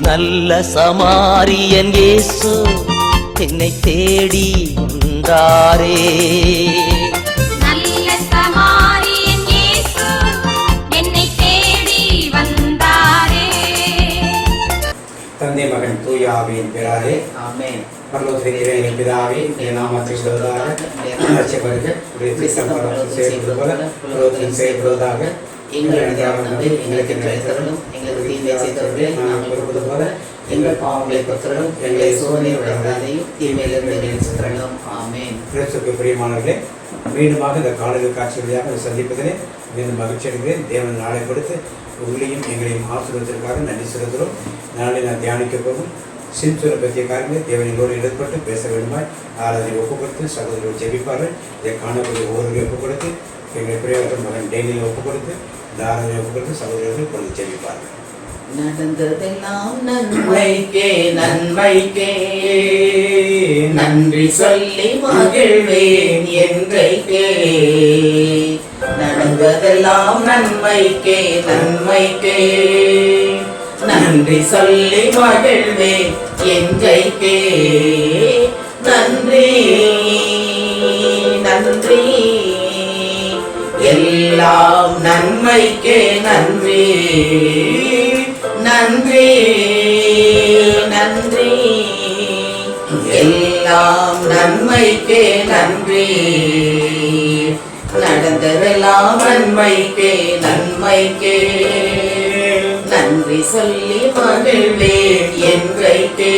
நல்ல சமாரியன் இயேசு என்னை தேடி வந்தாரே. நல்ல சமாரியன் இயேசு என்னை தேடி வந்தாரே. தந்தை மகன் தூய ஆவியின் பெயராலே ஆமென். பரலோகத்தின் இறைவனின் பிதாவே, உம்முடைய நாமத்தை சொல்வதாக ரட்சகருக உடைய சித்தம் பரலோகத்தில் செயல்படுவது போல உலகத்தில் செயல்படுவதாக. எங்களுக்கு கிடைத்தவர்களும் எங்களுக்கு தீமை செய்தவர்களே நாங்கள் பொறுப்பது போல எங்கள் பாவங்களை பொறுத்தவர்களும் எங்களை சோதனையை விடாதையும் தீமையிலிருந்து எங்களை சுத்தரலும். ஆமென். கிறிஸ்துவுக்கு பிரியமானவர்களே, மீண்டுமாக இந்த காணொலி காட்சி வழியாக சந்திப்பதிலே மீண்டும் மகிழ்ச்சி அடைகிறேன். தேவன் நாளை கொடுத்து உங்களையும் எங்களையும் ஆசீர்வதித்திற்காக நன்றி செலுத்துகிறோம். நாளை நான் தியானிக்க போகும் சிம்சோனை பற்றிய காரியங்களை தேவனோடு ஈடுபட்டு பேச வேண்டுமாய் ஆராதனை ஒப்புக் கொடுத்து சகோதரர்கள் ஜெபிப்பார்கள். இதை காணக்கூடிய ஒவ்வொருவரையும் ஒப்புக் கொடுத்து எங்கள் பிரியவர்கள் மகன் டெய்லியை ஒப்புக் கொடுத்து இந்த ஆராதனை ஒப்புக் கொடுத்து சகோதரர்கள் பொழுது ஜெபிப்பார்கள். நடந்ததெல்லாம் நன்மைக்கே நன்மைக்கே நன்றி சொல்லி மகிழ்வேன் என்றைக்கே. நடந்ததெல்லாம் நன்மைக்கே நன்மைக்கே நன்றி சொல்லி மகிழ்வேன் என்றைக்கே. நன்றி நன்றி எல்லாம் நன்மைக்கே நன்றி. நன்றி நன்றி எல்லாம் நன்மைக்கே நன்றி. நடந்ததெல்லாம் நன்மைக்கே நன்மைக்கே நன்றி சொல்லி மகிழ்வேன் என்றைக்கே.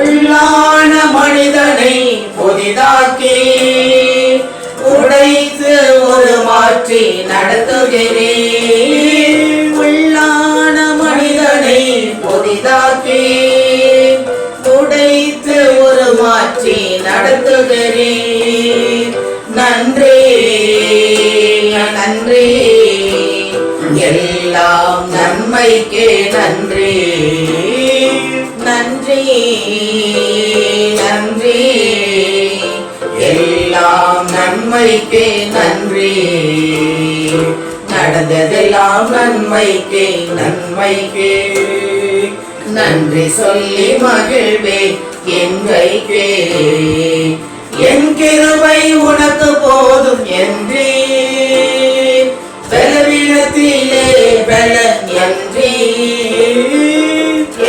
உள்ளான மனிதனை புதிதாக்கி உடைத்து ஒரு மாற்றி நடத்துகிறேன். உள்ளான மனிதனை புதிதாக்கி உடைத்து ஒரு மாற்றி நடத்துகிறேன். நன்றி நன்றி எல்லாம் நன்மைக்கே நன்றி. நன்றி நன்றி எல்லாம் நன்மைக்கே நன்றி. நடந்ததெல்லாம் நன்மைக்கே நன்மைக்கே நன்றி சொல்லி மகிழ்வேன் என்றைக்கே. என் கிருபை உனக்கு போதும் என்றே பலவீனத்திலே பலன் என்றே.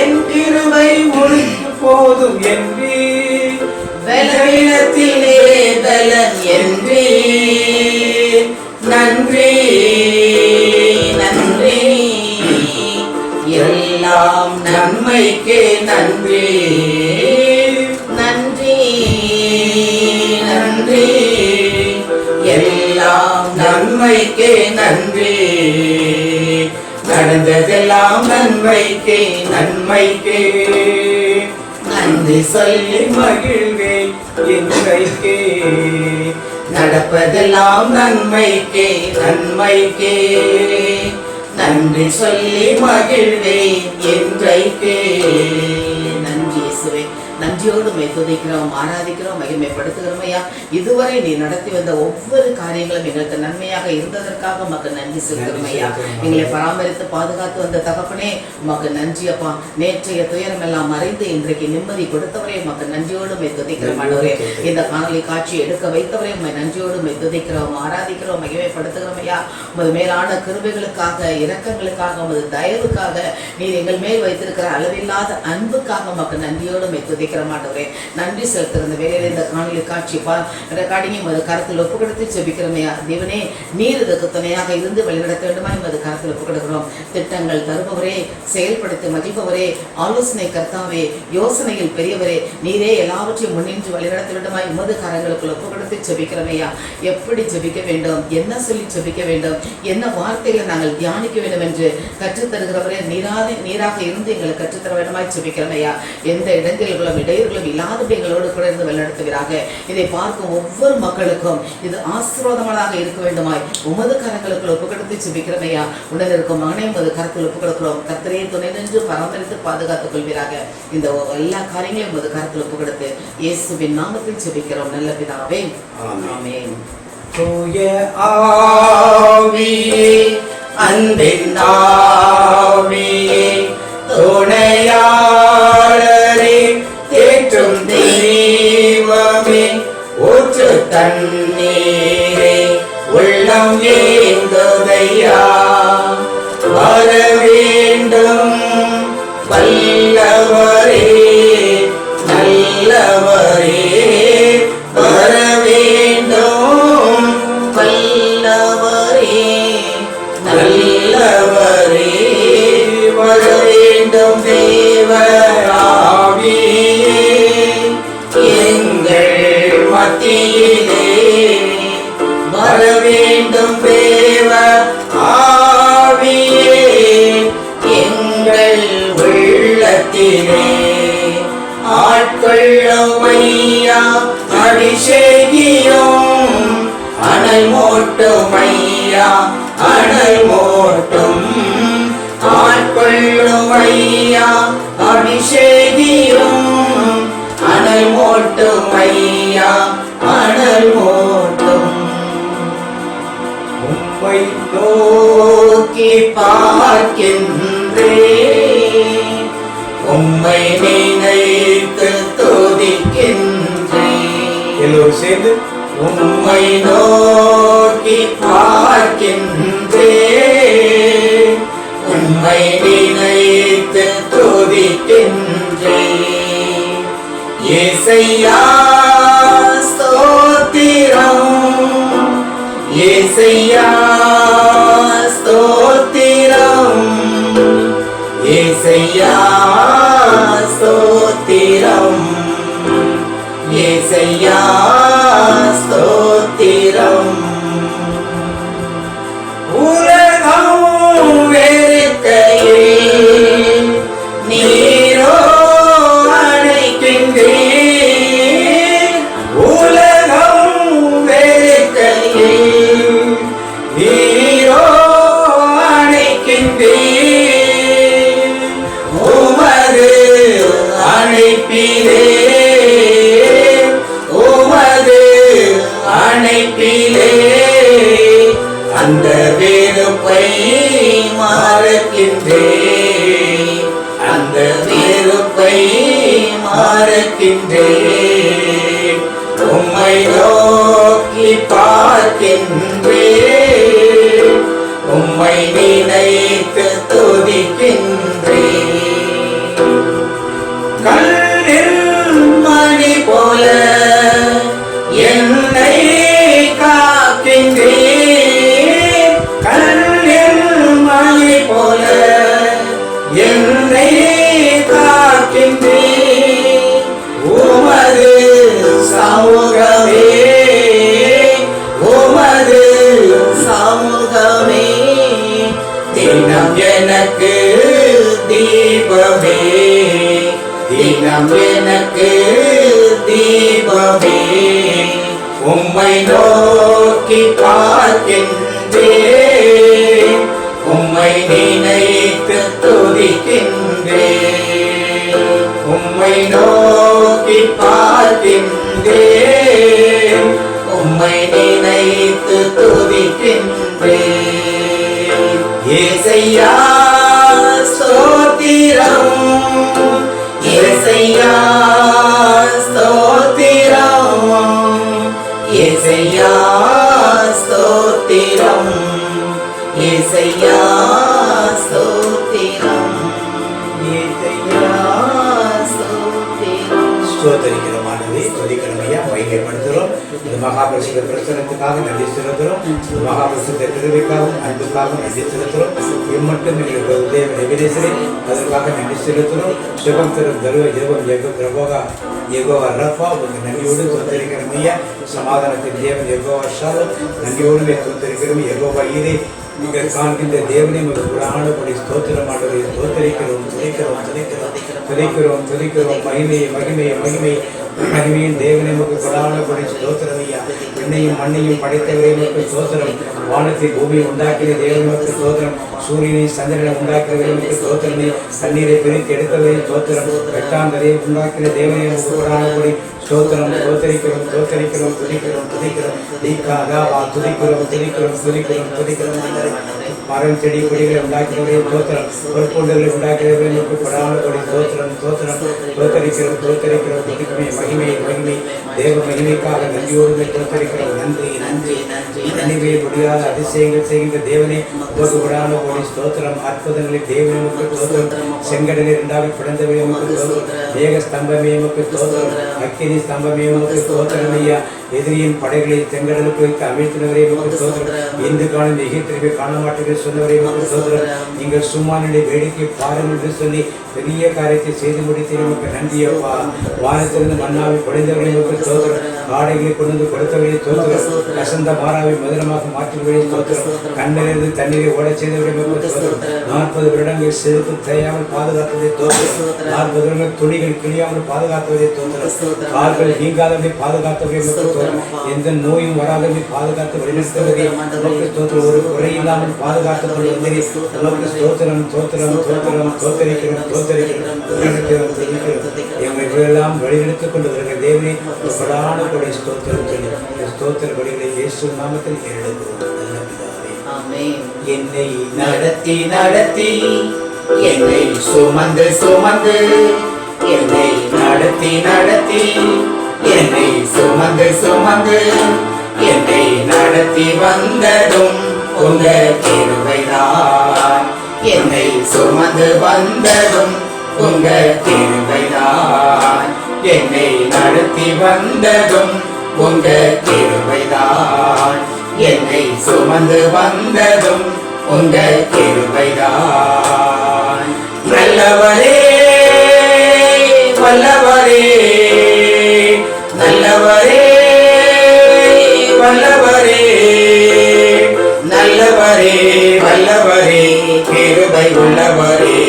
என் கிருபை உனக்கு போதும் என்றே பலவீனத்திலே பலன் என்றே. நன்றி நன்றி எல்லாம் நன்மைக்கே நன்றி. நன்றி நன்றி எல்லாம் நன்மைக்கே நன்றி. நடந்ததெல்லாம் நன்மைக்கே நன்மைக்கே நன்றி சொல்லி மகிழ்வேன் என்றைக்கே. நடப்பதெல்லாம் நன்மைக்கே நன்மைக்கே நன்றி சொல்லி மகிழ்வேன் என்றைக்கே. நன்றி இயேசுவே, நன்றியோடு துதிக்கிறோம், ஆராதிக்கிறோம், மகிமைப்படுத்துகிறோம் ஐயா. இதுவரை நீ நடத்தி வந்த ஒவ்வொரு காரியங்களும் எங்களுக்கு நன்மையாக இருந்ததற்காக உமக்கு நன்றி செலுத்துகிறோம் ஐயா. எங்களை பராமரித்து பாதுகாத்து வந்த தகப்பனே உமக்கு நன்றி அப்பா. நேற்றைய துயரம் எல்லாம் மறைந்து இன்றைக்கு நிம்மதி கொடுத்தவரே உமக்கு நன்றியோடு துதிக்கிறோம் ஆண்டவரே. இந்த காணொலி காட்சி எடுக்க வைத்தவரே உம்மை நன்றியோடு துதிக்கிறோம், ஆராதிக்கிறோம், மகிமைப்படுத்துகிறோம் ஐயா. உமது மேலான கிருபைகளுக்காக, இரக்கங்களுக்காக, உமது தயவுக்காக, நீர் எங்கள் மேல் வைத்திருக்கிற அளவில்லாத அன்புக்காக உமக்கு நன்றியோடு துதிக்கிறோம் ஆண்டவரே. நன்றி செலுத்துகிற வேலையில இந்த காணொலி காட்சி ரெக்கார்டிங்கும் அது கருத்தில் ஒப்பு கொடுத்து செபிக்கிறோமையா. தேவனே, நீர் இதுக்கு துணையாக இருந்து வழிநடத்த வேண்டுமா என்பது கருத்தில் ஒப்பு கொடுக்கிறோம். திட்டங்கள் தருபவரே, செயல்படுத்தி மதிப்பவரே, ஆலோசனை கர்த்தாவே, யோசனையில் பெரியவரே, நீரே எல்லாவற்றையும் முன்னின்று வழிநடத்த வேண்டுமா உமது கரங்களுக்குள் ஒப்பு கொடுத்து செபிக்கிறோமையா. எப்படி ஜெபிக்க வேண்டும், என்ன சொல்லி ஜெபிக்க வேண்டும், என்ன வார்த்தைகளை நாங்கள் தியானிக்க வேண்டும் என்று கற்றுத்தருகிறவரே, நீராக இருந்து எங்களுக்கு கற்றுத்தர வேண்டுமாய் ஜெபிக்கிறோமையா. எந்த இடங்களிலும் இடையூறுகளும் இல்லாதபடி எங்களோடு கூட இருந்து வழிநடத்துகிறாங்க. இதை பார்க்கும் ஒவ்வொரு மக்களுக்கும் இது ஆசீர்வாதமானதாக இருக்க வேண்டுமாய் உமது கரங்களுக்குள் ஒப்பு கொடுத்து ஜெபிக்கிறோமையா. உடனே இருக்கும் மகனை உமது கரத்தில் ஒப்பு கொடுக்கிறோம். கர்த்தரே துணை நின்று பராமரித்து பாதுகாத்துக் கொள்வீராக. இந்த எல்லா காரியங்களையும் உமது கரத்தில் ஒப்பு கொடுத்து இயேசுவின் நாமத்தில் ஜெபிக்கிறோம் நல்ல பிதாவே, ஆமென். தூய ஆவியே, அன்பின் ஆவியே, வேண்டும் தேவ ஆவியே எங்கள் மத்தியிலே வர வேண்டும் தேவ ஆவியே எங்கள் உள்ளத்திலே ஆட்கொள்ளும் ஐயா அபிஷேகியும் அனல் மூட்டும் ஐயா அனல் மூட்டும் ஆட்கொள்ளும் ஐயா அபிஷேகியும் அனல் மூட்டும் ஐயா அனல் மூட்டும் உம்மை நோக்கி பார்க்கின்றேன் உம்மை நினைத்து துதிக்கின்றேன் எல்லோரும் சேர்ந்து உம்மை நோக்கி பார்க்கின்றேன் உம்மை நினைத்து துதிக்கின்றேன் இயேசையா ஸ்தோத்திரம் இயேசையா ஸ்தோத்திரம் இயேசையா ஸ்தோத்திரம் இயேசையா ஸ்தோத்திரம் உலகம் வெறுக்கையில் நீரோ அழைக்கின்றீர் உலகம் வெறுக்கையில் நீரோ அழைக்கின்றீர் உமது அழைப்பிலே உமது அழைப்பிலே அந்த வெறுப்பை மறக்கின்றேன் அந்த வெறுப்பை மறக்கின்றேன் உம்மை நோக்கி பார்க்கின்றேன் உம்மை நினைத்து துதிக்கின்றேன் கண்ணில் மணி போல என்னை காக்கின்றேன் கண்ணில் மணி போல என்னை காக்கின்றேன் உமது சமூகமே உமது சமூகமே தினம் எனக்கு தீபமே தினம் எனக்கு தீபமே உம்மை நோக்கி பார்க்கின்றேன் உம்மை நினைத்து துதிக்கின்றேன் உம்மை நோக்கி பார்க்கின்றேன் உம்மை நினைத்து துதிக்கின்றேன் இயேசையா ஸ்தோத்திரம் இயேசையா ஸ்தோத்திரம் இயேசையா ஸ்தோத்திரம் இயேசையா ஸ்தோத்திரம் இயேசையா ஸ்தோத்திரம் ஸ்தோத்தரிக்கிறமானதை துதிக்கிறமையா மையப்படுத்துகிறோம் இந்த மகாபரிசுத்த பிரசனத்துக்காக நன்றி செலுத்துகிறோம் இந்த மகாபரிசுத்த கிருபைக்காகவும் அன்புக்காகவும் நன்றி செலுத்துகிறோம் இம்மட்டும் எங்களுக்கு உதயம் எபிரேசரே அதற்காக நன்றி செலுத்துகிறோம் சுகம் தரும் தருவ ஜெபம் யெகோவா யெகோவா ரஃபா உங்கள் நன்றியோடு தோத்தரிக்கிறமையா சமாதானத்தின் தேவன் யெகோவா ஷாலோம் நன்றியோடு தோத்தரிக்கிறோம் யெகோவா ஈரே நீங்கள் காண்கின்ற தேவனை ஒரு புராணப்படி ஸ்தோத்திரமானவரை தோத்தரிக்கிறோம் துதிக்கிறோம் துதிக்கிறோம் துதிக்கிறோம் துதிக்கிறோம் மகிமையை மகிமையை மகிமை மகிமையின் தேவனை நமக்கு கொடானபடி ஸ்தோத்திரமையா விண்ணையும் மண்ணையும் படைத்தவரை நமக்கு ஸ்தோத்திரம் வானத்தை பூமியை உண்டாக்கின தேவன் நமக்கு ஸ்தோத்திரம் சூரியனை சந்திரனை உண்டாக்கினவரை நமக்கு ஸ்தோத்திரமே தண்ணீரை பிரித்து எடுத்தவரை ஸ்தோத்திரம் வெட்டாந்தரை உண்டாக்கின தேவனை நமக்கு கொடானபடி ஸ்தோத்திரம் தோத்தரிக்கிறோம் தோத்தரிக்கிறோம் துதிக்கிறோம் துதிக்கிறோம் தீக்காதாவா துதிக்கிறோம் துதிக்கிறோம் துதிக்கிறோம் துதிக்கிறோம் மரம் செடி கொடிகளை உண்டாக்கினவரை தோத்திரம் பொற்கொண்டுகளை உண்டாக்கினவரை நமக்கு கொடானபடி ஸ்தோத்திரம் ஸ்தோத்திரம் தோத்தரிக்கிறோம் தோத்தரிக்கிறோம் துதிக்குமே மகிமை மகிமை தேவ மகிமைக்காக நன்றியோடு தோத்தரிக்கிறோம் நன்றி நன்றி நன்றி நன்றிவே முடியாத அதிசயங்கள் செய்கின்ற தேவனே கோடான கோடி ஸ்தோத்திரம். அற்புதங்களை தேவனே உமக்கு ஸ்தோத்திரம். செங்கடலை இரண்டாக பிளந்தவரே உமக்கு ஸ்தோத்திரம். மேக ஸ்தம்பமே உமக்கு ஸ்தோத்திரம். அக்கினி ஸ்தம்பமே உமக்கு ஸ்தோத்திரம் ஐயா. எதிரியின் படைகளை தெங்கடலுக்கு வைத்து அமிழ்த்தினவரே உமக்கு ஸ்தோத்திரம். இந்து காலம் எகிப்திற்கு காண மாட்டீர்கள் சொன்னவரே உமக்கு ஸ்தோத்திரம். நீங்கள் சும்மா நிலை வேடிக்கை பாருங்கள் என்று சொல்லி பெரிய காரியத்தை செய்து முடித்தீர்கள். உமக்கு நன்றி அப்பா. வானத்திலிருந்து மன்னாவை பொழிந்தவர்களே உமக்கு ஸ்தோத்திரம். ஆடைகளை கொண்டு வந்து கொடுத்தவர்களே ஸ்தோத்திரம். கசந்த மாறாவை மதுரமாக மாற்றுவர்களே ஸ்தோத்திரம். கண்ணிலிருந்து தண்ணீரை ஓடச் செய்தவர்களே உமக்கு ஸ்தோத்திரம். 40 வருடங்கள் செருப்பு தேயாமல் பாதுகாத்தவரே ஸ்தோத்திரம். 40 வருடங்கள் துணிகள் கிழியாமல் பாதுகாத்தவரே ஸ்தோத்திரம். கால்கள் நீங்காதவரை பாதுகாத்தவரே உமக்கு ஸ்தோத்திரம். எந்த நோயும் வராதவரை பாதுகாத்து வழிநடத்துவதே உமக்கு ஸ்தோத்திரம். ஒரு குறை இல்லாமல் பாதுகாத்தவரே உமக்கு ஸ்தோத்திரம். ஸ்தோத்திரம் ஸ்தோத்திரம் ஸ்தோத்திரிக்கிறோம் ஸ்தோத்திரிக்கிறோம் எல்லாம் வழிநடத்திக் கொண்டு வருகிற தேவனே கொடான கொடை ஸ்தோத்திரம் சொல்லி ஸ்தோத்திர வழிகளை இயேசு நாமத்தில் ஏறெடுக்கிறோம். என்னை நடத்தி நடத்தி என்னை சுமந்து சுமந்து என்னை நடத்தி நடத்தி என்னை சுமந்து சுமந்து என்னை நடத்தி வந்ததும் உங்க கிருபைதான். என்னை சுமந்து வந்ததும் உங்க கிருபைதான். என்னை நடத்தி வந்ததும் உங்க கிருபைதான். என்னை சுமந்து வந்ததும் உங்க கிருபைதான். நல்லவரே வல்லவரே நல்லவரே வல்லவரே நல்லவரே வல்லவரே கிருபை உள்ளவரே.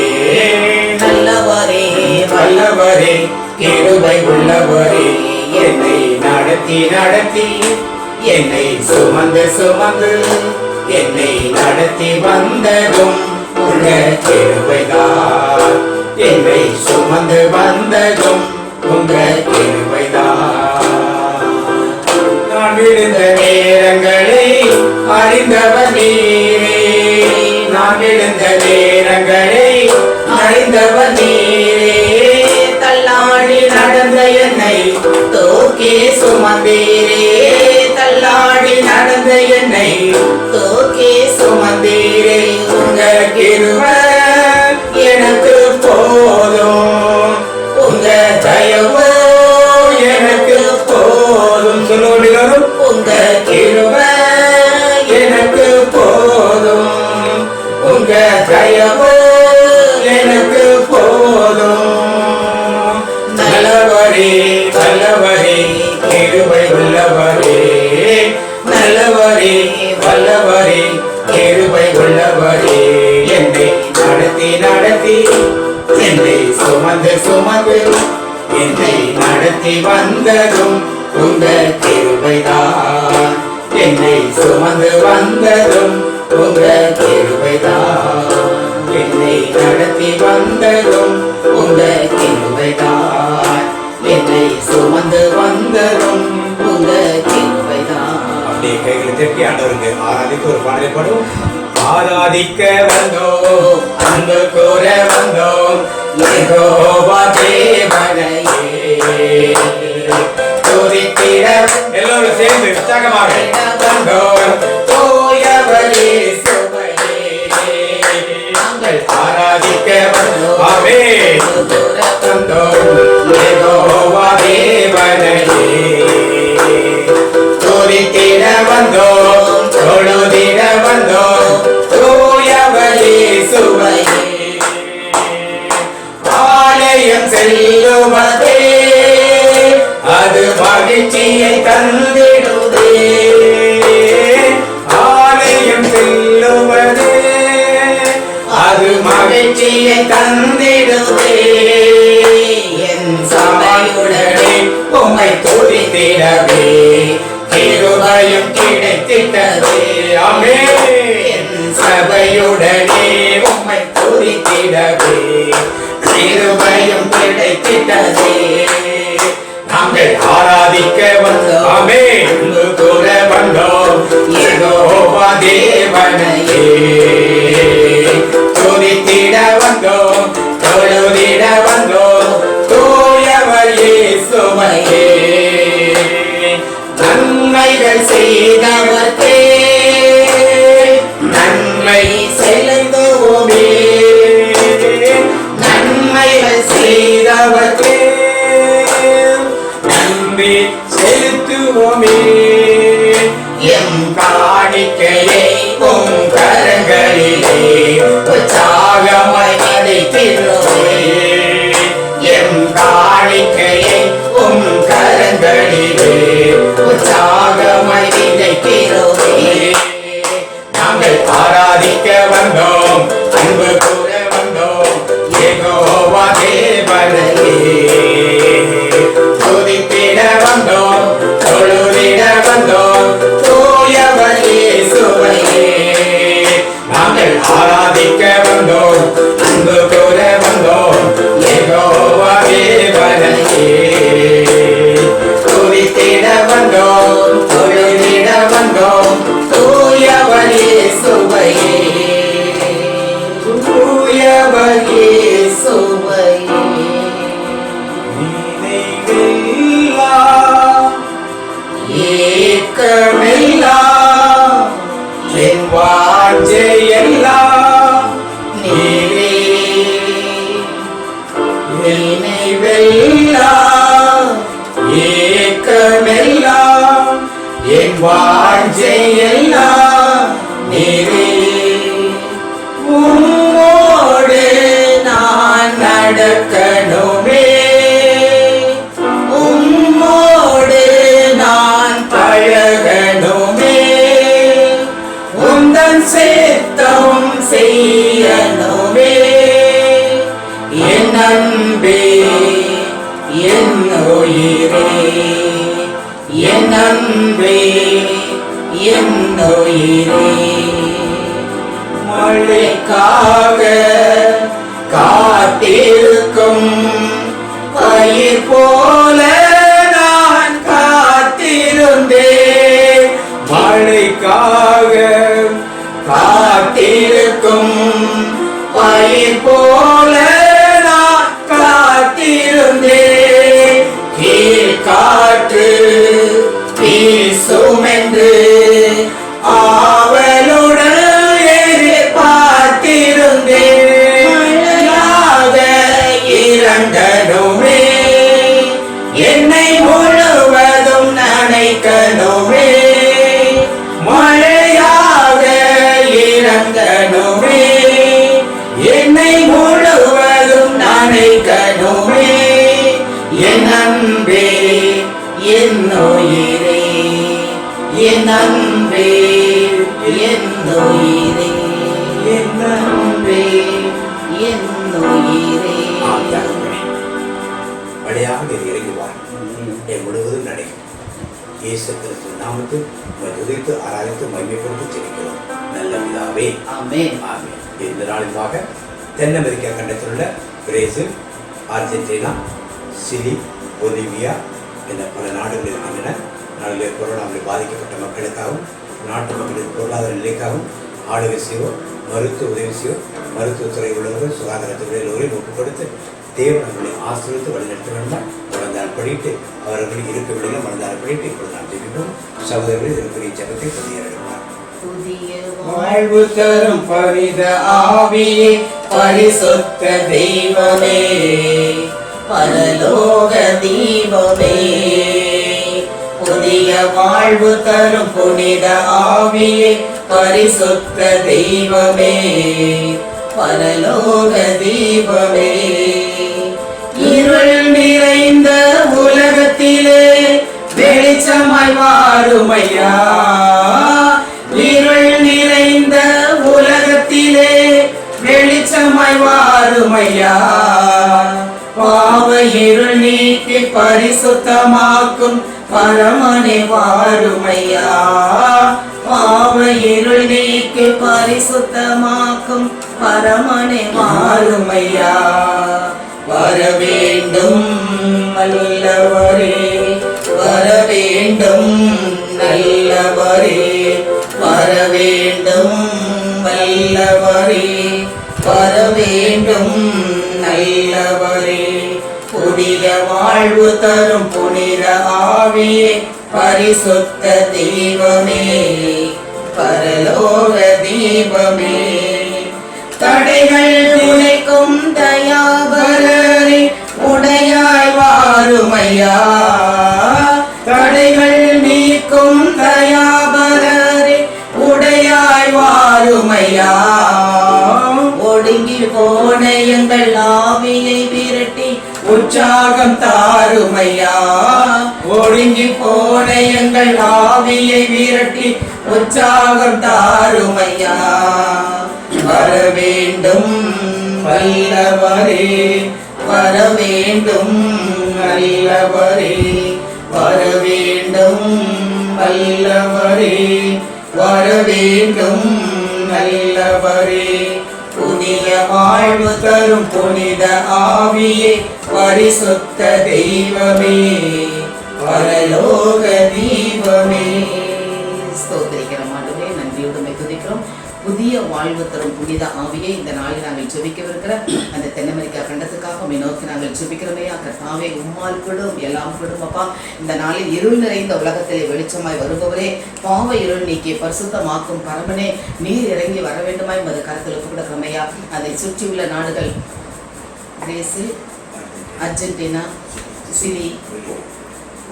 நல்லவரே வல்லவரே கிருபை உள்ளவரே. என்னை நடத்தி நடத்தி என்னை சுமந்து சுமந்து என்னை நடத்தி வந்ததும் உங்க கிருபைதான். என்னை சுமந்து வந்ததும் உங்க கிருபைதான். நான் விழுந்த நேரங்களை அறிந்தவர் நீரே. நான் விழுந்த நேரங்களை அறிந்தவர் நீரே. தள்ளாடி நடந்த என்னை தூக்கி சுமந்தீரே. தள்ளாடி நடந்த என்னை தூக்கி சுமந்தீரே. உங்க கிருபை எனக்கு போதும். உங்க தயவு எனக்கு போதும். சொல்லுவோம். உங்க கிருபை எனக்கு போதும். உங்க தயவு எனக்கு போதும். நல்லவரே வல்லவரே கிருபை உள்ளவரே. நல்லவரே வல்லவரே கிருபை உள்ளவரே. என்னை நடத்தி நடத்தி என்னை சுமந்து சுமந்து என்னை நடத்தி வந்ததும் உங்க கிருபைதான். என்னை சுமந்து வந்ததும் உங்க கிருபைதான். என்னை நடத்தி வந்ததும் உங்க கிருபைதான். என்னை சுமந்து வந்ததும் உங்க கிருபைதான். அப்படியே கைகளை தட்டி ஆண்டவருக்கு ஆராதிக்க ஒரு பாடலை பாடுவோம். ஆராதிக்க வந்தோம் அன்பு கூற வந்தோம் யெகோவா தேவனையே. துதித்திட எல்லோரும் சேர்ந்து உற்சாகமாக வந்தோம் தூயவர் இயேசுவையே. நாங்கள் ஆராதிக்க வந்தோம் ஆமென் வந்தோம் யெகோவா தேவனையே. துதித்திட வந்தோம் தொழுதிட வந்தோம் தூயவர் இயேசுவையே. ஆலயம் செல்லுவதே அது மகிழ்ச்சியை தந்திடுதே. ஆலயம் செல்லுவதே அது மகிழ்ச்சியை தந்திடுதே. என் சபையுடனே உம்மை துதித்திடவே கிருபையும் கிடைத்திட்டதே. ஆமென். என் சபையுடனே உம்மை துதித்திடவே கிருபையும் கிடைத்திட்டதே. நாங்கள் ஆராதிக்க வந்தோம் ஆமென் கூற வந்தோம் யெகோவா தேவனையே. துதித்திட வந்தோம் தொழுதிட வந்தோம் தூயவர் இயேசுவையே. நன்மைகள் செய்தவர்க்கே நன்மை வந்தோம் தூயவர் இயேசுவையே. நாங்கள் ஆராதிக்க வந்தோம், அன்பு கூற வந்தோம் யெகோவா தேவனையே. துதித்திட வந்தோம், தொழுதிட வந்தோம் தூயவர் இயேசுவையே. தூயவர் இயேசுவையே. நினைவில்லா ஏக்கமெல்லாம் என் வாஞ்சையெல்லாம் நீரே. நினைவெல்லாம் ஏக்கமெல்லாம் என் வாஞ்சையெல்லாம் நீரே. உம்மோடு நான் நடக்கணுமே, உம்மோடு நான் பழகணுமே, உந்தன் சித்தம் செய்யணுமே. என் அன்பே என் உயிரே, என் அன்பே என் உயிரே. மழைக்காக காத்திருக்கும் பயிர் போல நான் காத்திருந்தேன். மழைக்காக காத்திருக்கும் பயிர் போல நான் காத்திருந்தேன். கீழ்காற்று வீசுமென்று ஆவலுடன் இறங்கணுமே, என்னை முழுவதும் நனைக்கணுமே. மழையாக இறங்கணுமே, என்னை முழுவதும் நனைக்கணுமே. என் அன்பே என் உயிரே, என் அன்பே என் உயிரே, என் அன்பே என் உயிரே. வழியாக இறங்குவார் என் முழுவதும் நடையும். இயேசு கிறிஸ்து நாமத்தில் துதித்து ஆராதித்து மகிமைப்படுத்தி ஜெபிக்கிறோம் நல்ல பிதாவே. ஆமென். ஆமென். இந்த நாளிற்காக தென் அமெரிக்கா கண்டத்திலுள்ள பிரேசில், அர்ஜென்டினா, சிலி, பொலிவியா என பல நாடுகள் இருக்கின்றன. நாடுகளில் கொரோனாவில் பாதிக்கப்பட்ட மக்களுக்காகவும் நாட்டு மக்களின் பொருளாதார நிலைக்காகவும் ஆளுகை செய்வோம், மருத்துவ உதவி செய்வோம், மருத்துவத்துறை உள்ளவர்கள் சுகாதாரத்துறை எல்லோரையும் ஒப்புக் கொடுத்து தேவன் நம்மளை ஆசீர்வதித்து வழிநடத்த வேண்டும். மனதால் படித்து அவர்கள் இருக்கவில்லை மனதால் படித்து இப்பொழுது நாம் ஜெபிப்போம். சகோதரர்கள் இருக்கிற ஜெபத்தை பதியெடுப்பார். வாழ்வு தரும் பரித ஆவியே, பரிசுத்த தெய்வமே, பரலோக தீபமே, புதிய வாழ்வு தரும் புனித ஆவியே, பரிசுத்த தெய்வமே, பரலோக தீபமே. இருள் நிறைந்த உலகத்திலே வெளிச்சமாய் வாருமையா, இருள் நிறைந்த உலகத்திலே வெளிச்சமாய் வாருமையா. பாவ இருள் நீக்கி பரிசுத்தமாக்கும் பரமனே வாருமையா, பாவ இருள் நீக்கி பரிசுத்தமாக்கும் பரமனே வாருமையா. வர வேண்டும் நல்லவரே, வர வேண்டும் நல்லவரே, வர வேண்டும் நல்லவரே, வர வேண்டும் நல்லவரே. புதிய வாழ்வு தரும் புனித ஆவியே, பரிசுத்த தெய்வமே, பரலோக தீபமே. தடைகள் துளைக்கும் தயாபரரே, உடையாய் வாருமையா, தடைகள் நீக்கும் தயாபரரே, உடையாய் வாருமையா. ஒடுங்கி போன எங்கள் ஆவியை விரட்டி உற்சாகம் தாருமையா, ஒடுங்கி போன எங்கள் ஆவியை விரட்டி உற்சாகம் தாருமையா. வர வேண்டும் வல்லவரே, வர வேண்டும் நல்லவரே, வர வேண்டும் நல்லவரே வர வேண்டும் நல்லவரே. புதிய வாழ்வு தரும் புனித ஆவியே பரிசுத்த தெய்வமே பரலோக தீபமே. ஸ்தோத்திரிக்கிறோம் ஆண்டவரே, நன்றியோடு உம்மை துதிக்கிறோம். புதிய வாழ்வு தரும் புனித ஆவியை இந்த நாளில் நாங்கள் ஜெபிக்கவிருக்கிற அந்த தென்னமெரிக்கா கண்டத்துக்காக உம்மை நோக்கி நாங்கள் ஜெபிக்கிறோமையா. கர்த்தாவே, உம்மால் கூடும் எல்லாம் கூடும் அப்பா. இந்த நாளில் இருள் நிறைந்த உலகத்திலே வெளிச்சமாய் வருபவரே, பாவ இருள் நீக்கி பரிசுத்தமாக்கும் பரமனே, நீர் இறங்கி வர வேண்டுமாய் உமது கருத்தில் ஒப்புக்கொடுக்கிறோமையா. அதை சுற்றியுள்ள நாடுகள் பிரேசில், அர்ஜென்டினா, சிலி,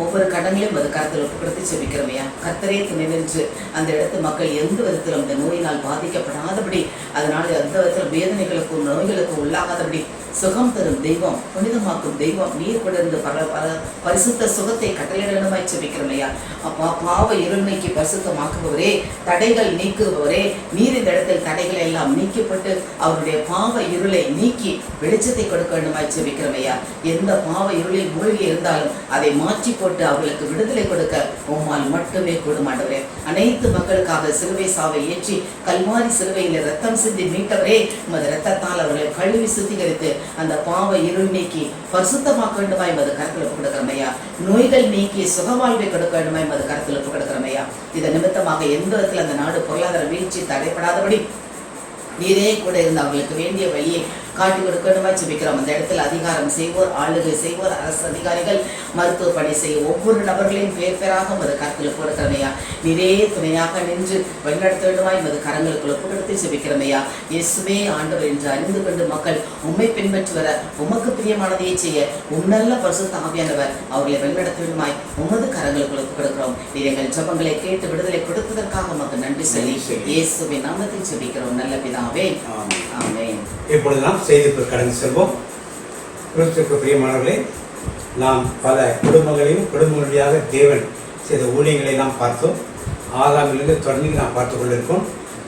ஒவ்வொரு கடங்களையும் அது கருத்தில் ஒப்புக்கொடுத்து செபிக்கிறோமையா. கர்த்தரே துணை நின்று அந்த இடத்து மக்கள் எந்த விதத்திலும் இந்த நோயினால் பாதிக்கப்படாதபடி, அதனால் எந்த விதத்திலும் வேதனைகளுக்கும் நோய்களுக்கும் உள்ளாகாதபடி சுகம் தரும் தெய்வம், புனிதமாக்கும் தெய்வம், நீர் கொண்டிருந்து பரிசுத்த சுகத்தை கட்டளையிடணுமாய் செபிக்கிறோமையா. அப்பா, பாவ இருள் நீக்கி பரிசுத்தமாக்குபவரே, தடைகள் நீக்குபவரே, நீர் இந்த இடத்தில் தடைகள் எல்லாம் நீக்கப்பட்டு அவருடைய பாவ இருளை நீக்கி வெளிச்சத்தை கொடுக்க வேண்டுமாய் செபிக்கிறோமையா. எந்த பாவ இருளில் மூழ்கி இருந்தாலும் அதை மாற்றி போட்டு அவர்களுக்கு விடுதலை கொடுக்க உம்மால் மட்டுமே கூடுமாண்டவரே. அனைத்து மக்களுக்காக சிலுவை சாவை ஏற்றி கல்வாரி சிலுவையில் ரத்தம் சிந்தி மீட்டவரே, உமது ரத்தத்தால் அவர்களை கழுவி சுத்திகரித்து அந்த பாவ இருள் நீக்கி பரிசுத்தமாக்க வேண்டுமாய் மது கருத்தில் ஒப்பு கொடுக்கிறமையா. நோய்கள் நீக்கி சுகவாழ்வை கொடுக்க வேண்டுமாய் மது கருத்தில் ஒப்பு கொடுக்கிறமையா. இதன் நிமித்தமாக எந்த விதத்தில் அந்த நாடு பொருளாதார வீழ்ச்சி தடைப்படாதபடி நீரே கூட இருந்து அவர்களுக்கு வேண்டிய வழியை காட்டி கொடுக்கணுமா ஜெபிக்கிறோம். அந்த இடத்தில் அதிகாரம் செய்வோர், ஆளுகை செய்வோர், அரசு அதிகாரிகள், மருத்துவ பணி செய்ய ஒவ்வொரு நபர்களையும் பேர் பேராக மது கருத்தில் கொடுக்கிறமையா. நீரே துணையாக நின்று வழிநடத்த வேண்டுமாய் மது கரங்களுக்கு ஒப்பு கொடுத்து ஜெபிக்கிறமையா. இயேசுவே ஆண்டவர் என்று அறிந்து கொண்டு மக்கள் உம்மை பின்பற்றி வர உமக்கு பிரியமானதையே செய்ய நல்ல பரிசுத்த ஆவியானவர் அவர்களை வழிநடத்த வேண்டுமாய் உமது கரங்களுக்கு ஒப்பு கொடுக்கிறோம். நீர் எங்கள் ஜெபங்களை கேட்டு விடுதலை கொடுத்ததற்காக உமக்கு நன்றி சொல்லி இயேசுவின் நாமத்தில் ஜெபிக்கிறோம் நல்ல பிதாவே, ஆமென். இப்பொழுது நாம் செய்திக்கு கடந்து செல்வோம். கிறிஸ்துவுக்கு பிரியமானவர்களே, நாம் பல குடும்பங்களுடைய தேவன் செய்த ஊழியங்களை நாம் பார்த்தோம். ஆதாமிலிருந்து தொடர்ந்து நாம் பார்த்து கொண்டிருக்கோம்.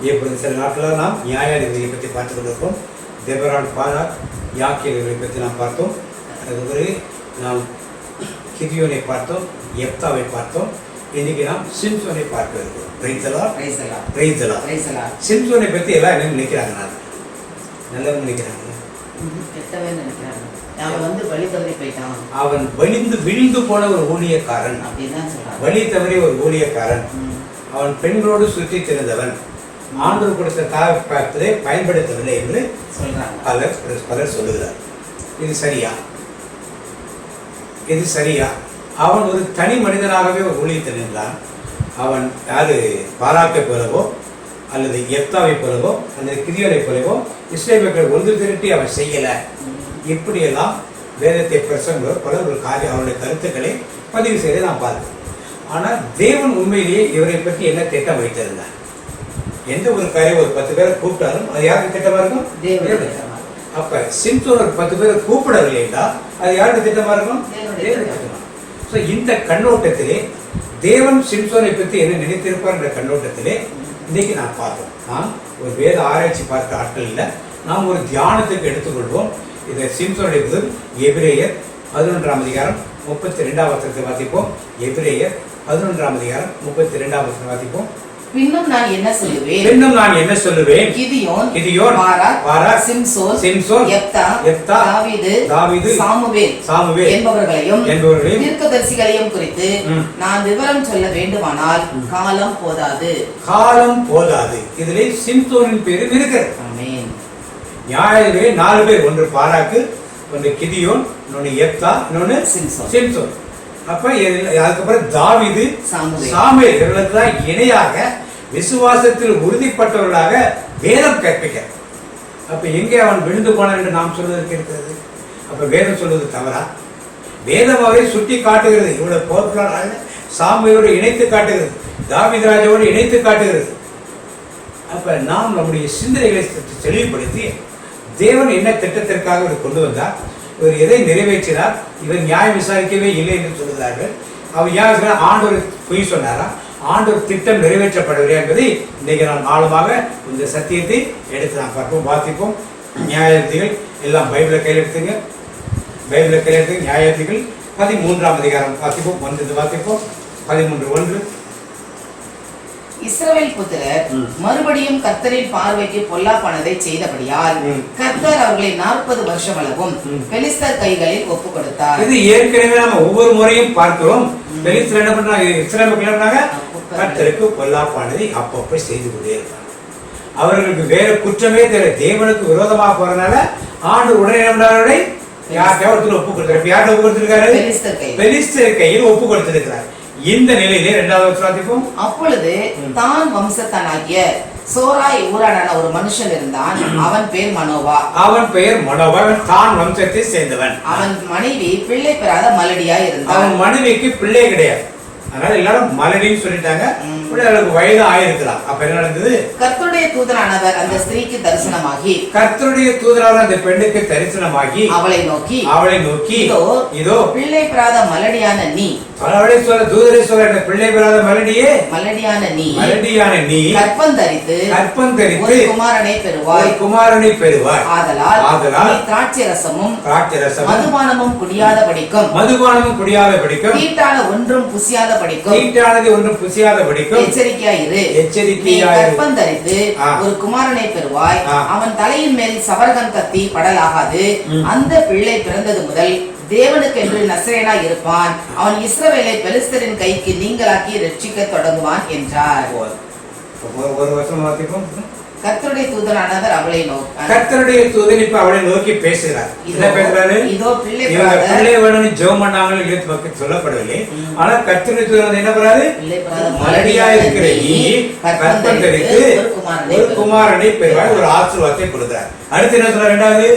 இப்பொழுது சில நாட்களாக நாம் நியாயாதிபதிகளை பற்றி பார்த்து கொண்டிருக்கோம். தெபரான், பாராக், யாக்கேலை பற்றி நாம் பார்த்தோம். அதுவரை நாம் கிதியோனை பார்த்தோம், எப்தாவை பார்த்தோம். இன்னைக்கு நாம் சிம்சோனை பார்க்க இருக்கிறோம். சிம்சோனை பற்றி எல்லாம் என்ன நினைக்கிறாங்க? நான் நல்லவங்க நினைக்கிறாங்க, அவன் வலிந்து விழுந்து போன ஒரு ஊழியக்காரன், வழி தவறி ஒரு ஊழியக்காரன். அவன் பெண்களோடு சுற்றி திறந்தவன், ஆண்டவர் கொடுத்த தாய்ப்பாத்தை பயன்படுத்தவில்லை என்று பலர் சொல்லுகிறார். இது சரியா? இது சரியா? அவன் ஒரு தனி மனிதனாகவே ஒரு ஊழியத்தில் நின்றான். அவன் யாரு பாராக்கை போலவோ அல்லது எப்தாவை போலவோ அல்லது கிதியோனை போலவோ இஸ்ரேல் மக்கள் ஒன்று திரட்டி அவன் செய்யல. இப்படியெல்லாம் வேதத்தை பிரசங்கர் பல ஒரு காரியம் அவருடைய கருத்துக்களை பதிவு செய்து நாம் பார்த்தோம். ஆனால் தேவன் உண்மையிலேயே இவரை பற்றி என்ன திட்டம் வைத்திருந்தார்? எந்த ஒரு காரியம் ஒரு 10 பேரை கூப்பிட்டாலும் அது யாருக்கு திட்டமா இருக்கும்? தேவன். அப்ப சிம்சோன் ஒரு 10 பேரை கூப்பிடவில்லை என்றால் அது யாருக்கு திட்டமா இருக்கும்? தேவன். இந்த கண்ணோட்டத்திலே தேவன் சிம்சோனை பற்றி என்ன நினைத்திருப்பார் என்ற கண்ணோட்டத்திலே இன்னைக்கு நாம் பார்த்தோம். நாம் ஒரு வேத ஆராய்ச்சி பார்த்த ஆட்கள் இல்லை, நாம் ஒரு தியானத்துக்கு எடுத்துக்கொள்வோம். இதை சிம்சோனுடைய புதல் எபிரேயர் 11ஆம் அதிகாரம் 32ஆம் வசனத்தை வாசிப்போம். எபிரேயர் 11ஆம் அதிகாரம் 32ஆம் வசனம் வாசிப்போம். பின்னும் நான் என்ன சொல்லுவேன்? கிதியோன், பாராக், சிம்சோன், யெப்தா, தாவீது, சாமுவேல் என்பவர்களையும் தீர்க்கதரிசிகளையும் குறித்து நான் விவரம் சொல்ல வேண்டுமானால் காலம் போதாது. இதிலே சிம்சோனின் பேரும் இருக்கிறது. ஆமென். நியாயாதிபதி 4 பேர், ஒன்று பாராக்கு, ஒன்று கிதியோன், இன்னொன்று யெப்தா, இன்னொன்று சிம்சோன். அப்ப அதுக்கப்புறம் தாவீது, சாமுவேல் இவர்களுக்கு தான் இணையாக விசுவாசத்தில் உறுதிப்பட்டவர்களாக வேதம் கற்பிக்க. அப்ப எங்கே அவன் விழுந்து போனான் என்று நாம் சொல்வதற்கு இருக்கிறது? அப்ப வேதம் சொல்வது தவறா? வேதம் அவரை சுட்டி காட்டுகிறது. இவ்வளவு பவர்ஃபுல்லான சாமுவேலோடு இணைத்து காட்டுகிறது, தாவீது ராஜாவோடு இணைத்து காட்டுகிறது. அப்ப நாம் நம்முடைய சிந்தனைகளை தெளிவுபடுத்தி தேவன் என்ன திட்டத்திற்காக இவர் கொண்டு வந்தார், இவர் எதை நிறைவேற்றினார், இவர் நியாயம் விசாரிக்கவே இல்லை என்று சொல்கிறார்கள். அவர் யார் ஆண்டவர் பொய் சொன்னாரா, ஆண்டவர் திட்டம் நிறைவேற்றப்படவில்லை என்பதை இன்றைக்கு நாம் ஆழமாக இந்த சத்தியத்தை எடுத்து நாம் பார்ப்போம், வாசிப்போம். நியாயாதிபதிகள் எல்லாம் பைபிளை கையில் எடுத்துங்க, பைபிளை கையில் எடுத்து நியாயாதிபதிகள் 13ஆம் அதிகாரம் வாசிப்போம். 1 வாசிப்போம். 13:1 இஸ்ரவேல் புத்திரர் மறுபடியும் கர்த்தரின் பார்வைக்கு பொல்லாப்பானதை செய்தபடியால் கர்த்தர் அவர்களை 40 வருஷம் அளவும் பெலிஸ்தர் கைகளில் ஒப்பு கொடுத்தார். இது ஏற்கனவே நம்ம ஒவ்வொரு முறையும் பார்க்கிறோம். பெலிஸ்தர் என்ன பண்றாங்க? இஸ்ரவேல் மக்கள் என்ன பண்றாங்க? கர்த்தருக்கு பொல்லாப்பானதை அப்பப்ப செய்து கொண்டே இருக்காங்க. அவர்களுக்கு வேற குற்றமே தெரியல. தேவனுக்கு விரோதமாக போறதுனால ஆண்டு உடனே அவர்களை யார்கிட்ட ஒப்பு கொடுத்தாரு? யார்கிட்ட ஒப்பு கொடுத்திருக்காரு? பெலிஸ்தர் கையில் ஒப்பு கொடுத்திருக்கிறார். இந்த நிலையிலே 2வது வசனம், அப்பொழுது தான் வம்சத்தானாகிய சோராய் ஊரான ஒரு மனுஷன் இருந்தான். அவன் பெயர் மனோவா. தான் வம்சத்தை சேர்ந்தவன். அவன் மனைவி பிள்ளை பெறாத மலடியாய் இருந்தான். அவன் மனைவிக்கு பிள்ளை கிடையாது. அதனால எல்லாரும் மலடின்னு சொல்லிட்டாங்க. வயது ஆயிருக்கலாம். அப்ப என்ன நடந்தது? கர்த்தருடைய தூதனானவர் அந்த ஸ்திரீக்கு தரிசனமாகி அந்த பெண்ணுக்கு தரிசனமாகி அவளை நோக்கி இதோ பிள்ளை பெறாத மலடியான நீ, தூதரை சொல்ற பிள்ளை பெறாத மலடியான நீ கற்பம் தரித்து ஒரு குமாரனை பெறுவாய். ஆதலால் நீ திராட்சை ரசமும் மதுபானமும் குடியாத படிக்கும் தீட்டான ஒன்றும் புசியாத படிக்கும் எச்சரிக்கையாயிரு. கற்பம் தரித்து ஒரு குமாரனை பெறுவாய். அவன் தலையின் மேல் சவரகன் கத்தி படலாகாது. அந்த பிள்ளை பிறந்தது முதல் தேவனுக்கு என்று நசரேனா இருப்பான். அவன் இஸ்ரவேலை பெலிஸ்தரின் கைக்கு நீங்களாக்கி ரட்சிக்க தொடங்குவான் என்றார். ஒரு வருஷம் வாசிப்போம். கர்த்தருடைய தூதனானவர் அவளை நோக்கி, கர்த்தருடைய தூதன் இப்ப அவளை நோக்கி பேசுகிறார். என்ன பேசுறாரு? இதோ பிள்ளை வேணும்னு ஜெபம் பண்ணாங்கன்னு எழுத்து பக்கம் சொல்லப்படவில்லை. ஆனா கர்த்தருடைய தூதன் என்ன பண்றாரு? மலடியா இருக்கிற நீ கற்பம் தரித்து ஒரு குமாரனை பெறுவாய். ஒரு ஆசீர்வாதத்தை கொடுக்கிறார். அடுத்து என்ன சொல்ற? 2வது,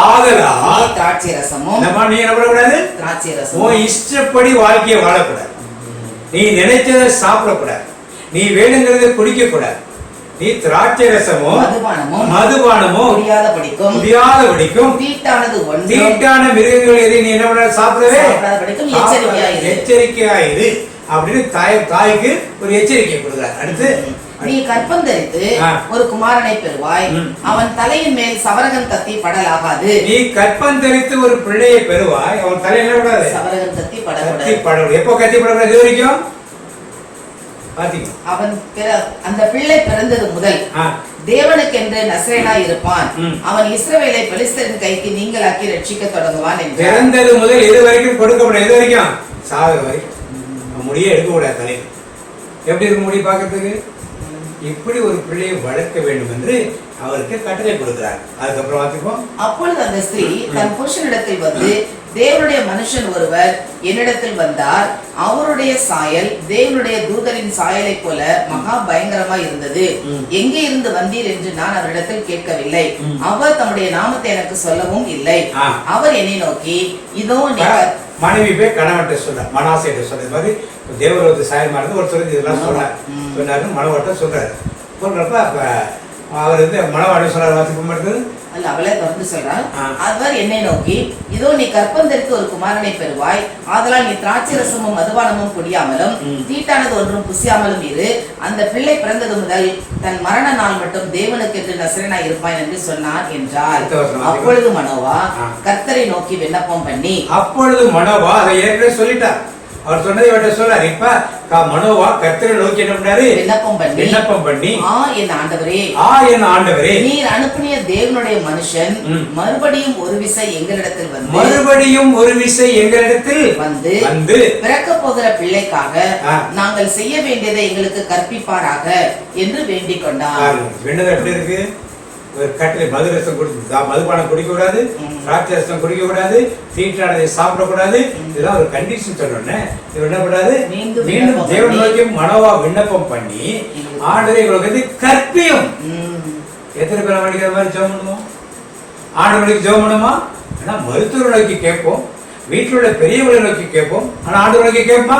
ஆதலால் திராட்சை ரசமும் நீ என்ன பண்ணக்கூடாது? திராட்சை ரசமும் இஷ்டப்படி வாழ்க்கையை வாழக்கூடாது. நீ நினைச்சதை சாப்பிடக்கூடாது. நீ வேணுங்கிறத குடிக்க கூடாது. நீ திராட்சை ரசமும் மதுபானமும் முடியாத படிக்கும் தீட்டான மிருகங்கள் எதை நீ என்ன பண்ண சாப்பிடவே எச்சரிக்கையாயிரு அப்படின்னு தாய்க்கு ஒரு எச்சரிக்கை கொடுக்கிறார். அடுத்து, நீ கற்பம் தரித்து ஒரு குமாரனை பெறுவாய். அவன் தலையின் மேல் சவரகன் கத்தி படலாகாது. நீ கற்பம் தரித்து ஒரு பிள்ளையை பெறுவாய். அவன் தலையில கூடாது சவரகன் கத்தி படக்கூடாது. எப்போ கத்தி படக்கூடாது? இது வரைக்கும் அவன் அந்த பிள்ளை பிறந்தது முதல் தேவனுக்கு என்று நசரேனா இருப்பான். அவன் இஸ்ரவேலை பெலிஸ்தரின் கைக்கு நீங்களாக்கி ரட்சிக்க தொடங்குவான் என்று. பிறந்தது முதல் இது வரைக்கும் கொடுக்கப்படும். இது வரைக்கும் சாகு வரைக்கும் முடிய எடுக்க கூடாது. தலை எப்படி இருக்க முடியும் பார்க்கறதுக்கு? இப்படி ஒரு பிள்ளையை வளர்க்க வேண்டும் என்று அவருக்கு கட்டளை கொடுக்கிறார். அதுக்கப்புறம் வாசிப்போம். அப்பொழுது அந்த ஸ்திரீ தன் புருஷனிடத்தில் வந்து, தேவனுடைய மனுஷன் ஒருவர் என்னிடத்தில் வந்தார். அவருடைய சாயல் தேவனுடைய தூதரின் சாயலை போல மகா பயங்கரமாய் இருந்தது. எங்கே இருந்து வந்தீர் என்று நான் அவரிடத்தில் கேட்கவில்லை. அவர் தம்முடைய நாமத்தை எனக்கு சொல்லவும் இல்லை. அவர் என்னை நோக்கி, இதோ மனைவி போய் கணவன்கிட்ட சொன்னார். மனாசையிட்ட சொன்னது மாதிரி தேவரோட சாயமானது ஒரு சொல்லி இதெல்லாம் சொன்னாரு. மனவாட்டம் சொல்றாரு. சொல்றப்ப அப்ப அவர் மனவாட்டம் சொல்றாரு. வாசிப்போம். அடுத்தது, அவளே தொடர்ந்து சொல்றார். அவர் என்னை நோக்கி, இதோ நீ கற்பம் தரித்து ஒரு குமாரனை பெறுவாய். ஆதலால் நீ திராட்சை ரசமும் மதுபானமும் குடியாமலும் தீட்டானது ஒன்றும் புசியாமலும் இரு. அந்த பிள்ளை பிறந்தது முதல் தன் மரண நாள் மட்டும் தேவனுக்கு என்று நசரேனா இருப்பான் என்று சொன்னார் என்றார். அப்பொழுது மனோவா கர்த்தரை நோக்கி விண்ணப்பம் பண்ணி, அதை ஏற்கனவே சொல்லிட்டார். அவர் சொன்னதை விட்ட சொல்றாரு. இப்ப மனோவா கர்த்தரை நோக்கி என்ன பண்ணாரு? விண்ணப்பம் பண்ணி, என் ஆண்டவரே, நீர் அனுப்பிய தேவனுடைய மனுஷன் மறுபடியும் ஒரு விசை எங்களிடத்தில் வந்து பிறக்க போகிற பிள்ளைக்காக நாங்கள் செய்ய வேண்டியதை எங்களுக்கு கற்பிப்பாராக என்று வேண்டிக் கொண்டார். எப்படி இருக்கு? ஒரு கட்டில மதுரசம் மதுபானம் குடிக்க கூடாது, திராட்சை ரசம் குடிக்க கூடாது, தீட்டானதை சாப்பிடக்கூடாது. இதெல்லாம் ஒரு கண்டிஷன் சொன்னோன்னே இது என்ன கூடாது? மீண்டும் தேவன் நோக்கி மனோவா விண்ணப்பம் பண்ணி ஆண்டவரே எங்களுக்கு கற்பியும். எத்தனை பேர் வேண்டிக்கிற மாதிரி ஜெபம் பண்ணுவோம்? ஆண்டவருக்கு ஜெபம் பண்ணுமா? ஆனா மருத்துவரை நோக்கி கேட்போம், வீட்டில் உள்ள பெரியவர்களை நோக்கி கேட்போம். ஆனா ஆண்டவரை நோக்கி கேட்பா?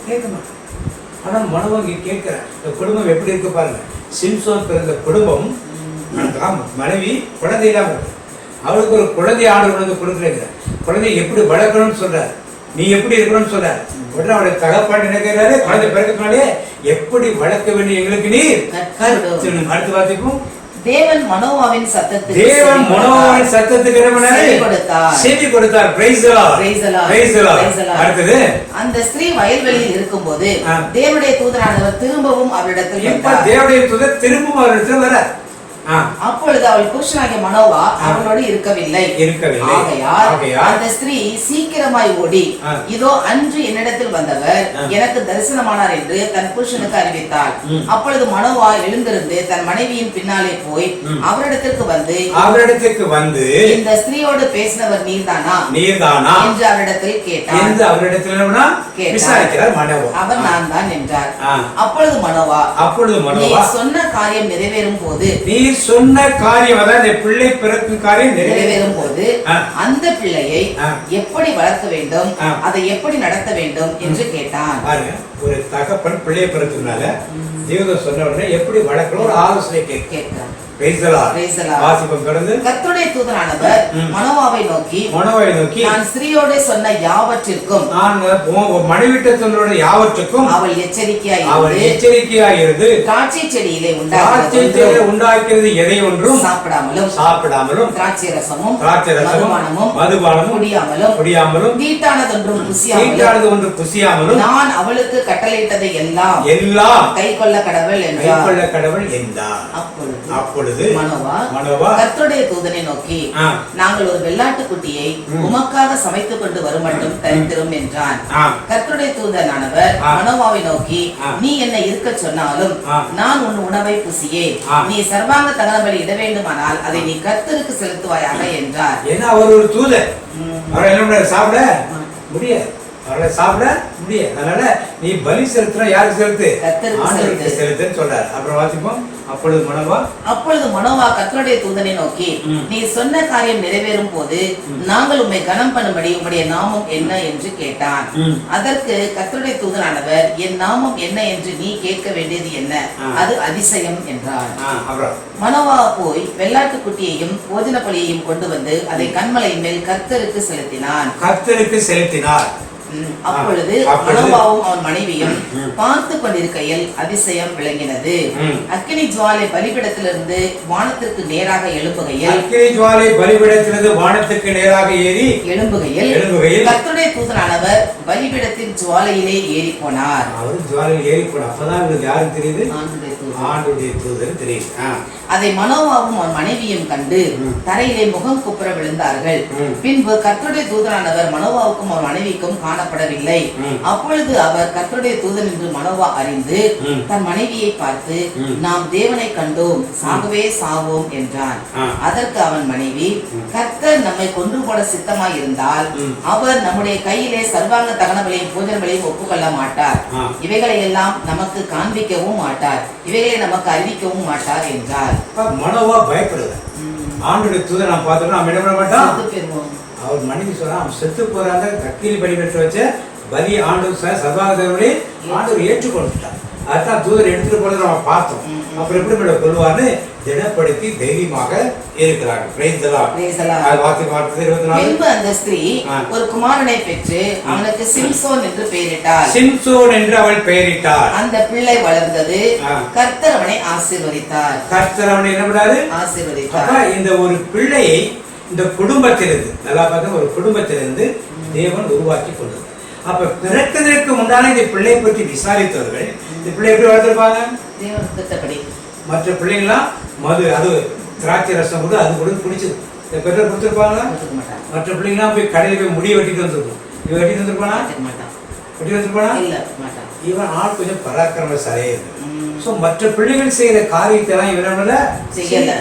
கேட்க மாட்டோம். ஆனா மனோவா கேட்கிற இந்த குடும்பம் எப்படி இருக்கு பாருங்க. சிம்சோன் பிறந்த குடும்பம், மனைவி குழந்தை இல்லாம அவளுக்கு ஒரு குழந்தை ஆர்டர் வந்து கொடுக்குறீங்க. குழந்தைய எப்படி வளர்க்கணும்னு சொல்றாரு. நீ எப்படி இருக்கணும்னு சொல்றாரு. உடனே அவருடைய தகப்பாடு நினைக்கிறாரு. குழந்தை பிறக்கிறதுனாலே எப்படி வளர்க்க வேண்டிய எங்களுக்கு நீ அடுத்து வாசிப்போம். தேவன் மனோவாவின் சத்தத்துக்கு தேவன் மனோவாவின் சத்தத்துக்கு என்ன பண்ணாரு? செவி கொடுத்தார். செவி கொடுத்தார். Price the Lord. Praise the Lord. Praise the Lord. Praise the Lord. அடுத்தது அந்த ஸ்திரீ வயல்வெளியில் இருக்கும்போது தேவனுடைய தூதனானவர் திரும்பவும் அவரிடத்தில் இப்ப வந்தார். தேவனுடைய தூதர் திரும்பவும் அவரிடத்தில் வர அப்பொழுது அவள் புருஷனாகிய மனோவா அவளோடு இருக்கவில்லை. ஆகையால் அந்த ஸ்திரீ சீக்கிரமாய் ஓடி இதோ அன்று என்னிடத்தில் வந்தவர் எனக்கு தரிசனமானார் என்று தன் புருஷனுக்கு அறிவித்தாள். அப்பொழுது மனோவா எழுந்திருந்து தன் மனைவியின் பின்னாலே போய் அவரிடத்திற்கு வந்து இந்த ஸ்திரீயோடு பேசினவர் நீர்தானா என்று அவரிடத்தில் கேட்டார். அவர் நான் தான் என்றார். அப்பொழுது மனோவா நீ சொன்ன காரியம் நிறைவேறும் போது சொன்ன காரியம், அதாவது பிள்ளை பிறக்கும் காரியம் நிறைவேறும் போது அந்த பிள்ளையை எப்படி வளர்க்க வேண்டும், அதை எப்படி நடத்த வேண்டும் என்று கேட்டான். ஒரு தகப்பன் பிள்ளையை பிறக்கிறதுனால தேவன் சொன்ன உடனே எப்படி வளர்க்கணும் ஒரு ஆலோசனை கேட்கிறான். கர்த்தருடைய தூதனானவர் மனோவாவை நோக்கி நான் ஸ்திரீயோடு சொன்ன யாவற்றிற்கும் அவள் எச்சரிக்கையாயிருந்து திராட்சை செடியிலே உண்டாக்கிறது எதை ஒன்றும் சாப்பிடாமலும் திராட்சை ரசமும் மதுபானமும் குடியாமலும் தீட்டானதொன்றும் புசியாமலும் நான் அவளுக்கு கட்டளையிட்டதை எல்லாம் கை கொள்ள கடவுள் என்றார். அப்பொழுது மனோவா கர்த்தருடைய தூதனை நோக்கி நாங்கள் ஒரு வெள்ளாட்டு குட்டியை உமக்காக சமைத்துக் கொண்டு வரும் மட்டும் தரித்திரும் என்றான். கர்த்தருடைய தூதனானவர் மனோவாவை நோக்கி நீ என்னை இருக்க சொன்னாலும் நான் உன் உணவை புசியே, நீ சர்வாங்க தகனபலி இட வேண்டுமானால் அதை நீ கர்த்தருக்கு செலுத்துவாயாக என்றார். ஏன்னா அவர் ஒரு தூதர், அவர் என்ன சாப்பிட முடியாது, அவர்களை சாப்பிட முடியாது. அதனால நீ பலி செலுத்துற யாருக்கு செலுத்துன்னு சொல்றாரு. அப்புறம் வாசிப்போம். அப்பொழுது மனோவா கர்த்தருடைய தூதனை நோக்கி நீ சொன்ன காரியம் நிறைவேறும் போது நாங்கள் உம்மை கனம் பண்ணும்படி உம்முடைய நாமம் என்ன என்று கேட்டான். அதற்கு கர்த்தருடைய தூதனானவர் என் நாமம் என்ன என்று நீ கேட்க வேண்டியது என்ன, அது அதிசயம் என்றார். மனோவா போய் வெள்ளாட்டு குட்டியையும் போஜன பலியையும் கொண்டு வந்து அதை கன்மலையின் மேல் கர்த்தருக்கு செலுத்தினார். அப்பொழுது மனோவாவும் அவன் மனைவியும் பார்த்து கொண்டிருக்கையில் அதிசயம் விளங்கினது. அக்கினி ஜுவாலை பலிபீடத்திலிருந்து வானத்திற்கு நேராக எழும்புகையில் கர்த்தருடைய தூதனானவர் பலிபீடத்தின் ஜுவாலையிலே ஏறி போனார். அப்பதான் யாருக்கு தெரியுது? ஆண்டவருடைய தூதர் தெரியும். அதை மனோவாவும் அவன் மனைவியும் கண்டு தரையிலே முகம் குப்புற விழுந்தார்கள். பின்பு கர்த்தருடைய தூதனானவர் மனோவாவுக்கும் அவன் மனைவிக்கும் காணப்படவில்லை. அப்பொழுது அவர் கர்த்தருடைய தூதன் என்று மனோவா அறிந்து தன் மனைவியை பார்த்து நாம் தேவனை கண்டோம், சாகவே சாவோம் என்றான். அதற்கு அவன் மனைவி கர்த்தர் நம்மை கொன்று போட சித்தமாய் இருந்தால் அவர் நம்முடைய கையிலே சர்வாங்க தகனங்களையும் பூஜனைகளையும் ஒப்புக்கொள்ள மாட்டார், இவைகளை எல்லாம் நமக்கு காண்பிக்கவும் மாட்டார், இவைகளை நமக்கு அறிவிக்கவும் மாட்டார் என்றார். மனோவா பயப்படுது. ஆண்டோட தூதர் நான் பார்த்தோம்னா அவன் என்ன பண்ண மாட்டான்? அவர் மனைவி சொல்றான் அவன் செத்து போறாங்க. கக்கீல் பலி பெற்று வச்ச பலி ஆண்டு சர்வாகதேவனை ஆண்டவர் ஏற்றுக்கொண்டுட்டான். அதுதான் தூதர் எடுத்துட்டு போனதை நம்ம பார்த்தோம். அப்புறம் எப்படி கொள்வான்னு திடப்படுத்தி தைரியமாக இருக்கிறாங்க. அந்த ஸ்திரீ ஒரு குமாரனை பெற்று அவனுக்கு சிம்சோன் என்று பெயரிட்டார். சிம்சோன் என்று அவள் பெயரிட்டார். அந்த பிள்ளை வளர்ந்தது. கர்த்தர் அவனை ஆசீர்வதித்தார். கர்த்தர் அவனை என்ன பண்ணாரு? ஆசீர்வதித்தார். இந்த ஒரு பிள்ளையை இந்த குடும்பத்திலிருந்து நல்லா பார்த்து ஒரு குடும்பத்திலிருந்து தேவன் உருவாக்கி கொண்டது. அப்ப பிறக்கிறதுக்கு முன்னால இந்த பிள்ளையை பற்றி விசாரித்தவர்கள் இந்த பிள்ளை எப்படி வளர்த்திருப்பாங்க? மற்ற பிள்ளைங்களாம் மது அது திராட்சை ரசம் கூட அது கூட குடிச்சது பெற்றோர் கொடுத்துருப்பாங்களா? மற்ற பிள்ளைங்களாம் போய் கடையில் போய் முடிய வெட்டிட்டு வந்துருக்கும். இவன் வெட்டிட்டு வந்துருப்பானா? வெட்டி வந்துருப்பானா? இவன் ஆள் கொஞ்சம் பராக்கிரமசாலியா இருக்கு. மற்ற பிள்ளைகள் செய்யற காரியத்தை எல்லாம் இவனால செய்யல.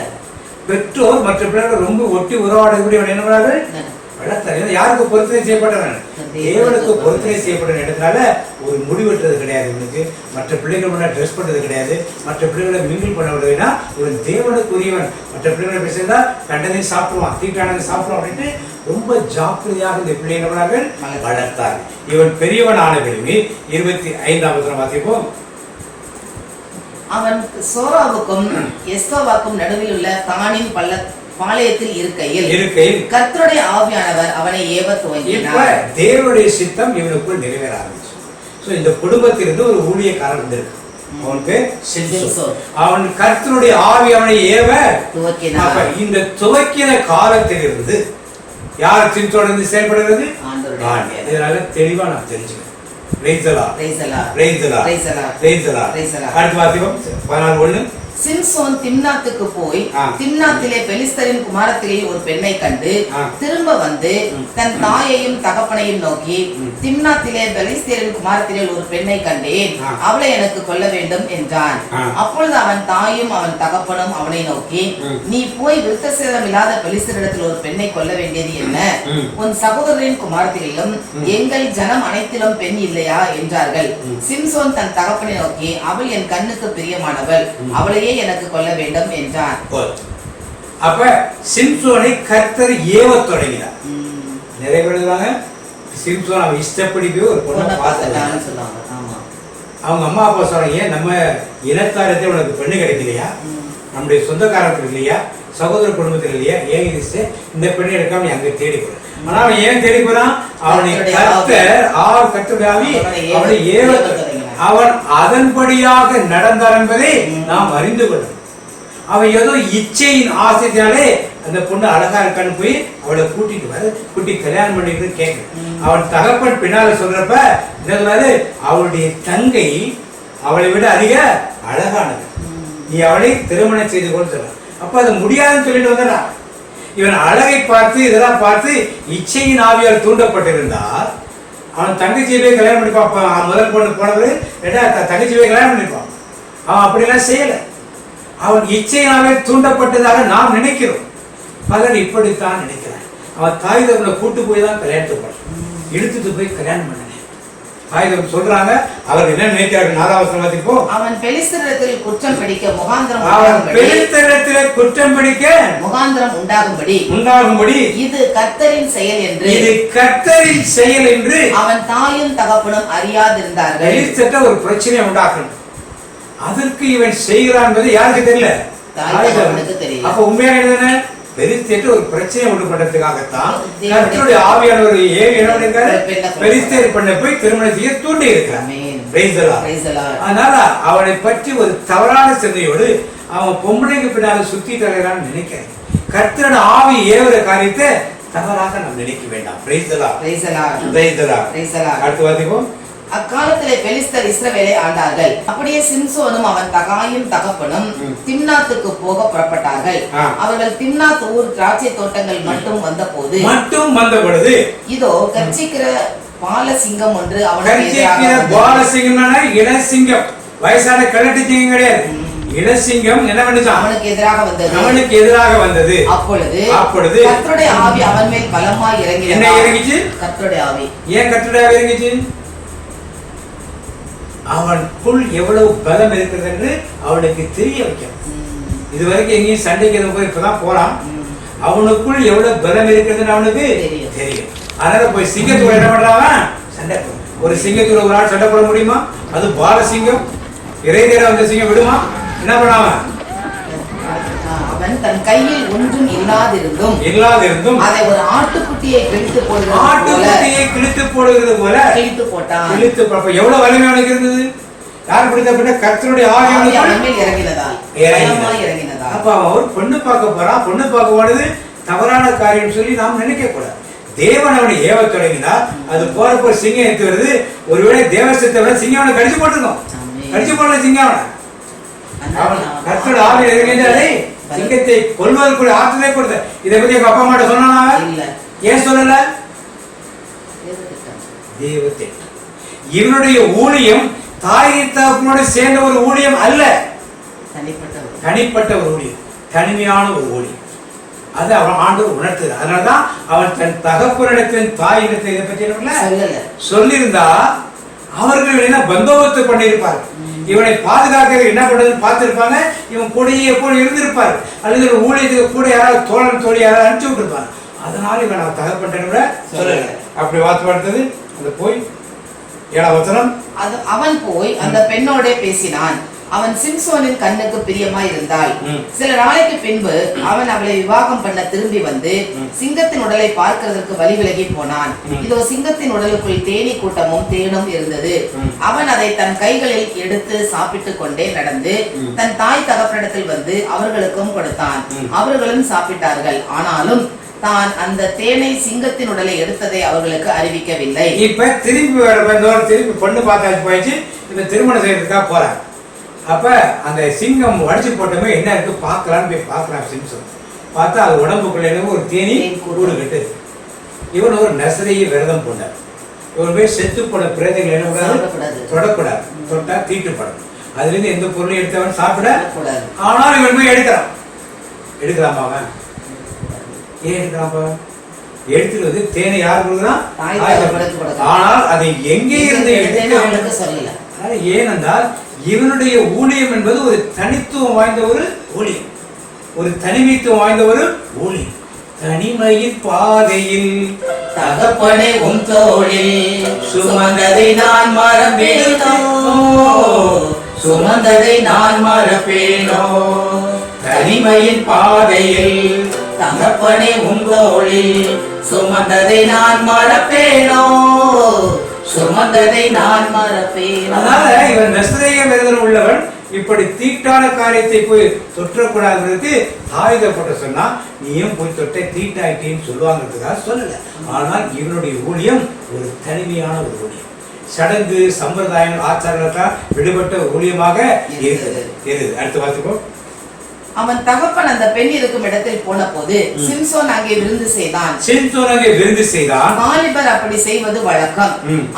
பெற்றோர் மற்ற பிள்ளைகள் ரொம்ப ஒட்டி உறவாடக்கூடிய என்ன பண்ணார்கள்? வளர்த்தார். யாருக்கு பொருத்தனை செய்யப்பட்டவன்? தேவனுக்கு பொருத்தனை செய்யப்பட்ட இடத்தினால ஒரு முடிவெட்டுறது கிடையாது. இவனுக்கு மற்ற பிள்ளைகள் முன்னாடி ட்ரெஸ் பண்றது கிடையாது. மற்ற பிள்ளைகளை மிங்கிள் பண்ண விடுதுன்னா இவன் தேவனுக்கு உரியவன். மற்ற பிள்ளைகளை பேசியிருந்தா கண்டதையும் சாப்பிடுவான், தீட்டானதை சாப்பிடுவான் அப்படின்ட்டு ரொம்ப ஜாக்கிரதையாக இந்த பிள்ளைகள் வளர்த்தார். இவன் பெரியவன் ஆன பிறகு 25ஆம் வாசிப்போம். அவன் சோராவுக்கும் எஸ்தோவாக்கும் நடுவில் உள்ள தானின் பாளையத்தில் இருக்கையில் கர்த்தருடைய ஆவியானவர் அவனை ஏவ துவங்கினார். தேவனுடைய சித்தம் இவனுக்குள் நிறைவேற ஆரம்பிச்சு. இந்த குடும்பத்திலிருந்து ஒரு ஊழியக்காரர் வந்திருக்கு. அவனுக்கு சிம்சோன். அவன் கர்த்தருடைய ஆவி அவனை ஏவ துவக்கினார். அப்ப இந்த துவக்கின காலத்திலிருந்து யார் சிம்சோன் செயல்படுகிறது? ஆண்டவருடைய ஆவி. இதனால தெளிவா நான் தெரிஞ்சுக்கிறேன். Praise the Lord. Praise the Lord. Praise the Lord. Praise the Lord. Praise the Lord. Praise the Lord. அடுத்த வாசிப்போம் 14:1. சிம்சோன் திம்னாத்துக்கு போய் ஆ. திம்னாத்திலே பெலிஸ்தரின் குமாரத்திலே ஒரு பெண்ணை கண்டு ஆ. திரும்ப வந்து தன் தாயையும் தகப்பனையும் நோக்கி திம்னாத்திலே பெலிஸ்தரின் குமாரத்திலே ஒரு பெண்ணை கண்டேன், ஆ. அவளை எனக்கு கொல்ல வேண்டும் என்றான். ஆ. அப்பொழுது அவன் தாயும் அவன் தகப்பனும் அவனை நோக்கி, நீ போய் விருத்தசேதம் இல்லாத பெலிஸ்தரிடத்தில் ஒரு பெண்ணை கொல்ல வேண்டியது என்ன? உன் சகோதரரின் குமாரத்திலும் எங்கள் ஜனம் அனைத்திலும் பெண் இல்லையா என்றார்கள். சிம்சோன் தன் தகப்பனை நோக்கி, அவள் என் கண்ணுக்கு பிரியமானவள், அவளையே எனக்கு கொல்ல வேண்டும் என்றான். அப்ப சிம்சோனை கர்த்தர் ஏவ தொடங்கினார். நிறைய பேர் சொல்றாங்க சிம்சோன் அவன் இஷ்டப்படி போய் ஒரு பொண்ணை பார்த்துட்டான்னு சொல்லுவாங்க. ஆமா, அவங்க அம்மா அப்பா சொல்றாங்க, ஏன் நம்ம இனத்தாரத்தை உனக்கு பெண்ணு கிடைக்கலையா, நம்முடைய சொந்தக்காரர்கள் இல்லையா, சகோதர குடும்பத்தில் இல்லையா, ஏன் இந்த பெண்ணை எடுக்காம நீ அங்க தேடி போற. ஆனா அவன் ஏன் தேடி போறான்? அவனை கர்த்தர் அவனை ஏவ அவன் அதன்படியாக நடந்தார் என்பதை நாம் அறிந்து கொள்ளும். அவன் ஏதோ இச்சையின் ஆசையாலே அந்த பொண்ணு அழகா இருக்கான்னு போய் அவளை கூட்டிட்டு வர, கூட்டி கல்யாணம் பண்ணிட்டு கேட்க. அவன் தகப்பன் பின்னால சொல்றப்ப என்ன, அவளுடைய தங்கை அவளை விட அதிக அழகானது, நீ அவளை திருமணம் செய்து கொண்டு சொல்ற. அப்ப அது முடியாதுன்னு சொல்லிட்டு வந்தா இவன் அழகை பார்த்து இதெல்லாம் பார்த்து இச்சையின் ஆவியால் தூண்டப்பட்டிருந்தால் அவன் தங்கச்சியை போய் கல்யாணம் பண்ணிப்பான். முதல் பொண்ணு போனவரு தங்கச்சி போய் கல்யாணம் பண்ணிப்பான். அவன் அப்படிலாம் செய்யல. அவன் இச்சையாவே தூண்டப்பட்டதாக நாம் நினைக்கிறோம். பலர் இப்படித்தான் நினைக்கிறான். அவன் தாய் தகவலை கூட்டு போய் தான் கல்யாணத்துக்கு போறான், இழுத்துட்டு போய் கல்யாணம் பண்ண. தாய் தகவல் சொல்றாங்க, அவர் என்ன நினைக்கிறார்கள்? 4வது வசனத்துக்கு போ. அவன் பெலிஸ்தரிடத்தில் குற்றம் பிடிக்க முகாந்திரம் உண்டாகும்படி இது கர்த்தரின் செயல் என்று அவன் தாயும் தகப்பனும் அறியாதிருந்தார்கள். ஒரு பிரச்சனையை உண்டாக்கணும், அதற்கு இவன் செய்கிறான் என்பது யாருக்கு தெரியல? தெரியும். அப்ப உண்மையான என்ன? பெலிஸ்தேற்று ஒரு பிரச்சனை உண்டு பண்றதுக்காகத்தான் கர்த்தருடைய ஆவியானவர் ஏன் என்ன பண்ணிருக்காரு? பெலிஸ்தேர் பண்ண போய் திருமணம் செய்ய தூண்டி இருக்கிறார். அதனால அவனை பற்றி ஒரு தவறான சிந்தையோடு அவன் பொம்பளைக்கு பின்னால சுத்தி தருகிறான்னு நினைக்கிறேன். கர்த்தரோட ஆவி ஏவுற காரியத்தை தவறாக நாம் நினைக்க வேண்டாம். அடுத்து வாசிப்போம். அக்காலத்திலே பெலிஸ்தர் இஸ்ரவேலை ஆண்டார்கள். அப்படியே சிம்சோனும் அவன் தகாயும் தகப்பனும் திம்னாத்துக்கு போக புறப்பட்டார்கள். அவர்கள் திம்னாத் ஊர் திராட்சை தோட்டங்கள் மட்டும் வந்த பொழுது இதோ கர்ச்சிக்கிற பாலசிங்கம் ஒன்று இளசிங்கம், வயசான கிழட்டு சிங்கம் கிடையாது, இளசிங்கம் என்ன பண்ணுச்சான்? அவனுக்கு எதிராக வந்தது. அப்பொழுது கர்த்தருடைய ஆவி அவன் மேல் பலமாய் இறங்கியது. என்ன இறங்கிச்சு? கர்த்தருடைய ஆவி. ஏன் கர்த்தருடைய ஆவி இறங்கிச்சு? அவனுக்குள் எவ்வளவு பலம் இருக்கிறது என்று அவனுக்கு தெரிய வைக்கும். இதுவரைக்கும் எங்கேயும் சண்டைக்கு போய் இப்பதான் போறான். அவனுக்குள் எவ்வளவு பலம் இருக்கிறதுன்னு அவனுக்கு தெரியும். அதனால போய் சிங்கத்தோட என்ன பண்றான்? சண்டை. ஒரு சிங்கத்தோட ஒரு ஆள் சண்டை போட முடியுமா? அது பால சிங்கம், இறைதேர வந்த சிங்கம் விடுமா? என்ன பண்ணாம அவன் தன் கையில் ஒன்றும் இல்லாதிருந்தும் அதை ஒரு ஆட்டுக்குட்டியை கிழித்து போடுகிறது போல கிழித்து போட்டான். எவ்வளவு வலிமை அவனுக்கு இருந்தது? யார் பிடித்த? கர்த்தருடைய ஆவி அவன் மேல் இறங்கினதால். அப்ப அவன் ஒரு பொண்ணு பார்க்க போறான். பொண்ணு பார்க்க போனது தவறான காரியம் சொல்லி நாம் நினைக்க கூடாது. தேவன் அவனை ஏவ தொடங்கினா அது போறப்போ சிங்கம் எடுத்து வருது. ஒருவேளை தேவசத்தை விட சிங்கம் அவனை கடிச்சு போட்டுருக்கோம். கடிச்சு போடல சிங்கம் அவனை. அவன் கர்த்தருடைய ஆவி இறங்கினாலே சிங்கத்தை கொல்வதற்குரிய ஆற்றலை கொடுத்த. இதை பத்தி எங்க அப்பா அம்மாட்ட சொன்னானா? ஏன் சொல்லல? தேவத்திட்டம். இவனுடைய ஊழியம் தாய் தகப்பனோடு சேர்ந்த ஒரு ஊழியம் அல்ல, தனிப்பட்ட ஒரு ஊழியம், தனிமையான ஒரு ஊழியம். அது அவன் ஆண்டவர் உணர்த்துது. அதனாலதான் அவன் தன் தகப்பனிடத்தின் தாயிடத்தை இதை பற்றி சொல்லியிருந்தா அவர்கள் என்ன பந்தோபத்து பண்ணியிருப்பார்கள். இவனை பாதுகாக்க என்ன பண்றதுன்னு பார்த்திருப்பாங்க. இவன் கூடயே எப்போது இருந்திருப்பார், அல்லது ஒரு ஊழியத்துக்கு கூட யாராவது தோழன் தோழி யாராவது அனுப்பிச்சு விட்டுருப்பாங்க. அதனால இவன் அவன் தகப்பட்ட சொல்லல. அப்படி வார்த்தை பார்த்தது அந்த போய் 7வது வசனம். அவன் போய் அந்த பெண்ணோட பேசினான். அவன் சிம்சோனின் கண்ணுக்கு பிரியமாய் இருந்தாள். ம். சில நாளைக்கு பின்பு அவன் அவளை விவாகம் பண்ண திரும்பி வந்து சிங்கத்தின் உடலை பார்க்கிறதற்கு வழி விலகி போனான். இதோ சிங்கத்தின் உடலுக்குள் தேனீ கூட்டமும் தேனும் இருந்தது. அவன் அதை தன் கைகளில் எடுத்து சாப்பிட்டுக் கொண்டே நடந்து தன் தாய் தகப்பனிடத்தில் வந்து அவர்களுக்கும் கொடுத்தான். அவர்களும் சாப்பிட்டார்கள். ஆனாலும் தான் அந்த தேனை சிங்கத்தின் உடலை எடுத்ததை அவர்களுக்கு அறிவிக்கவில்லை. இப்ப திரும்பி திரும்பி பொண்ணு பார்த்தாச்சு போயிடுச்சு. இப்ப திருமணம் செய்யறதுக்காக போறாங்க. அப்ப அந்த சிங்கம் வடிச்சு போட்டமே என்ன இருக்கு பாக்கலான்னு போய் பாக்குறான் சிம்சன். பார்த்தா அது உடம்புக்குள்ள ஒரு தேனி கூடு கட்டு. இவன் ஒரு நசரையை விரதம் போட்டார். இவன் போய் செத்து போன பிரேதங்கள் என்ன கூடாது, தொடக்கூடாது. தொட்டா தீட்டுப்படும். அதுல இருந்து எந்த பொருளையும் எடுத்தவன் சாப்பிட கூடாது. ஆனாலும் இவன் போய் எடுக்கலாமா அவன்? ஏன் எடுக்கலாமா? எடுத்துட்டு வந்து தேனை யார் கொடுக்குறான்? ஆனால் அதை எங்கே இருந்து எடுத்து சொல்லல. ஏனென்றால் இவனுடைய ஊழியம் என்பது ஒரு தனித்துவம் வாய்ந்த ஒரு ஊழியம், ஒரு தனிமைத்துவம் வாய்ந்த ஒரு ஊழியம். தனிமையின் பாதையில் தகப்பனே உன் தோளில் சுமந்ததை நான் மறப்பேனோ, சுமந்ததை நான் மறப்பேனோ. தனிமையின் பாதையில் தகப்பனே உன் தோளில் சுமந்ததை நான் மறப்பேனோ, சுமந்ததை நான் மறப்பேனோ. அதனால இவன் நஸ்ரேய விரதம் உள்ளவன் இப்படி தீட்டான காரியத்தை போய் தொற்றக்கூடாதுக்கு ஆயுதப்பட்ட சொன்னா நீயும் போய் தொட்ட தீட்டாயிட்டேன்னு சொல்லுவாங்கிறதுக்காக சொல்லல. ஆனால் இவனுடைய ஊழியம் ஒரு தனிமையான ஒரு ஊழியம், சடங்கு சம்பிரதாயம் ஆச்சாரங்களால் விடுபட்ட ஊழியமாக இருக்குது. அடுத்து பார்த்துக்கோ. அவன் தகப்பன் அந்த பெண் இருக்கும் இடத்தில் போன போது சிம்சோன் அங்கே விருந்து செய்தான். வாலிபர் அப்படி செய்வது வழக்கம்.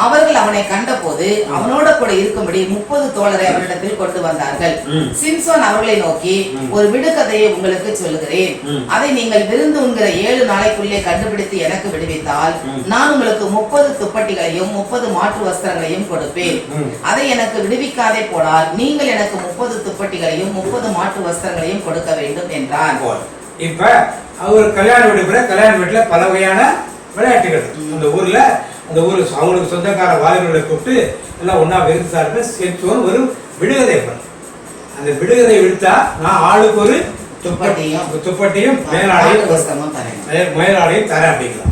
அவர்கள் அவனை கண்ட போது அவனோட கூட இருக்கும்படி 30 தோழரை அவரிடத்தில் கொண்டு வந்தார்கள். சிம்சோன் அவர்களை நோக்கி, ஒரு விடுகதையை உங்களுக்கு சொல்லுகிறேன். அதை நீங்கள் விருந்து உண்கிற 7 நாளைக்குள்ளே கண்டுபிடித்து எனக்கு விடுவித்தால் நான் உங்களுக்கு 30 துப்பட்டிகளையும் 30 மாற்று வஸ்திரங்களையும் கொடுப்பேன். அதை எனக்கு விடுவிக்காதே போனால் நீங்கள் எனக்கு 30 துப்பட்டிகளையும் 30 மாற்று வஸ்திரங்களையும் கொடுக்க வேண்டும் என்றான். இப்ப அவர் கல்யாண வீட்டுல பல வகையான விளையாட்டுகள் அந்த ஊர்ல அவங்களுக்கு சொந்தக்கார வாலிபர்களை கூப்பிட்டு எல்லாம் ஒன்னா விருந்தார்கள். ஒரு விடுகதை அந்த விடுகதை விடுத்தா நான் ஆளுக்கு ஒரு துப்பட்டியும் மேலாடையும் தரேன் அப்படிங்களா.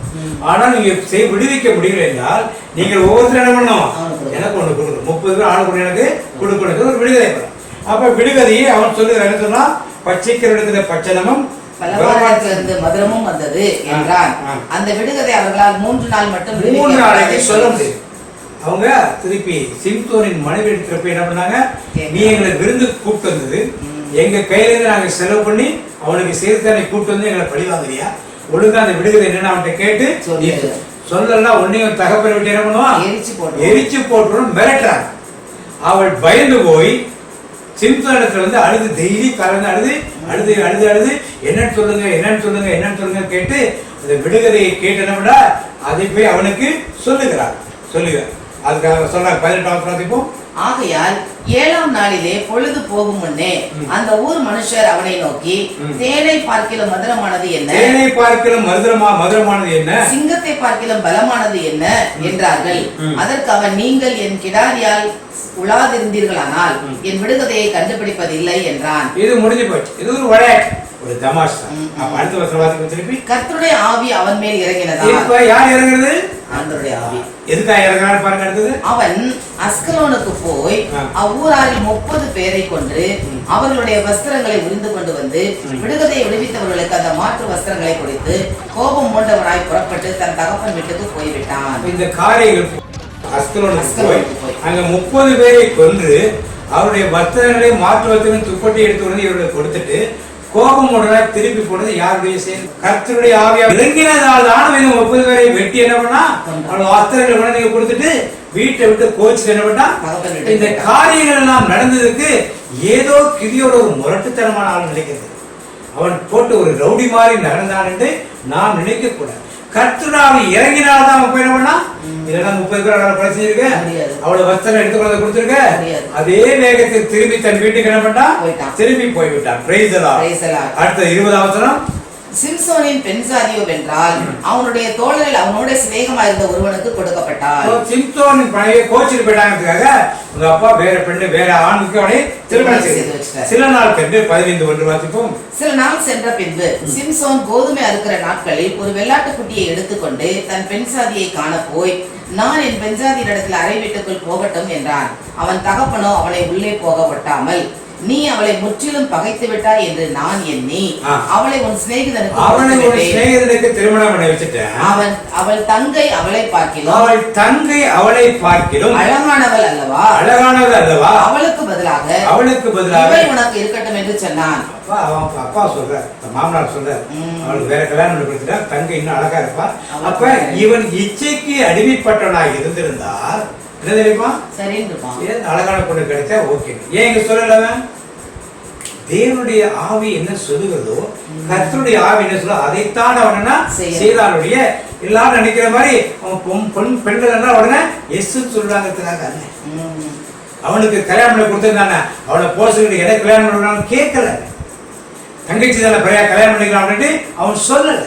ஆனா நீங்க விடுவிக்க முடியல என்றால் நீங்கள் ஒவ்வொருத்தரும் என்ன பண்ணணும், எனக்கு ஒண்ணு கொடுக்கணும். 30 பேர் ஆளுக்கு எனக்கு கொடுக்கணும் ஒரு விடுகதை. அப்ப விடுகதையை அவன் சொல்லுகிற என்ன சொன்னா, பச்சைக்கிற பச்சனமும் பலவாரத்திலிருந்து மதுரமும் வந்தது என்றான். அந்த விடுகதை அவர்களால் 3 நாள் மட்டும் 3 நாளைக்கு சொல்ல முடியும். அவங்க திருப்பி சிம்சோனின் மனைவி எடுக்கிறப்ப என்ன பண்ணாங்க, நீ எங்களை விருந்து கூப்பிட்டு வந்தது எங்க கையில இருந்து நாங்க செலவு பண்ணி அவனுக்கு சேர்த்தானை கூப்பிட்டு வந்து எங்களை பழி வாங்குறியா? ஒழுங்கா அந்த விடுகதை என்னன்னு அவன்கிட்ட கேட்டு சொல்லலாம். உன்னையும் தகப்பனை விட்டு என்ன பண்ணுவான், எரிச்சு போட்டுரும் மிரட்டுறாங்க. அவள் பயந்து போய் சிம்சோனிடத்துல வந்து அழுது, டெய்லி கலந்து அழுது என்னன்னு சொல்லுங்க கேட்டு அந்த விடுகதையை கேட்டு என்ன பண்ணா அதை போய் அவனுக்கு சொல்லுகிறார். அதுக்காக சொல்றாங்க 18ஆம் வசனம். ஆகையால் 7ஆம் நாளிலே பொழுது போகும் முன்னே அந்த ஊர் மனுஷர் அவனை நோக்கி, தேனை பார்க்கிலும் மதுரமானது என்ன, தேனை பார்க்கிலும் மதுரமானது என்ன, சிங்கத்தை பார்க்கிலும் பலமானது என்ன என்றார்கள். அதற்கு அவன், நீங்கள் என் கிடாரியால் உலாதிருந்தீர்களானால் என் விடுகதையை கண்டுபிடிப்பதில்லை என்றான். இது முடிஞ்சு போச்சு. இது ஒரு விளையாட்டு, ஒரு தமாஷா. அடுத்த வசனத்துக்கு திருப்பி கர்த்தருடைய ஆவி அவன் மேல் இறங்கினதா. இப்ப யார் இறங்குறது? ஆண்டவருடைய ஆவி. எதுக்காக இறங்குறான்னு பாருங்க. அடுத்தது அவன் அஸ்கலோனுக்கு போய் அவ்வூராரில் 30 பேரை கொன்று அவர்களுடைய வஸ்திரங்களை உரிந்து கொண்டு வந்து விடுகதையை விடுவித்தவர்களுக்கு அந்த மாற்று வஸ்திரங்களை கொடுத்து கோபம் மூண்டவராய் புறப்பட்டு தன் தகப்பன் வீட்டுக்கு போய்விட்டான். இந்த காரியங்கள் அஸ்கலோனுக்கு போய் அங்க 30 பேரை கொன்று அவருடைய வஸ்திரங்களை மாற்று வஸ்திரங்களை துப்பட்டி எடுத்து வந்து இவர்களுக்கு கொடுத்துட்டு கோபம் திருப்பி போனது யாருடைய செயல்? கர்த்தருடைய ஆவியா இறங்கினதால் தான் 30 பேரை வெட்டி என்ன பண்ணா அவளோட வஸ்திரங்களை குழந்தைங்க கொடுத்துட்டு வீட்டை விட்டு கோச்சு என்ன பண்ணா. இந்த காரியங்கள் எல்லாம் நடந்ததுக்கு ஏதோ கிரியோட ஒரு முரட்டுத்தனமான ஆள் நினைக்கிறது. அவன் போட்டு ஒரு ரவுடி மாதிரி நடந்தான் என்று நாம் நினைக்க கூடாது. கர்த்தராவி இறங்கினால்தான் அவன் போய் என்ன பண்ணா. இல்லைன்னா 30 பேர் படிச்சிருக்க அவளோட வஸ்திரம் எடுத்து கொண்டு கொடுத்துருக்க அதே வேகத்தில் திரும்பி தன் வீட்டுக்கு என்ன பண்ணா திரும்பி போய்விட்டான். அடுத்த 20ஆம் வசனம். சிம்சோனின் பெண் சாதியோ வென்றால் அவனுடைய தோழர்கள் அவனோட சிநேகமா இருந்த ஒருவனுக்கு கொடுக்கப்பட்டார். சிம்சோனின் பழைய கோச்சிட்டு போயிட்டாங்கிறதுக்காக உங்க அப்பா வேற பெண்ணு வேற ஆணுக்கு அவனை திருமணம் செய்து வச்சிட்டார். சில நாள் கண்டு 15 வாசிப்போம். சில நாள் சென்ற பின்பு சிம்சோன் கோதுமை அறுக்கிற நாட்களில் ஒரு வெள்ளாட்டுக்குட்டியை எடுத்துக்கொண்டு தன் பெண் சாதியை காண போய், நான் என் பெண் சாதியின் இடத்துல அறை வீட்டுக்குள் போகட்டும் என்றான். அவன் தகப்பனோ அவளை உள்ளே போக விட்டாமல், நீ அவளை முற்றிலும் பகைத்து விட்டாய் என்று நான் எண்ணி அவளை உன் சிநேகிதனுக்கு திருமணம் பண்ணி வச்சுட்டேன். அவள் தங்கை அவளை பார்க்கிலும் அழகானவள் அல்லவா, அவளுக்கு பதிலாக உனக்கு இருக்கட்டும் என்று சொன்னான். அப்பா சொல்ற மாமனார் சொல்ற அவளுக்கு வேற கல்யாணம் பண்ணி கொடுத்துட்டா, தங்கை இன்னும் அழகா இருப்பா. அப்ப இவன் இச்சைக்கு அடிமைப்பட்டவனாக இருந்திருந்தால் என்ன தெரியுமா, அழகான பொண்ணு கிடைச்சா ஓகே. ஏன் இங்க சொல்லல, தேவனுடைய ஆவி என்ன சொல்லுகிறதோ கர்த்தருடைய ஆவி என்ன சொல்ல அதைத்தான் அவனா செய்தானுடைய. எல்லாரும் நினைக்கிற மாதிரி அவன் பெண்கள் உடனே எஸ் சொல்றாங்கிறதுக்காக அவனுக்கு கல்யாணம் பண்ணி கொடுத்திருந்தானே, அவனை போசுகிட்டு எனக்கு கல்யாணம் பண்ண கேட்கல, தங்கச்சி தானே பெரிய கல்யாணம் பண்ணிக்கலாம் அப்படின்ட்டு அவன் சொல்லல.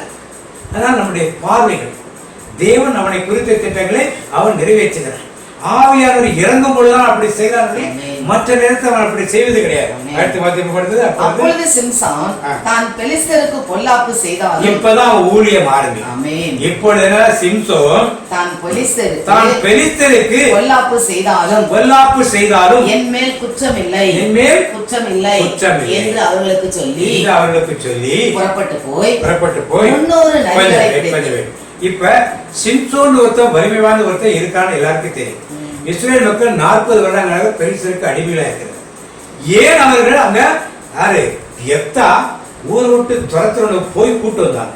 அதனால நம்முடைய பார்வைகள் தேவன் அவனை குறித்த திட்டங்களை அவன் நிறைவேற்றுகிறான். ஆவியானவர் இறங்கும் பொழுதுதான் அப்படி செய்தார்கள், மற்ற நேரத்தில் அவன் அப்படி செய்வது கிடையாது. அப்பொழுது சிம்சோன் தான் பெலிஸ்தருக்கு பொல்லாப்பு செய்தாலும், இப்பதான் ஊழியம் ஆரம்பிக்கும். இப்பொழுது சிம்சோன் தான் பெலிஸ்தருக்கு பொல்லாப்பு செய்தாலும் என் மேல் குற்றமில்லை என்று அவர்களுக்கு சொல்லி புறப்பட்டு போய் 300 நரிகளை. இப்ப சிம்சோன் ஒருத்தன் வலிமை வாய்ந்த ஒருத்தன் இருக்கான்னு எல்லாருக்கும் தெரியும். இஸ்ரேல் மக்கள் 40 வருடங்களாக பெலிஸ்தருக்கு அடிமையில இருக்கிறார். ஏன் அவர்கள் அங்க யாரு எப்தா ஊர் விட்டு துரத்துறவங்க போய் கூட்டு வந்தாங்க.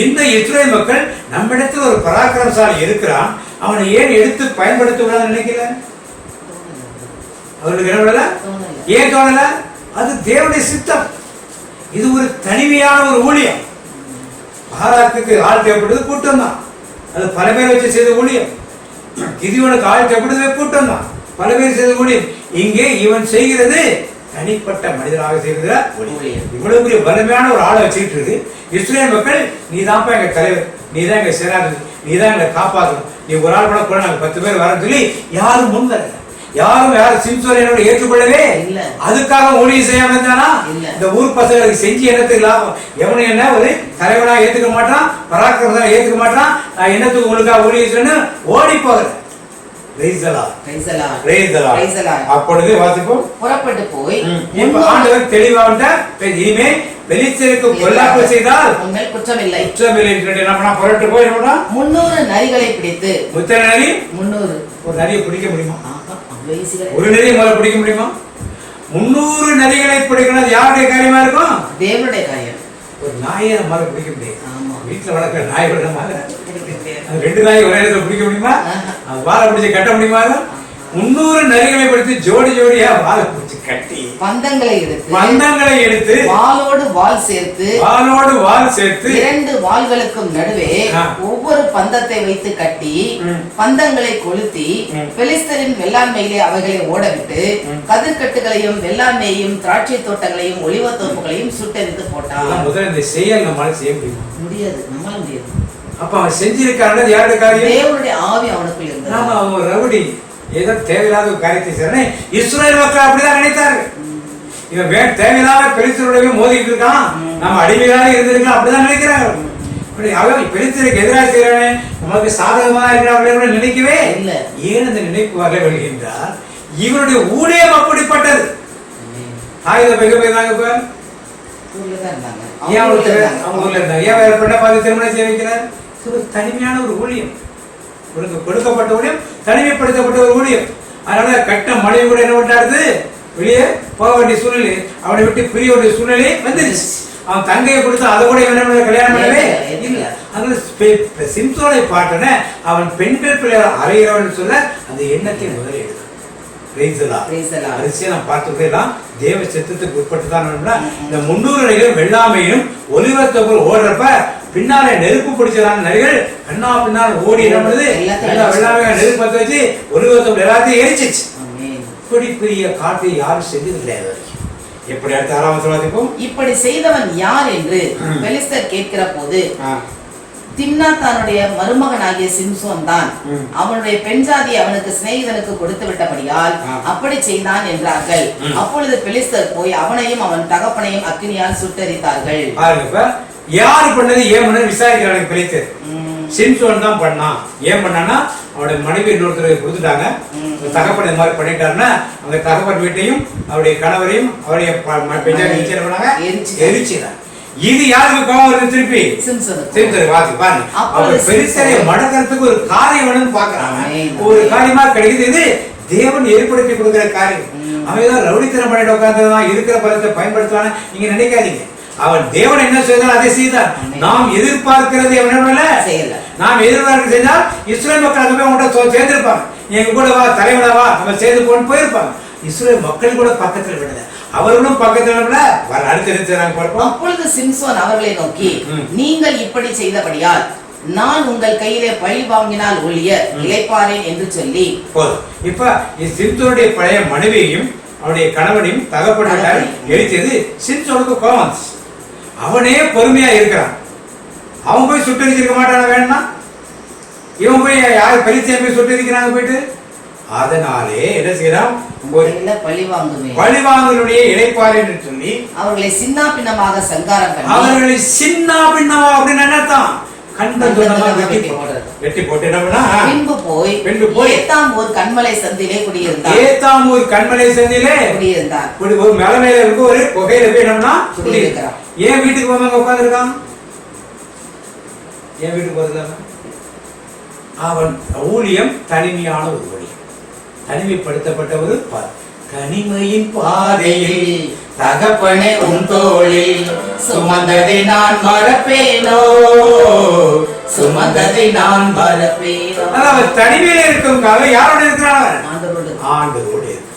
இந்த இஸ்ரேல் மக்கள் நம்மிடத்தில் ஒரு பராக்கிரமசாலி இருக்கிறான், அவனை ஏன் எடுத்து பயன்படுத்த நினைக்கல? அவர்களுக்கு என்ன பண்ணல, ஏன் தோணல? அது தேவனுடைய சித்தம். இது ஒரு தனிமையான ஒரு ஊழியம். பாராக்குக்கு ஆள் தேவைப்படுது, கூட்டம் தான். அது பல பேர் வச்சு செய்த ஊழியம். கிதியோனுக்கு ஆள் தேவைப்படுது, கூட்டம் தான். பல பேர் செய்த ஊழியம். இங்கே இவன் செய்கிறது தனிப்பட்ட மனிதனாக செய்கிற ஊழியம். இவ்வளவு பெரிய வலிமையான ஒரு ஆளை வச்சுக்கிட்டு இருக்கு. இஸ்ரேல் மக்கள், நீ தான்ப்பா எங்க தலைவர், நீ தான் எங்க சேனாதிபதி, நீ தான் எங்களை காப்பாற்றணும், நீ ஒரு ஆள் கூட நாங்க 10 பேர் வரன்னு சொல்லி யாரும் முன் வரல. யாரும் சிம்சோனை ஏற்றுக்கொள்ளவே இல்லை. அதுக்காக ஊழியம் செய்யாம இருந்தானா? இந்த ஊர் பசங்களுக்கு செஞ்சு என்னத்துக்கு லாபம்? எவனு என்ன ஒரு தலைவனா ஏத்துக்க மாட்டான், பராக்கிரமனா ஏத்துக்க மாட்டான், நான் என்னத்துக்கு உங்களுக்காக ஊழியம் செய்யணும் ஓடி போகல. அப்பொழுது வாசிப்போம். புறப்பட்டு போய் ஆண்டவர் தெளிவாக இனிமே பெலிஸ்தருக்கு பொல்லாப்பு செய்தால் குற்றமில்லை புறப்பட்டு போய் 300 நரிகளை பிடித்து. முத்தனை நரி 300. ஒரு நரியை பிடிக்க முடியுமா? ஒரு நரியை முதல்ல பிடிக்க முடியுமா? 300 நரிகளை பிடிக்கணும் யாருடைய காரியமா இருக்கும்? தேவனுடைய காரியம். ஒரு நாயை நம்மளால பிடிக்க முடியாது. வீட்டுல வளர்க்கிற நாய் நம்மளால 2 நாயை ஒரே இடத்துல பிடிக்க முடியுமா? வாழை பிடிச்சு கட்ட முடியுமா? 300 நரிகளை பிடித்து ஜோடி ஜோடியா வாழை பிடிச்சு கட்டி பந்தங்களை எடுத்து வாளோடு வாள் சேர்த்து 2 வாள்களுக்கும் நடுவே ஒவ்வொரு பந்தத்தை வைத்து கட்டி பந்தங்களை கொளுத்தி பெலிஸ்தரின் வெள்ளாண்மையிலே அவைகளை ஓடவிட்டு கதிர்கட்டுகளையும் வெள்ளாண்மையையும் திராட்சை தோட்டங்களையும் ஒலிவ தோப்புகளையும் சுட்டெரித்து போட்டான். முதல்ல இந்த செயல் நம்மளால செய்ய முடியாது, நம்மளால முடியாது. அப்ப அவன் செஞ்சிருக்காரு யாருடைய காரியம்? தேவனுடைய ஆவி அவனுக்குள் இருந்தது. நாம அவன் ரவுடி ஏதோ தேவையில்லாத ஒரு காரியத்தை செய்யறேன். இஸ்ரேல் மக்கள் அப்படிதான் நினைத்தார்கள். இவன் தேவையில்லாத பெலிஸ்தரோடவே மோதிட்டு இருக்கான், நம்ம அடிமையாக இருந்திருக்கலாம் அப்படிதான் நினைக்கிறாங்க. அவன் பெலிஸ்தருக்கு எதிராக செய்யறானே, நமக்கு சாதகமா இருக்கிறார்கள் நினைக்கவே இல்லை. ஏன் அந்த நினைப்பு வர வருகின்றால் இவனுடைய ஊழியம் அப்படிப்பட்டது. ஆயுத பெங்க போயிருந்தாங்க. இப்ப ஏன் அவங்க ஊர்ல இருந்தாங்க, ஏன் வேற பெண்ணை பார்த்து திருமணம் செய்ய வைக்கிறார்? தனிமையான ஒரு ஊழியம், கொடுக்கப்பட்ட ஊழியம், தனிமைப்படுத்தப்பட்ட ஒரு ஊழியம். அதனால கட்ட மனைவி கூட என்ன பண்றாரு, வெளியே போக வேண்டிய சூழ்நிலை, அவனை விட்டு பிரிய வேண்டிய சூழ்நிலை வந்துருச்சு. அவன் தங்கையை கொடுத்து அதை கூட கல்யாணம் பண்ணவே இல்லை. அதனால சிம்சோனை பார்த்தோன்னே அவன் பெண்கள் பிள்ளைகள் அறைகிறவன் சொல்ல அந்த எண்ணத்தை முதல்ல எடுத்தான். நான் பார்த்துக்கலாம் தேவ சித்தத்துக்கு உட்பட்டுதான். இந்த 300 நரிகள் வெள்ளாமையும் ஒலிவத்தோப்புகள் ஓடுறப்ப பின்னாலே நெருப்பு பிடிச்சதான நரிகள் கண்ணா பின்னால் ஓடி வெள்ளாமை நெருப்பு பத்த வச்சு ஒலிவத்தோப்புகள் எல்லாத்தையும் எரிச்சிச்சு. இப்படி பெரிய காட்டை யாரும் செஞ்சது கிடையாது. எப்படி அடுத்த 6ஆம் வசனம் வாசிப்போம். இப்படி செய்தவன் யார் என்று பெலிஸ்தர் கேட்கிற போது திம்னாத்தானுடைய மருமகனாகிய சிம்சோன் தான், அவனுடைய பெண் ஜாதி அவனுக்கு சிநேகிதனுக்கு கொடுத்து விட்டபடியால் அப்படி செய்தான் என்றார்கள். அப்பொழுது பெலிஸ்தர் போய் அவனையும் அவன் தகப்பனையும் அக்கினியால் சுட்டரித்தார்கள். யாரு பண்ணது ஏன் பண்ணது விசாரிக்கிறாங்க. பெலிஸ்தர் சிம்சோன் தான் பண்ணான். ஏன் பண்ணான்னா அவருடைய மனைவி இன்னொருத்தர் கொடுத்துட்டாங்க. தகப்பன் இந்த மாதிரி பண்ணிட்டாருன்னா அந்த தகப்பன் வீட்டையும் அவருடைய கணவரையும் அவருடைய எரிச்சிடாங்க. இது யாருக்கு கோபம் வருது? திருப்பி சிம்சன் வாசி பாருங்க. அவர் பெலிஸ்தரை மடக்கிறதுக்கு ஒரு காரியம் வேணும்னு பாக்குறாங்க. ஒரு காரியமா கிடைக்குது. இது தேவன் ஏற்படுத்தி கொடுக்கிற காரியம். அவன் ரவுடித்தனம் பண்ணிட்டு உட்கார்ந்துதான் இருக்கிற பலத்தை பயன்படுத்தலான்னு நீங்க நினைக்காதீங்க. அவன் தேவன் என்ன செய்தால் அதை செய்தார். நாம் எதிர்பார்க்கிறது நாம் எதிர்பார்க்க செய்தால் இஸ்ரேல் மக்கள் அங்கே போய் சேர்ந்திருப்பாங்க. எங்க கூட வா, தலைவனவா, நம்ம சேர்ந்து போன்னு போயிருப்பாங்க. இஸ்ரேல் மக்கள் கூட பக்கத்துல விடல, அவர்களும் பக்கத்துல அடுத்து. அப்பொழுது சிம்சோன் அவர்களை நோக்கி, நீங்கள் இப்படி செய்தபடியால் நான் உங்கள் கையிலே பழி வாங்கினால் ஒழிய இளைப்பாறேன் என்று சொல்லி போதும். இப்ப சிம்சோனுடைய பழைய மனைவியையும் அவருடைய கணவனையும் தகப்பனார் எழுத்தது சிம்சோனுக்கு கோபம் வந்துச்சு. அவனே பொறுமையா இருக்கிறான். அவன் போய் சுட்டரிச்சிருக்க மாட்டான வேணும்னா இவன் போய் யார் பெலிஸ்தரை போய் சுட்டரிக்கிறாங்க போயிட்டு. அதனாலே என்ன செய்யறான்? பழிவாங்கலுடைய இளைப்பாறு என்று சொல்லி அவர்களை சின்ன பின்னமாக சங்காரம் பண்ணி, அவர்களை சின்ன பின்னமா அப்படின்னு என்னத்தான் வெட்டி போட்டு பின்பு போய் ஏத்தாமூர் கண்மலை சந்திலே குடியிருந்தார். ஏத்தாமூர் கண்மலை சந்திலே குடியிருந்தார். ஒரு மலை மேல இருக்க ஒரு குகையில போய் என்னன்னா குடியிருக்கிறான். ஏன் வீட்டுக்கு போவாங்க உட்கார்ந்து இருக்கான்? ஏன் வீட்டுக்கு போறதுக்காக? அவன் ஊழியம் தனிமையான ஒரு ஊழியம், தனிமைப்படுத்தப்பட்ட ஒரு தனிமையின் பாதையில் தகப்பனே உன் தோளில் சுமந்ததை நான் மறப்பேனோ, சுமந்ததை நான் மறப்பேனோ. அவன் தனிமையில இருக்கும் காலம் யாரோட இருக்கிறான்? ஆண்டவரோடு இருக்கிறான்.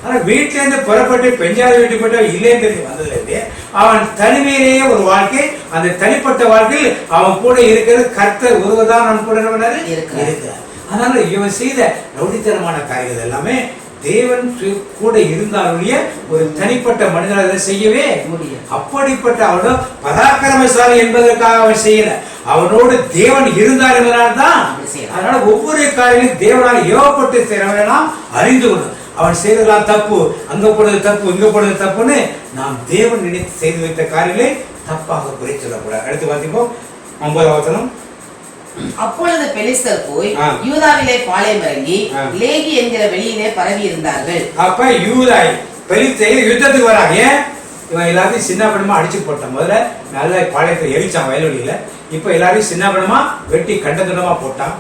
ஆனா வீட்டுல இருந்து புறப்பட்டு பெஞ்சாதி வீட்டுக்கு போயிட்டு இல்லைன்னு தெரிஞ்சு வந்ததுல இருந்து அவன் தனிமையிலேயே ஒரு வாழ்க்கை. அந்த தனிப்பட்ட வாழ்க்கையில் அவன் கூட இருக்கிறது கர்த்தர் ஒருவர்தான் அவன் கூட இருக்கிறார். அதனால இவன் செய்த ரவுடித்தனமான காரியங்கள் எல்லாமே தேவன் கூட இருந்தாலுடைய ஒரு தனிப்பட்ட மனிதனாக செய்யவே முடியும். அப்படிப்பட்ட அவனோட பராக்கிரமசாலி என்பதற்காக அவன் செய்யல, அவனோடு தேவன் இருந்தார் என்பதனால்தான். அதனால ஒவ்வொரு காரியமும் தேவனால் ஏவப்பட்டு செய்யறவன் அறிந்து கொள்ளும். அவன் செய்ததெல்லாம் தப்பு, அங்க போனது தப்பு, இங்க போனது தப்புன்னு நாம் தேவன் நினைத்து செய்து வைத்த காரியங்களை தப்பாக குறை சொல்லக்கூடாது. அடுத்து பார்த்தீங்கன்னா 9ஆம் வசனம். அப்பொழுது பெலிஸ்தர் போய் யூதாவிலே பாளையம் இறங்கி லேகி என்கிற வெளியிலே பரவி இருந்தார்கள். அப்ப யூதாய் பெலிஸ்தர் யுத்தத்துக்கு வராங்க. இவன் எல்லாத்தையும் சின்ன படமா அடிச்சு போட்டான். முதல்ல நல்ல பாளையத்தை எரிச்சான் வயல்வெளியில. இப்ப எல்லாரையும் சின்ன படமா வெட்டி கண்டதுடமா போட்டான்.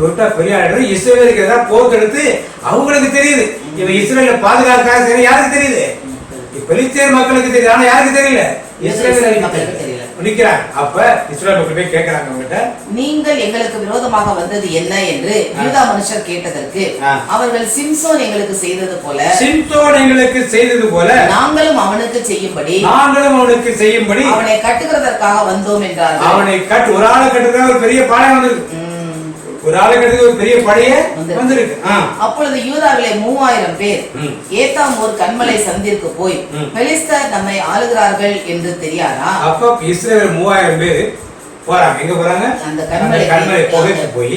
விட்டா பெரிய ஆளுநர் இஸ்ரேலுக்கு எதாவது போக்கெடுத்து அவங்களுக்கு தெரியுது இவன் இஸ்ரேல பாதுகாக்க சரி. யாருக்கு தெரியுது? பெலிஸ்தர் மக்களுக்கு தெரியுது, ஆனா யாருக்கு தெரியல? இஸ்ரேல் மக்களுக்கு தெரியல. நிக்கிறாங்க. அப்ப இஸ்ரேல் மக்கள் போய் கேட்கிறாங்க, அவங்ககிட்ட நீங்கள் எங்களுக்கு விரோதமாக வந்தது என்ன என்று யூதா மனுஷர் கேட்டதற்கு அவர்கள் சிம்சோன் எங்களுக்கு செய்தது போல நாங்களும் அவனுக்கு செய்யும்படி அவனை கட்டுகிறதற்காக வந்தோம் என்றார்கள். அவனை ஒரு ஆளை கட்டுறதுக்காக ஒரு பெரிய பாளையம் வந்திருக்கு. ஒரு ஆளுக்கு ஒரு பெரிய படையே வந்திருக்கு. அப்பொழுது யூதாவிலே 3000 பேர் ஏத்தாமூர் கண்மலை சந்திற்கு போய் பெலிஸ்தர் நம்மை ஆளுகிறார்கள் என்று தெரியாதா? அப்ப இஸ்ரவேல் 3000 பேர் போறாங்க. எங்க போறாங்க? அந்த கண்மலை புகைக்கு போய்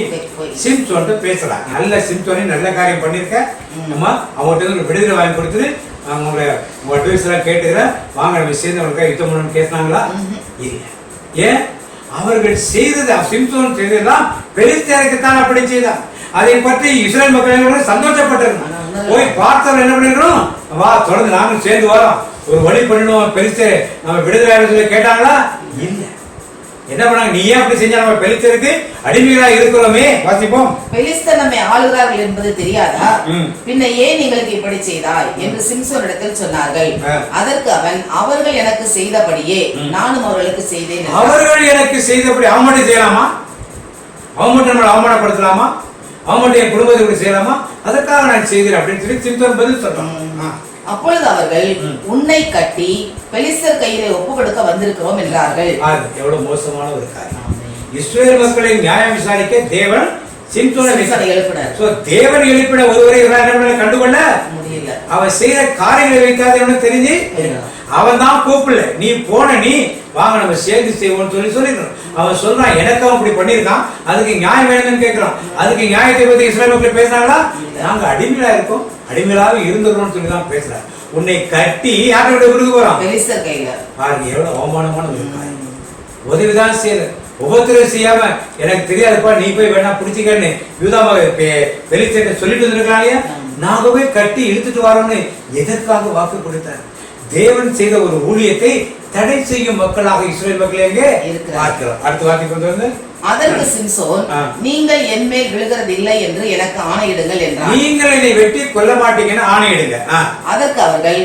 சிம்சோன் பேசுறாங்க. நல்ல சிம்சோனே நல்ல காரியம் பண்ணிருக்க, நம்ம அவங்ககிட்ட விடுதலை வாங்கி கொடுத்துட்டு உங்க அட்வைஸ் எல்லாம் கேட்டுக்கிறேன், வாங்க நம்ம சேர்ந்தவங்களுக்கா யுத்தம் பண்ணணும்னு பேசினாங்களா? இல்ல. ஏன்? அவர்கள் செய்தது சிம்சோன் செய்ததெல்லாம் பெலிஸ்தருக்குத்தான் அப்படி செய்தான். அதை பற்றி இஸ்ரேல் மக்கள் சந்தோஷப்பட்டிருந்தாங்க. போய் பார்த்தவர்கள் என்ன பண்ணிருக்கணும்? வா தொடர்ந்து நாங்களும் சேர்ந்து வரோம், ஒரு வழி பண்ணிடுவோம், பெலிஸ்தர் நம்ம விடுதலை சொல்லி கேட்டாங்களா? இல்ல. என்ன பண்ணாங்க? நீ ஏன் அப்படி செஞ்சா? நம்ம பெலிஸ்தருக்கு அடிமைகளா இருக்கிறோமே. வாசிப்போம். பெலிஸ்தர் நம்மை ஆளுகிறார்கள் என்பது தெரியாதா? பின்ன ஏன் எங்களுக்கு இப்படி செய்தாய் என்று சிம்சோனிடத்தில் சொன்னார்கள். அதற்கு அவன், அவர்கள் எனக்கு செய்தபடியே நானும் அவர்களுக்கு செய்தேன். அவர்கள் எனக்கு செய்தபடி அவன் மட்டும் செய்யலாமா? அவன் மட்டும் நம்மளை அவமானப்படுத்தலாமா? அவன் மட்டும் என் குடும்பத்தை செய்யலாமா? அதற்காக நான் செய்கிறேன் அப்படின்னு சொல்லி சிம்சோன் பதில் சொல்றான். அப்பொழுது அவர்கள் உன்னை கட்டி பெலிஸ்தர் கையிலே ஒப்பு கொடுக்க வந்திருக்கிறோம் என்றார்கள். எவ்வளவு மோசமான ஒரு காரியம். இஸ்ரேல் மக்களை நியாயம் விசாரிக்க தேவன் சிம்சோனை எழுப்பினார். தேவன் எழுப்பின ஒருவரை கண்டுகொள்ள இல்ல. அவன் செய்யற காரியங்களை வைக்காத அவனுக்கு தெரிஞ்சு அவன் தான் கூப்பிடல, நீ போன நீ வாங்க நம்ம சேர்ந்து செய்வோம்னு சொல்லிடுறான். அவன் சொல்றான் எனக்கு அவன் இப்படி பண்ணிருக்கான், அதுக்கு நியாயம் வேணும்னு கேட்கிறான். அதுக்கு நியாயத்தை பத்தி இஸ்ரவேல் மக்கள் பேசினாங்களா? நாங்க அடிமையா இருக்கோம், அடிமையாக இருந்துறோம்னு சொல்லி தான் பேசுறாங்க. உன்னை கட்டி யாரோட கொடுக்க போறான்? பெலிஸ்தர் கையில. பாருங்க எவ்வளவு அவமானமான ஒரு காரியம். உதவிதான் செய்யற, உபத்திரம் செய்யாம எனக்கு தெரியாதுப்பா நீ போய் வேணா பிடிச்சிக்கன்னு யூதாவை பெலிஸ்தர் சொல்லிட்டு வந்திருக்காங்க. நாங்கவே கட்டி இழுத்துட்டு வரோம்னு எதற்காக வாக்கு கொடுத்தார்? தேவன் செய்த ஒரு ஊழியத்தை தடை செய்யும் மக்களாக இஸ்ரவேல் மக்கள் எங்கே பார்க்கிறோம். அடுத்த வார்த்தை கொண்டு வந்து அதற்கு சிம்சோன், நீங்கள் என் மேல் விழுகிறது இல்லை என்று எனக்கு ஆணையிடுங்கள் என்றார். நீங்கள் என்னை வெட்டி கொல்ல மாட்டீங்கன்னு ஆணையிடுங்க. அதற்கு அவர்கள்,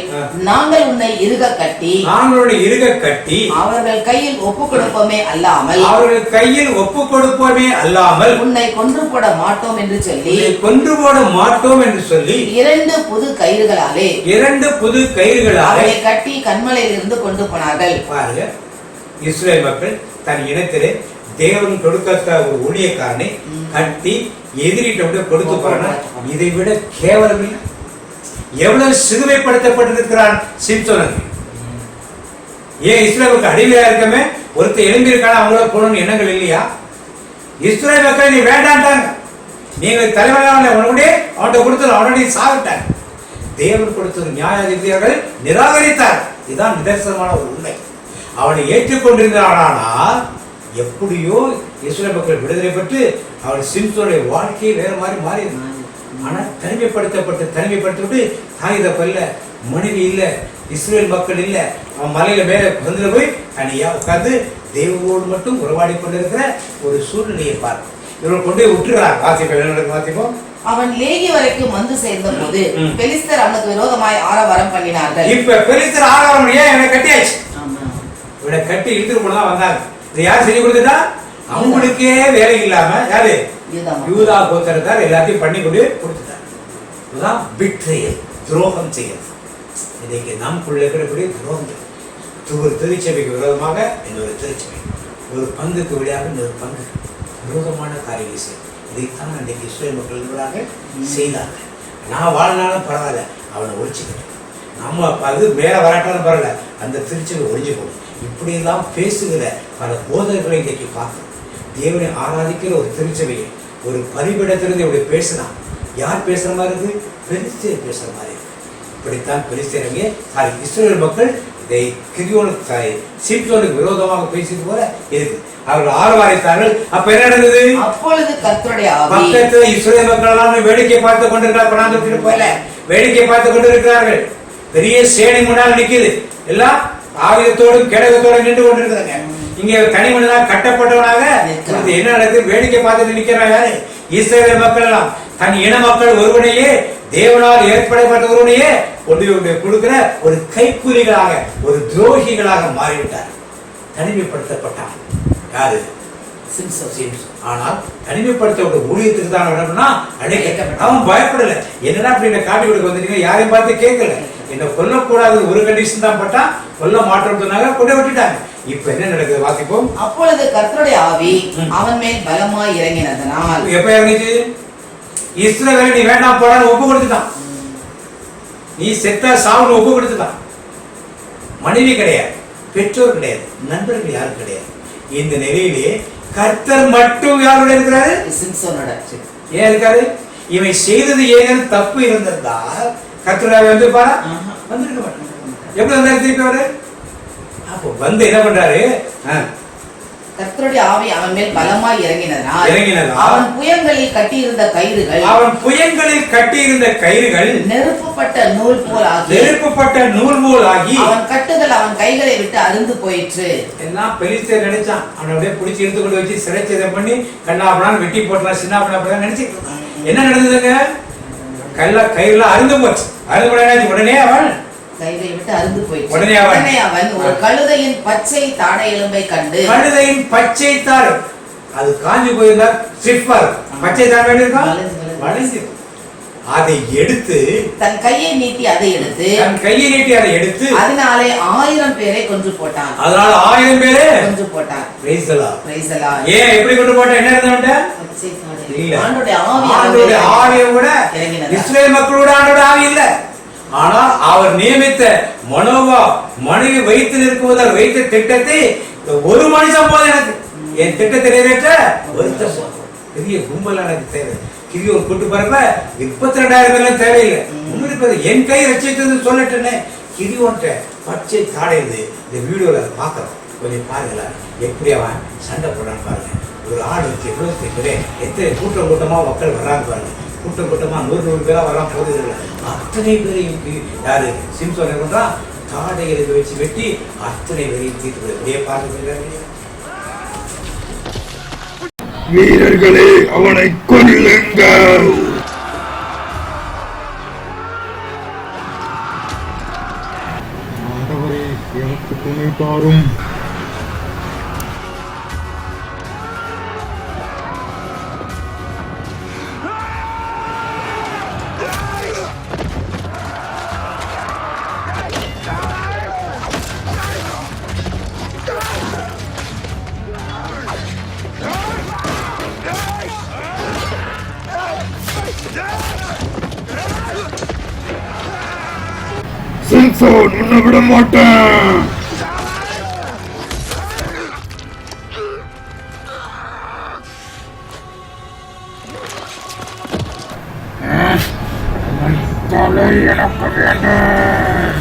நாங்கள் உன்னை இறுக கட்டி அவர்கள் கையில் ஒப்பு கொடுப்போமே அல்லாமல் உன்னை கொன்று போட மாட்டோம் என்று சொல்லி இரண்டு புது கயிறுகளாலே அவரை கட்டி கன்மலையில் இருந்து கொண்டு போனார்கள். பாருங்க, இஸ்ரவேல் மக்கள் தன் இனத்திலே தேவன் கொடுக்க ஒரு ஊழியக்காரனை கட்டி எதிரிட்ட கொடுத்து போறாங்க. இதை விட கேவலம் எவ்வளவு சிறுமைப்படுத்தப்பட்டிருக்கிறான் சிம்சோன். ஏன் இஸ்ரவேலுக்கு அடிமையா இருக்கமே ஒருத்தர் எழும்பி இருக்கான அவங்கள போகணும்னு எண்ணங்கள் இல்லையா? இஸ்ரவேல் மக்கள் நீ வேண்டான்ட்டாங்க, நீங்க தலைவரான உடனே அவன்கிட்ட கொடுத்தது அவனுடைய சாவிட்டாங்க. தேவன் கொடுத்தது நியாயாதிபதிகள் நிராகரித்தார். இதுதான் நிதர்சனமான ஒரு உண்மை. அவனை ஏற்றுக்கொண்டிருந்தானால் எப்படியோ இஸ்ரவேல் மக்கள் விடுதலை பெற்று அவன் சிம்சோனுடைய வாழ்க்கையை வேற மாதிரி மாறி. ஆனா தனிமைப்படுத்தி தாய் தப்ப இல்ல, மனைவி இல்ல, இஸ்ரவேல் மக்கள் இல்ல, அவன் மலையில மேல வந்து போய் தனியா உட்கார்ந்து தேவனோடு மட்டும் உறவாடி கொண்டிருக்கிற ஒரு சூழ்நிலையை பார்க்க இவர்கள் கொண்டு போய் விட்டுறார். வாசிப்போம். அவன் லேகி வரைக்கும் வந்து சேர்ந்த போது பெலிஸ்தர் அவனுக்கு விரோதமாய் ஆரவாரம் பண்ணினார்கள். இப்ப பெலிஸ்தர் ஆரவாரம் ஏன் இவனை கட்டியாச்சு, இவனை கட்டி இழுத்துட்டு போனதான் வந்தாங்க. இதை யார் செஞ்சு கொடுத்துட்டா? அவங்களுக்கே வேலை இல்லாம யாரு? யூதா கோத்திரத்தார் எல்லாத்தையும் பண்ணி கொண்டு கொடுத்துட்டார். இதுதான் பிட்ரேயல், துரோகம் செய்யறது. இன்னைக்கு நமக்குள்ள இருக்கிறபடி துரோகம். ஒரு திருச்சபைக்கு விரோதமாக இன்னொரு திருச்சபை, ஒரு பங்குக்கு விளையாட இன்னொரு பங்கு விரோதமான காரியம் செய்யும். இதைத்தான் அன்றைக்கு இஸ்ரவேல் மக்கள் செய்தார்கள். நான் வாழ்நாளும் பரவாயில்ல, அவனை ஒழிச்சுக்கிட்டேன். நம்ம அது மேல வராட்டாலும் பரவாயில்ல, அந்த திருச்சபை ஒழிஞ்சு போகும். இப்படி எல்லாம் பேசுகிற பல போதகர்களை இன்றைக்கு பார்க்கணும். தேவனை ஆராதிக்கிற ஒரு திருச்சபையை ஒரு பரிபிடத்திலிருந்து இப்படி பேசினா யார் பேசுற மாதிரி இருக்கு? பெலிஸ்தர் பேசுற மாதிரி இருக்கு. இப்படித்தான் பெலிஸ்தரங்க இஸ்ரவேல் மக்கள் இதை சிம்சோனுக்கு விரோதமாக பேசிட்டு போல இருக்கு. அவர்கள் ஆரவாரித்தார்கள். அப்ப என்ன நடந்தது? அப்பொழுது கர்த்தருடைய ஆவி பக்கத்துல இஸ்ரவேல் மக்கள் எல்லாம் வேடிக்கை பார்த்து கொண்டிருக்கிறார். போல வேடிக்கை பார்த்து கொண்டிருக்கிறார்கள். பெரிய சேனை முன்னால் நிக்குது. எல்லாம் ஆயுதத்தோடும் கேடகத்தோடும் நின்று கொண்டிருக்கிறாங்க. இங்க தனி மனிதனாக கட்டப்பட்டவனாக என்ன நடக்குது? வேடிக்கை பார்த்துட்டு நிக்கிறாங்க. யாரு? இஸ்ரவேல் மக்கள் எல்லாம் தன் இன மக்கள் ஒருவனையே, தேவனால் ஏற்படப்பட்ட ஒருவனையே கொண்டு கொடுக்கிற ஒரு கைக்கூலிகளாக, ஒரு துரோகிகளாக மாறிவிட்டார். தனிமைப்படுத்தப்பட்டான். யாரு? சிம்சோன். ஆனால் தனிமைப்படுத்த ஊழியத்துக்கு தான் அழைக்கப்பட்ட. அவன் பயப்படல. என்னடா அப்படி காட்டி கொடுக்க வந்துட்டீங்க, யாரையும் பார்த்து கேட்கல. என்ன கொல்லக்கூடாது ஒரு கண்டிஷன் தான் பட்டா, கொல்ல மாற்றம் சொன்னாங்க, கொண்டு விட்டுட்டாங்க. இப்ப என்ன நடக்குது? வாசிப்போம். அப்பொழுது கர்த்தருடைய ஆவி அவன் மேல் பலமாய் இறங்கினதனால். எப்ப இறங்கிச்சு? இஸ்ரவேலை நீ வேண்டாம் போடான்னு ஒப்பு கொடுத்துட்டான். நீ செத்த சாவுன்னு ஒப்பு கொடுத்துட்டான். மனைவி கிடையாது, பெற்றோர் கிடையாது, நண்பர்கள் யாரும் கிடையாது. இந்த நிலையிலே கர்த்தர் மட்டும் யாரோட இருக்கிறாரு? சிம்சோனோட. ஏன் இருக்காரு? இவன் செய்தது ஏதேனும் தப்பு இருந்திருந்தா கர்த்தராக வந்திருப்பாரா? வந்திருக்க மாட்டாங்க. எப்படி வந்தாரு திருப்பி அவரு? அப்போ வந்து என்ன பண்றாரு? கர்த்தருடைய ஆவி அவன் மேல் பலமாய் இறங்கினதனால் அவன் புயங்களில் கட்டியிருந்த கயிறுகள் நெருப்புப்பட்ட நூல் போல் ஆகி அவன் கட்டுகள் அவன் கைகளை விட்டு அருந்து போயிற்று. எல்லாம் பெலிஸ்தர் நினைச்சான். அவனை அப்படியே பிடிச்சி எடுத்து கொண்டு வச்சு சிறைச்சேதம் பண்ணி கண்ணாபுரான் வெட்டி போட்டலாம், சின்ன பண்ண நினைச்சிட்டு இருந்தான். என்ன நடந்ததுங்க? கயிறுலாம் அருந்து போச்சு. அருந்து உடனே அவன் கைகளை விட்டு அருந்து போயிற்று. உடனே அவன் ஒரு கழுதையின் பச்சை தாடை எலும்பை கண்டு, கழுதையின் பச்சை தாடை அது காஞ்சி போயிருந்தா சிப்பர் பச்சை தாடை வளைந்து அதை எடுத்து தன் கையை நீட்டி அதை எடுத்து அதனாலே 1000 பேரை கொன்று போட்டான். அதனால 1000 பேரை கொன்று போட்டான். Price the Lord. ஏன் எப்படி கொண்டு போட்டான்? என்ன இருந்தவன்ட? ஆண்டவருடைய ஆவி கூட இஸ்ரவேல் மக்களோட ஆண்டவருடைய ஆவி இல்ல. ஆனால் அவர் நியமித்த மனோவா மனைவி வயிற்றில் இருக்குவதால் வைத்த திட்டத்தை ஒரு மனுஷன் போதும் எனக்கு என் திட்டத்தை நிறைவேற்ற ஒருத்தர் போதும். பெரிய கும்பல் எனக்கு தேவை. கிரியோன் கூட்டு பாருங்க 32,000 பேர்லாம் தேவையில்லை. முன்னாடி என் கை ரசித்தது சொல்லட்டுன்னு கிரியோன்ட்ட பச்சை தாடையுது. இந்த வீடியோல பார்க்கலாம், கொஞ்சம் பாருங்களேன் எப்படி அவன் சண்டை போடான்னு பாருங்க. ஒரு ஆடு வச்சு எவ்வளவு எத்தனை கூட்டமா மக்கள் வர்றாங்க பாருங்க. கூட்டமா 100 பேரா வரலாம் போகுது. அத்தனை பேரையும் யாரு சிம்சோன் என்ன பண்றான், தாடைகளை வச்சு வெட்டி அத்தனை பேரையும் தீர்த்து அப்படியே பார்த்து வீரர்களே அவனை கொல்லுங்கள். ஆண்டவரே எனக்கு துணை தாரும். சிம்சோன் உன்னை விட மாட்டேன். தலை எனக்கு வேண்டும்.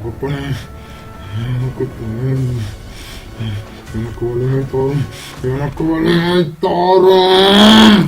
அப்பனே எனக்கு வலிமை தாரும், எனக்கு வலிமை தாரும்.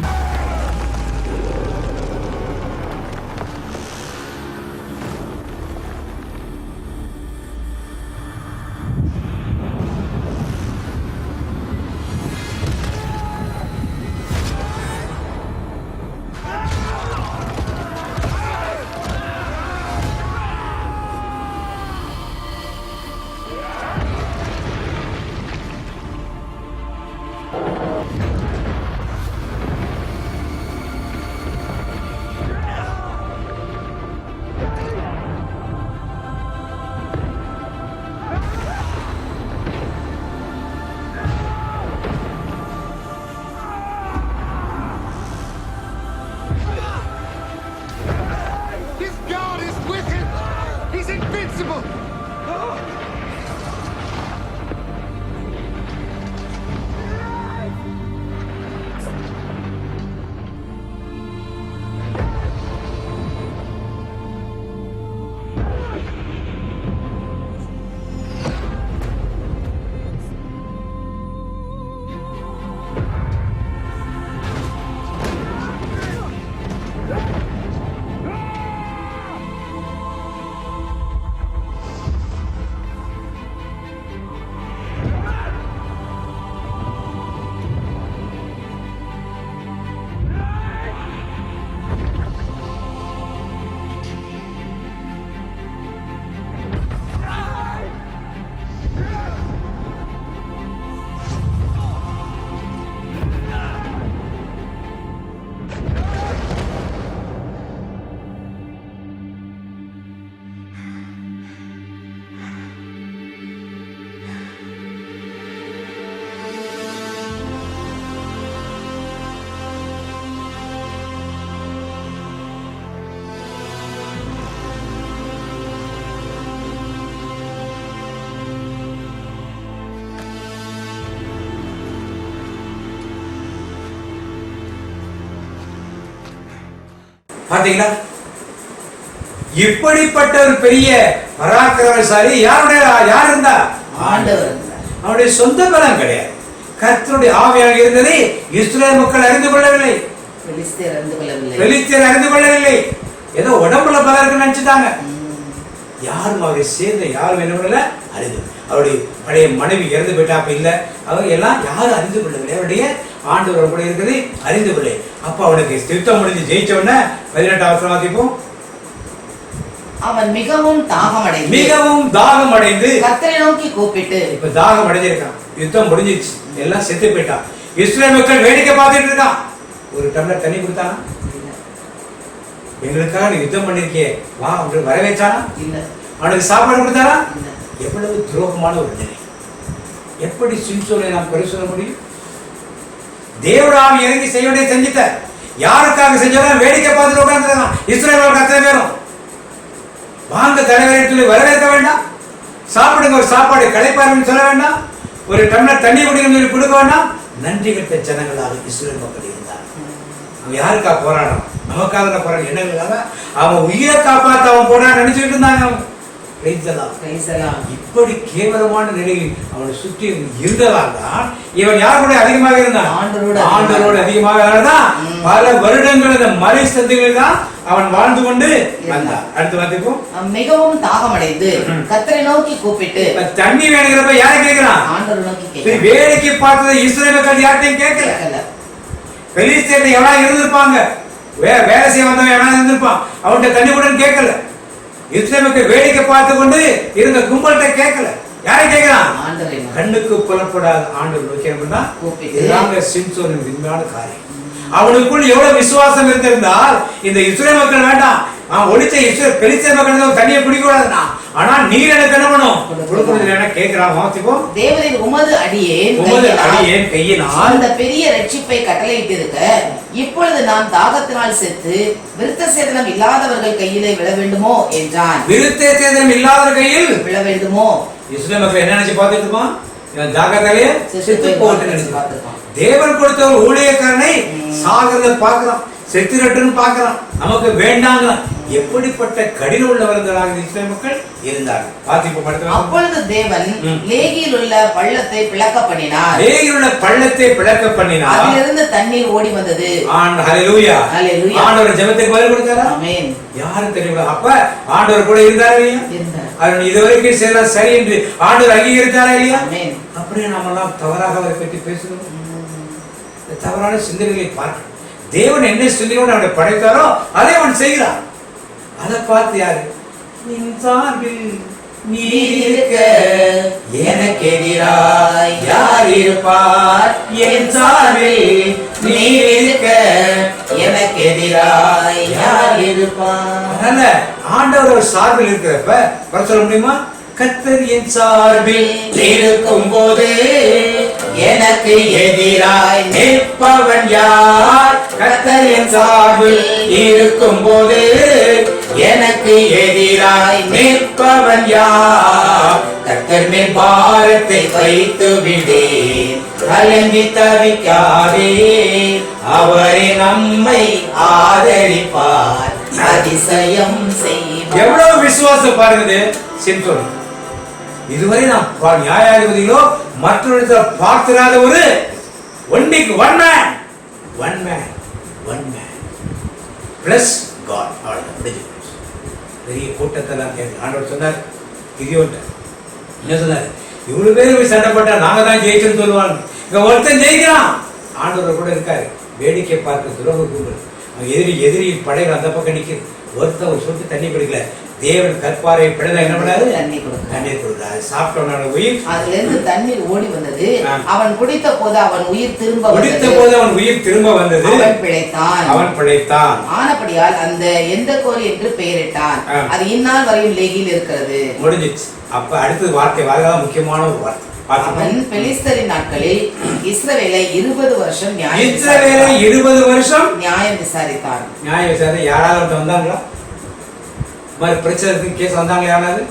பாத்தீங்களா? இப்படிப்பட்ட ஒரு பெரிய பராக்கிரமசாலி யார் இருந்தா? ஆண்டவர். அவருடைய சொந்த பலம் கிடையாது. கர்த்தருடைய ஆவியாக இருந்ததை இஸ்ரவேல் மக்கள் அறிந்து கொள்ளவில்லை. பெலிஸ்தர் அறிந்து கொள்ளவில்லை. ஏதோ உடம்புல பலம் இருக்குன்னு நினைச்சுட்டாங்க. யாரும் அவரை சேர்ந்த யாரும் என்ன பண்ணல அறிந்து. அவருடைய பழைய மனைவி இறந்து போயிட்டா அப்ப இல்ல, அவர் எல்லாம் யாரும் அறிந்து கொள்ளவில்லை. அவருடைய ஆண்டவர் கூட இருக்கிறது அறிந்து கொள்ளை. அப்ப அவனுக்கு யுத்தம் முடிஞ்சு ஜெயிச்ச உடனே 18ஆம் வசனம் வாசிப்போம். அவன் மிகவும் தாகம் அடைந்து கர்த்தரை நோக்கி கூப்பிட்டு. இப்ப தாகம் அடைஞ்சிருக்கான், யுத்தம் முடிஞ்சிருச்சு, எல்லாம் செத்து போயிட்டான். இஸ்ரவேல் மக்கள் வேடிக்கை பார்த்துட்டு இருக்கான். ஒரு டம்ளர் தண்ணி கொடுத்தானா? எங்களுக்காக நீ யுத்தம் பண்ணிருக்கே வா அப்படின்னு வரவேற்றானா? இல்ல. அவனுக்கு சாப்பாடு கொடுத்தாரா? எவ்வளவு துரோகமான ஒரு நிலை! எப்படி சிம்சோனை நாம் குறை சொல்ல முடியும்? தேவராவி இறங்கி செய்ய வேண்டிய செஞ்சுட்ட. யாருக்காக செஞ்சாலும் வேடிக்கை பார்த்துட்டு உட்கார்ந்துருக்கான். இஸ்ரவேல் அத்தனை பேரும் வாங்க தலைவரை வரவேற்க வேண்டாம், சாப்பிடுங்க ஒரு சாப்பாடு களைப்பாருன்னு சொல்ல வேண்டாம், ஒரு டம்ளர் தண்ணி குடிக்கணும் கொடுக்க வேண்டாம். நன்றி கட்ட ஜனங்களாக இஸ்ரவேல் மக்கள் இருந்தார். அவன் யாருக்கா போராடும்? நமக்காக போராட எண்ணங்களுக்காக. அவன் உயிரை காப்பாற்ற அவன் போராட நினைச்சுட்டு இருந்தாங்க. இப்படி கேவலமான நிலையில் அவனை சுற்றி இருந்ததால் தான் இவன் யார் கூட அதிகமாக இருந்தான்? ஆண்டவரோடு அதிகமாக இருந்தான். பல வருடங்கள் இந்த மலை சந்தைகளில் தான் அவன் வாழ்ந்து கொண்டு வந்தான். அடுத்து பார்த்துப்போம். மிகவும் தாகம் அடைந்து கர்த்தரை நோக்கி கூப்பிட்டு. தண்ணி வேணுங்கிறப்ப யாரை கேட்கிறான்? ஆண்டவரை நோக்கி. வேலைக்கு பார்த்தது இஸ்ரவேல் மக்கள் யார்ட்டையும் கேட்கல. பெலிஸ்தேர்ல எவனா இருந்திருப்பாங்க, வேலை செய்ய வந்தவன் எவனா இருந்திருப்பான், அவன்கிட்ட தண்ணி கூட கேட்கல. இஸ்ரவேலுக்கு வேடிக்கை பார்த்து கொண்டு இருந்த கும்பல்கிட்ட கேட்கல. யாரை கேட்கிறான்? கண்ணுக்கு புலப்படாத ஆண்டவர் நோக்கி. சிம்சோனின் விஞ்ஞான காரியம். அவனுக்குள் எவ்வளவு விசுவாசம் இருந்திருந்தால் இந்த இஸ்ரவேல் மக்கள் வேண்டாம், அவன் ஒழிச்ச பெலிஸ்தேர் மக்கள் தண்ணியை குடிக்கூடாதுன்னா, ஆனா நீர் எனக்கு என்ன பண்ணும் கொடுக்கணும் கேட்கிறான். வாசிப்போம். தேவரீர் உமது அடியேன் கையினால் அந்த பெரிய ரட்சிப்பை கட்டளையிட்டிருக்க இப்பொழுது நாம் தாகத்தினால் செத்து விருத்த சேதனம் இல்லாதவர்கள் கையிலே விழ வேண்டுமோ என்றான். விருத்த சேதனம் இல்லாதவர் கையில் விழ வேண்டுமோ? இஸ்ரவேல் மக்கள் என்ன நினைச்சு பார்த்துட்டு இருப்பான்? தாகத்தாலே செத்து போட்டு நினைச்சு பார்த்துருப்பான். தேவன் கொடுத்த ஒரு ஊழியக்காரனை சாகிறத பார்க்கிறான், செத்துரட்டுன்னு பார்க்கிறான், நமக்கு வேண்டாங்க. எப்படிப்பட்ட கடின உள்ளவர்களாக இஸ்ரவேல் மக்கள் இருந்தார்கள். அப்பொழுது தேவன் லேகியில் உள்ள பள்ளத்தை பிளக்க பண்ணினார். லேகியில் உள்ள பள்ளத்தை பிளக்க பண்ணினார். அதிலிருந்து தண்ணீர் ஓடி வந்தது. ஹல்லேலூயா. ஆண்டவர் ஜெபத்துக்கு பதில் கொடுத்தாரா? ஆமென். யாரும் தெரியல. அப்ப ஆண்டவர் கூட இருந்தாரா இல்லையா? அவர் இதுவரைக்கும் செய்யற சரி என்று ஆண்டவர் அங்கீகரித்தாரா இல்லையா? ஆமென். அப்படியே நாம எல்லாம் தவறாக அவரை பற்றி பேசணும். தவறான சிந்தனைகளை பார்க்க தேவன் என்ன சிந்தனையோடு அவனை படைத்தாரோ அதை அவன் செய்கிறான். அதை பார்த்து யாரு? நீர் இருக்க எனக்கு எதிராய் யார் இருப்பார்? என் சார்பில் நீர் இருக்க எனக்கு எதிராய் யார் இருப்பார்? அதனால ஆண்டவர் ஒரு சார்பில் இருக்கிறப்ப வர சொல்ல முடியுமா? கர்த்தர் என் சார்பில் இருக்கும் போது எனக்கு எதிராய் நிற்பவன் யார்? கர்த்தர் என் சார்பில் இருக்கும் போது எனக்கு எதிராய் நிற்பவன் யார்? கர்த்தர் மேல் பாரத்தை வைத்து விடேன், கலங்கி தவிக்காதே, அவரே நம்மை ஆதரிப்பார், அதிசயம் செய்வார். எவ்வளவு விசுவாசம் பாருங்க சிம்சோன். இதுவரை நாம் நியாயாதிபதிகளோ மற்றொரு பார்த்திராத ஒரு ஒன் மேன் பிளஸ் காட். பெரிய கூட்டத்தெல்லாம் ஆண்டவர் சொன்னார். என்ன சொன்னார்? இவ்வளவு பேர் போய் சண்டை போட்டா நாங்க தான் ஜெயிச்சோன்னு சொல்லுவாங்க. இங்க ஒருத்தன் ஜெயிக்கிறான், ஆண்டவர் கூட இருக்காரு. வேடிக்கை பார்க்க துரோக கூடுதல். எதிரியின் படைகள் அந்த பக்கம் நிற்குது. ஒருத்தன் ஒரு சொட்டு தண்ணி குடிக்கல. தேவன் கற்பாரை பிழைதான் என்ன பண்ணாரு? தண்ணீர் கொடுத்தாரு. சாப்பிட்டவனோட உயிர் அதுல இருந்து தண்ணீர் ஓடி வந்தது. அவன் குடித்த போது அவன் உயிர் திரும்ப வந்தது. அவன் பிழைத்தான். ஆனபடியால் அந்த எந்த கோரி என்று பெயரிட்டான். அது இந்நாள் வரையும் லேகியில் இருக்கிறது. முடிஞ்சிச்சு. அப்ப அடுத்தது வார்த்தை வரதான் முக்கியமான ஒரு வார்த்தை. அவன் பெலிஸ்தரின் நாட்களில் இஸ்ரவேலை 20 வருஷம் நியாயம் விசாரித்தான். நியாயம் விசாரி யாராவது வந்தாங்களா? மாதிரி பிரச்சனை கேஸ் வந்தாங்க? யாராவது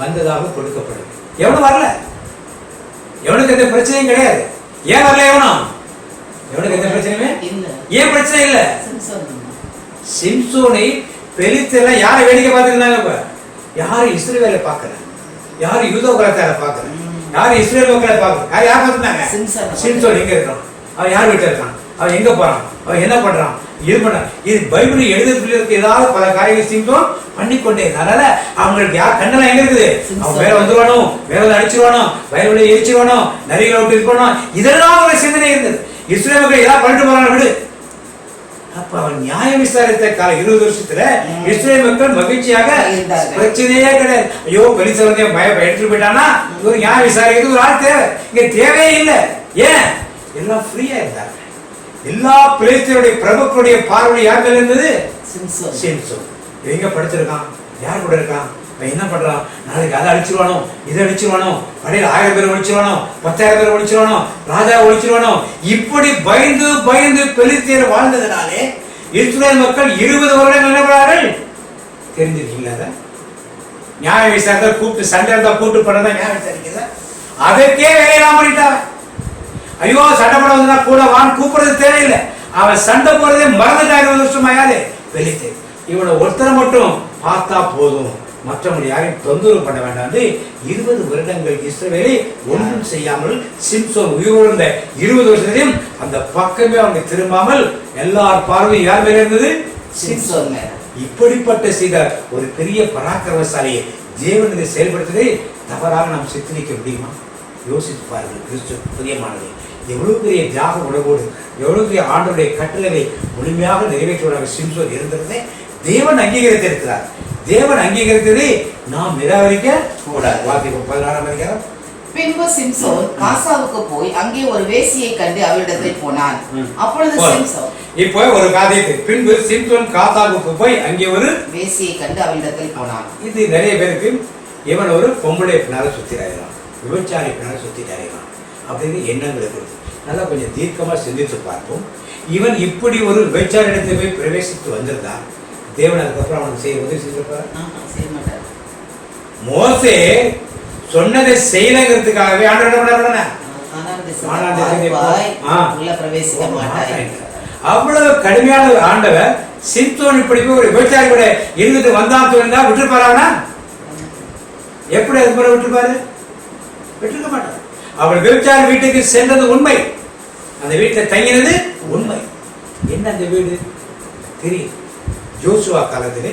வந்ததாக கொடுக்கப்படும். எவனும் வரல. எவனுக்கு எந்த பிரச்சனையும் கிடையாது. ஏன் வரல? எவனுக்கு எந்த பிரச்சனையுமே இல்ல. ஏன் பிரச்சனை இல்ல? சிம்சோன் சிம்சோனை பெலிஸ்தர் யாரை வேடிக்கை பார்த்துருந்தாங்க? இப்ப யாரும் இஸ்ரவேலை பார்க்கல, யாரும் யூதா குலத்தார பார்க்கல, யாரும் இஸ்ரேல் மக்களை பார்க்கல. யார் பார்த்துருந்தாங்க? சிம்சோன் எங்க இருக்கான், அவன் யார் வீட்டுல இருக்கான், அவன் எங்க போறான், அவன் என்ன பண்றான், இது பண்றான். இது பைபிள் எழுதுறதுக்கு ஏதாவது பல காரியங்கள் சிம்சோன் பண்ணிக்கொண்டே. அதனால அவங்களுக்கு யார் கண்ணெல்லாம் எங்க இருக்குது? அவன் வேற வந்துருவானோ, வேற வந்து அடிச்சிருவானோ, வயல்வெளி எரிச்சிருவானோ, நரிகளை விட்டு இருக்கணும், இதெல்லாம் ஒரு சிந்தனை இருந்தது. இஸ்ரேல் மக்கள் ஏதாவது பண்ணிட்டு போறாங்க விடு. அப்ப அவன் நியாயம் விசாரித்த கால 20 வருஷத்துல இஸ்ரேல் மக்கள் மகிழ்ச்சியாக பிரச்சனையே கிடையாது. ஐயோ பெலிஸ்தர் எடுத்துட்டு போயிட்டானா ஒரு நியாயம் விசாரிக்கிறது ஒரு ஆள் தேவை. இங்க தேவையே இல்லை. ஏன்? எல்லாம் ஃப்ரீயா இருந்தாங்க. எல்லா பெலிஸ்தருடைய பிரபுக்களுடைய பார்வை யார் மேல இருந்தது? சிம்சோன். எங்க படுத்திருக்கான், யார் கூட இருக்கான், என்ன பண்றான், நாளைக்கு அதை அழிச்சிருவானோ, இதை அழிச்சிருவானோ, கடையில் 1000 பேர் ஒழிச்சிருவானோ, 10,000 பேர் ஒழிச்சிருவானோ, ராஜா ஒழிச்சிருவானோ, இப்படி பயந்து பயந்து பெலிஸ்தர் வாழ்ந்ததுனாலே இஸ்ரேல் மக்கள் 20 வருடம் நினைவார்கள். தெரிஞ்சிருக்கீங்களா? நியாய விசாரத்தை கூப்பிட்டு சண்டை இருந்தா கூப்பிட்டு பண்ணா நியாயம் விசாரிக்கிறத அதற்கே வேலையெல்லாம் பண்ணிட்டாங்க. ஐயோ சண்டை போட வந்தா கூட வான் கூப்பிடுறது தேவையில்லை. அவன் சண்டை போறதே மறந்துட்டா 20 வருஷமா. யாரு? பெலிஸ்தர். இவனை ஒருத்தரை மட்டும் பார்த்தா போதும், மற்றவங்க யாரையும் தொந்தரவு பண்ண வேண்டாம். 20 வருடங்கள் இஸ்ரவேலை ஒன்றும் செய்யாமல் சிம்சோன் உயிரோடு இருந்த 20 வருஷத்தையும் அந்த பக்கமே அவங்க திரும்பாமல் எல்லார் பார்வையும் யார் மேல இருந்தது? சிம்சோன் மேல. இப்படிப்பட்ட செய்த ஒரு பெரிய பராக்கிரமசாலியை தேவனுக்கு செயல்படுத்துவதை தவறாக நாம் சித்தரிக்க முடியுமா? யோசித்து பாருங்கள். கிறிஸ்து பிரியமானது எவ்வளவு பெரிய தியாக உணவோடு எவ்வளவு பெரிய ஆண்டவருடைய கட்டளை முழுமையாக நிறைவேற்றுவதாக சிம்சோன் இருந்ததை தேவன் அங்கீகரித்திருக்கிறார். தேவன் அங்கீகரித்ததை நாம் நிராகரிக்க கூடாது. வாசிப்போம் 16ஆம் அதிகாரம். பின்பு சிம்சோன் காசாவுக்கு போய் அங்கே ஒரு வேசியை கண்டு அவளிடத்தில் போனான். அப்பொழுது சிம்சோன் இப்போ ஒரு காரியத்தை பின்பு சிம்சோன் காசாவுக்கு போய் அங்கே ஒரு வேசியை கண்டு அவளிடத்தில் போனான். இது நிறைய பேருக்கு இவன் ஒரு பொம்பளை பின்னால சுத்திராயிரம், விபச்சாரி பின்னால சுத்திராயிரம் அப்படின்னு எண்ணங்கள் இருக்கு. நல்லா கொஞ்சம் தீர்க்கமா சிந்தித்து பார்ப்போம். இவன் இப்படி ஒரு விபச்சார இடத்தை போய் பிரவேசித்து வந்திருந்தான். தேவன் அதுக்கப்புறம் அவனுக்கு செய்ய உதவி செஞ்சிருப்பார். மோசே சொன்னதை செய்யலங்கிறதுக்காகவே அவ்வளவு கடுமையான ஒரு ஆண்டவர் சிம்சோன் இப்படி போய் ஒரு விபச்சாரி கூட இருந்துட்டு வந்தான் சொன்னா விட்டுருப்பாரா? எப்படி அது போல விட்டுருப்பாரு? விட்டுருக்க மாட்டார். அவள் விபச்சாரி வீட்டுக்கு சென்றது உண்மை, அந்த வீட்டில் தங்கினது உண்மை. என்ன அந்த வீடு தெரியும்? ஜோசுவா காலத்திலே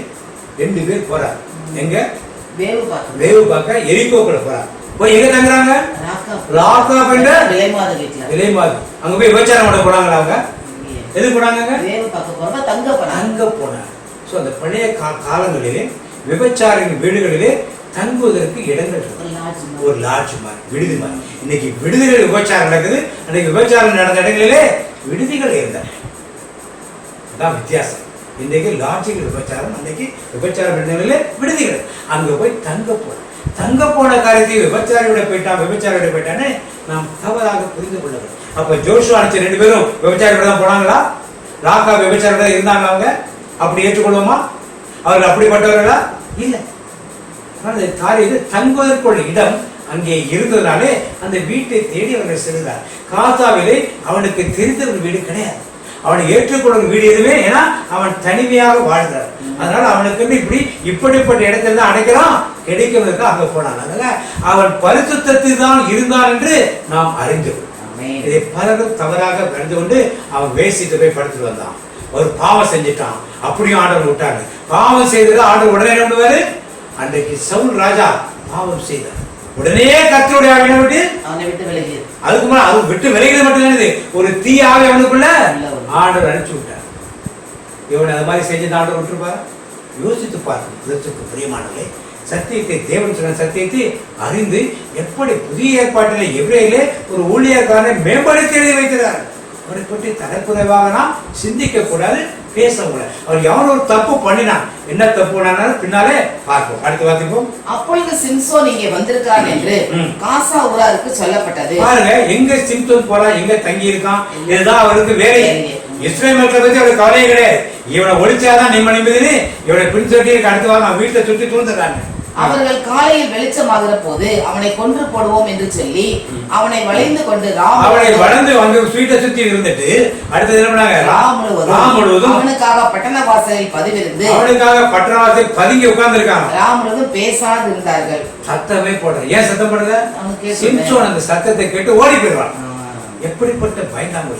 2 பேர் போறார். எங்க? வேவு பார்க்க எரிகோக்குள்ள போறார். போய் எங்க தங்குறாங்க? ராகாப் என்ற விலைமாது. அங்க போய் விபச்சாரம் பண்ண போனாங்களா? அவங்க எது போனாங்க? தங்க போனாங்க. சோ அந்த பழைய காலங்களிலே விபச்சாரின் வீடுகளிலே தங்குவதற்கு இடங்கள் ஒரு லாட்ஜ் மாதிரி, விடுதி மாதிரி. இன்னைக்கு விடுதிகளில் விபச்சாரம் நடக்குது, அன்னைக்கு விபச்சாரம் நடந்த இடங்களிலே விடுதிகள் இருந்தன. அதான் வித்தியாசம். இன்றைக்கு லாட்ஜிகள் விபச்சாரம், அன்னைக்கு விபச்சாரம் இடங்களிலே விடுதிகள். அங்க போய் தங்க போன காரியத்தை விபச்சாரியோட போயிட்டான்னு நாம் தவறாக புரிந்து கொள்ள வேண்டும். அப்ப ஜோஷுவா 2 பேரும் விபச்சாரியோட தான் போனாங்களா? ராகா விபச்சாரியோட இருந்தாங்களா? அவங்க அப்படி ஏற்றுக்கொள்வோமா? அவர்கள் அப்படிப்பட்டவர்களா? இல்லை. தங்குவதற்குள்ள இடம் அங்கே இருந்ததுனாலே அந்த வீட்டை தேடி அவர்கள் செல்கிறார். காசாவிலே அவனுக்கு தெரிந்த ஒரு வீடு கிடையாது, அவனை ஏற்றுக்கொள்ளும் வீடு எதுவுமே. ஏன்னா அவன் தனிமையாக வாழ்கிறார். அதனால அவனுக்கு இப்படிப்பட்ட இடத்துல தான் அடைக்கிறான் கிடைக்கிறதுக்கு அங்க போனான். அதனால அவன் பரிசுத்தத்தில் தான் இருந்தான் என்று நாம் அறிந்தோம். இதை பலரும் தவறாக அறிந்து கொண்டு அவன் வேசிட்டு போய் படுத்துட்டு வந்தான். ஒரு பாவம் செஞ்சுட்டான், அப்படியும் ஆண்டவர் விட்டாங்க. பாவம் செய்தது ஆண்டவர் உடனே என்ன பண்ணுவாரு? அன்றைக்கு சவுல் ராஜா பாவம் செய்தார், உடனே கர்த்தருடைய ஆவியை விட்டு அவனை விட்டு விலகியது. அதுக்கு மேல அது விட்டு விலகியது மட்டும் என்னது? ஒரு தீய ஆவி அவனுக்குள்ள ஆண்டவர் அனுப்பிச்சு விட்டார். இவன் அது மாதிரி செஞ்சு ஆண்டவர் விட்டுருப்பார்? யோசித்து பார்க்கணும். பிரியமானவர்களே, சத்தியத்தை தேவன் சொன்ன சத்தியத்தை அறிந்து எப்படி புதிய ஏற்பாட்டிலே எவ்விரையிலே ஒரு ஊழியர்காரனை மேம்படுத்தி எழுதி வைக்கிறார். அவரை பற்றி தரக்குறைவாக நாம் சிந்திக்க கூடாது, பேசக்கூடாது. அவர் எவன் ஒரு தப்பு பண்ணினான், என்ன தப்பு பின்னாலே பார்ப்போம். அடுத்து வாசிப்போம். அப்பொழுது சிம்சோன் இங்கே வந்திருக்கான் என்று காசா ஊராருக்கு சொல்லப்பட்டது. பாருங்க, எங்க சிம்சோன் போறான், எங்க தங்கி இருக்கான், இதுதான் அவருக்கு வேலை. இஸ்ரேல் மக்களை பத்தி அவருக்கு கவலையே கிடையாது. இவனை ஒழிச்சாதான் நிம்மதி, இவனை பின் சொல்லி அடுத்த வாரம் வீட்டை சுற்றி தூண்டுறாங்க. அவர்கள் காலையில் வெளிச்சமாகிற போது அவனை கொன்று போடுவோம் என்று சொல்லி அவனை வளைந்து கொண்டு அவனை வளைந்து வந்து ஸ்வீட்டை சுத்தி இருந்துட்டு அடுத்தது என்ன பண்ணாங்க? ராம் முழுவதும் அவனுக்காக பட்டண வாசலில் பதிவிருந்து அவனுக்காக பட்டண வாசலில் பதுங்கி உட்கார்ந்து இருக்காங்க. ராம் முழுவதும் பேசாது இருந்தார்கள். சத்தமே போடுற. ஏன் சத்தம் போடுற? சிம்சோன் அந்த சத்தத்தை கேட்டு ஓடி போயிடுவான். எப்படிப்பட்ட பயந்தாங்க!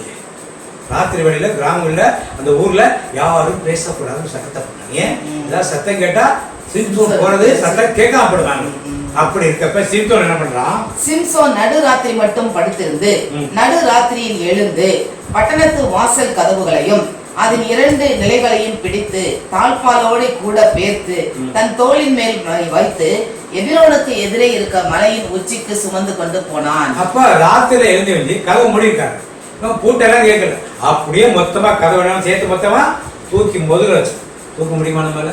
ராத்திரி வேளையில கிராமங்கள்ல அந்த ஊர்ல யாரும் பேசக்கூடாதுன்னு சத்தத்தை போட்டாங்க. ஏன்? ஏதாவது சத்தம் கேட்டா சிம்சோன் போறது சத்தம் கேட்காம போடுவாங்க. அப்படி இருக்கப்ப சிம்சோன் என்ன பண்றான்? சிம்சோன் நடுராத்திரி மட்டும் படுத்திருந்து நடுராத்திரியில் எழுந்து பட்டணத்து வாசல் கதவுகளையும் அதன் 2 நிலைகளையும் பிடித்து தாழ்பாலோடு கூட பேர்த்து தன் தோளின் மேல் வைத்து எபிரோனுக்கு எதிரே இருக்க மலையின் உச்சிக்கு சுமந்து கொண்டு போனான். அப்ப ராத்திரில எழுந்து வந்து கதவு முடிவிட்டாங்க. பூட்டெல்லாம் கேட்கல. அப்படியே மொத்தமா கதவு சேர்த்து மொத்தமா தூக்கி முதல்ல வச்சு தூக்க முடியுமா? நம்மள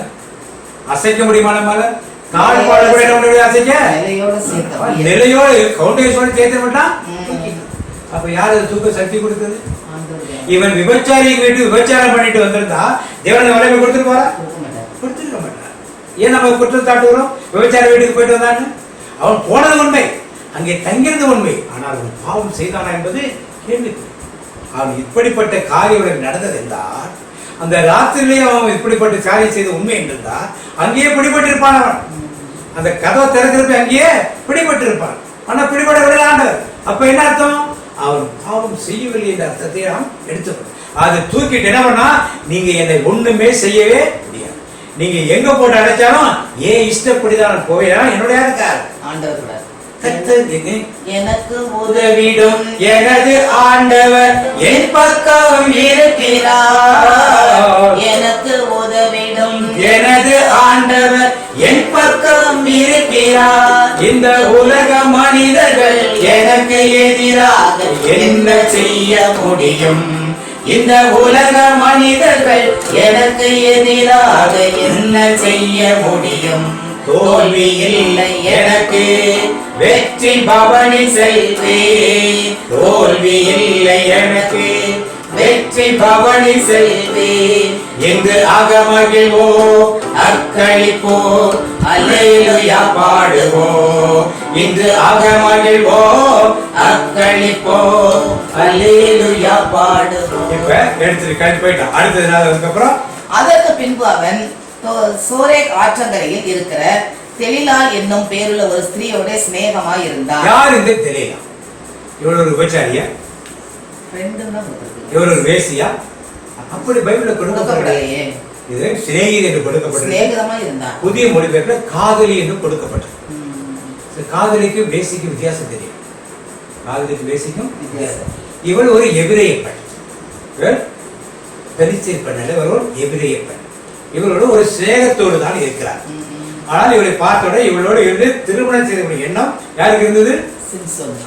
அசைக்க முடியுமா? நம்மள தாழ்பால கூட என்ன அசைக்க நிலையோடு கவுண்டேஸ்வர சேர்த்து மாட்டான். அப்ப யாரு தூக்க சக்தி கொடுத்தது? இவன் விபச்சாரி வீட்டு விபச்சாரம் பண்ணிட்டு வந்திருந்தா தேவனை வளைமை கொடுத்துட்டு கொடுத்துருக்க மாட்டான். ஏன் நம்ம குற்றம் சாட்டுகிறோம்? விபச்சார வீட்டுக்கு போயிட்டு வந்தான்னு. அவன் போனது உண்மை, அங்கே தங்கிறது உண்மை. ஆனால் அவன் பாவம் செய்தானா என்பது கேள்வி. அவன் இப்படிப்பட்ட காரியம் நடந்தது என்றால் அந்த ராத்திரிலேயே அவன் இப்படிப்பட்ட காரியம் செய்த உண்மை என்றால் அங்கேயே பிடிபட்டு இருப்பான். அவன் அந்த கதவை திறக்கிறப்ப அங்கேயே பிடிபட்டு இருப்பான். ஆனா பிடிபட விட ஆண்டவர். அப்ப என்ன அர்த்தம்? அவன் பாவம் செய்யவில்லை என்ற அர்த்தத்தை நாம் எடுத்துக்கணும். அதை தூக்கிட்டு என்ன பண்ணா, நீங்க என்னை ஒண்ணுமே செய்யவே முடியாது. நீங்க எங்க போட்டு அடைச்சாலும் ஏன் இஷ்டப்படிதான் போவேன் என்னுடைய ஆண்டவர் எனக்கு உதவிடும் எனது ஆண்டவர் என் பக்கம் இருக்கிறார். எனக்கு உதவிடும் எனது ஆண்டவர் என் பக்கம் இருக்கிறார். இந்த உலக மனிதர்கள் எனக்கு எதிராக என்ன செய்ய முடியும்? இந்த உலக மனிதர்கள் எனக்கு எதிராக என்ன செய்ய முடியும்? தோல்வி இல்லை எனக்கு, வெற்றி பவனி செல்வேன். தோல்வி இல்லை எனக்கு, வெற்றி பவனி செல்வேன். இங்கு அகமகிழ்வோ அக்களிப்போ அல்லேலூயா பாடுவோ. இங்கு அகமகிழ்வோ அக்களிப்போ அல்லேலூயா பாடுவோ. இப்ப எடுத்துட்டு கழிச்சு போயிட்டான். அடுத்தது அதுக்கப்புறம் அதற்கு பின்பு அவன் சோரேக் ஆற்றங்கரையில் இருக்கிற தெலிலால் என்னும் பேருள்ள ஒரு ஸ்திரீயோட சிநேகமாய் இருந்தார். யார் இந்த தெலிலா? இவள் ஒரு விபச்சாரியா? இவள் ஒரு வேசியா? அப்படி பைபிள்ல கொடுக்கப்படலையே. இது சிநேகிதி என்று கொடுக்கப்பட்டது. சிநேகிதமாய் இருந்தார். புதிய மொழிபெயர்ப்புல காதலி என்று கொடுக்கப்பட்டது. காதலிக்கும் வேசிக்கும் வித்தியாசம் தெரியும். காதலிக்கும் வேசிக்கும் வித்தியாசம். இவள் ஒரு எபிரேய பெண். பெலிஸ்தீன் பெண் அல்ல, இவள் ஒரு எபிரேய பெண். இவளோட ஒரு சிநேகத்தோடு தான் இருக்கிறார். ஆனால் இவளை பார்த்தோட இவளோட இருந்து திருமணம் செய்த எண்ணம் யாருக்கு இருந்தது?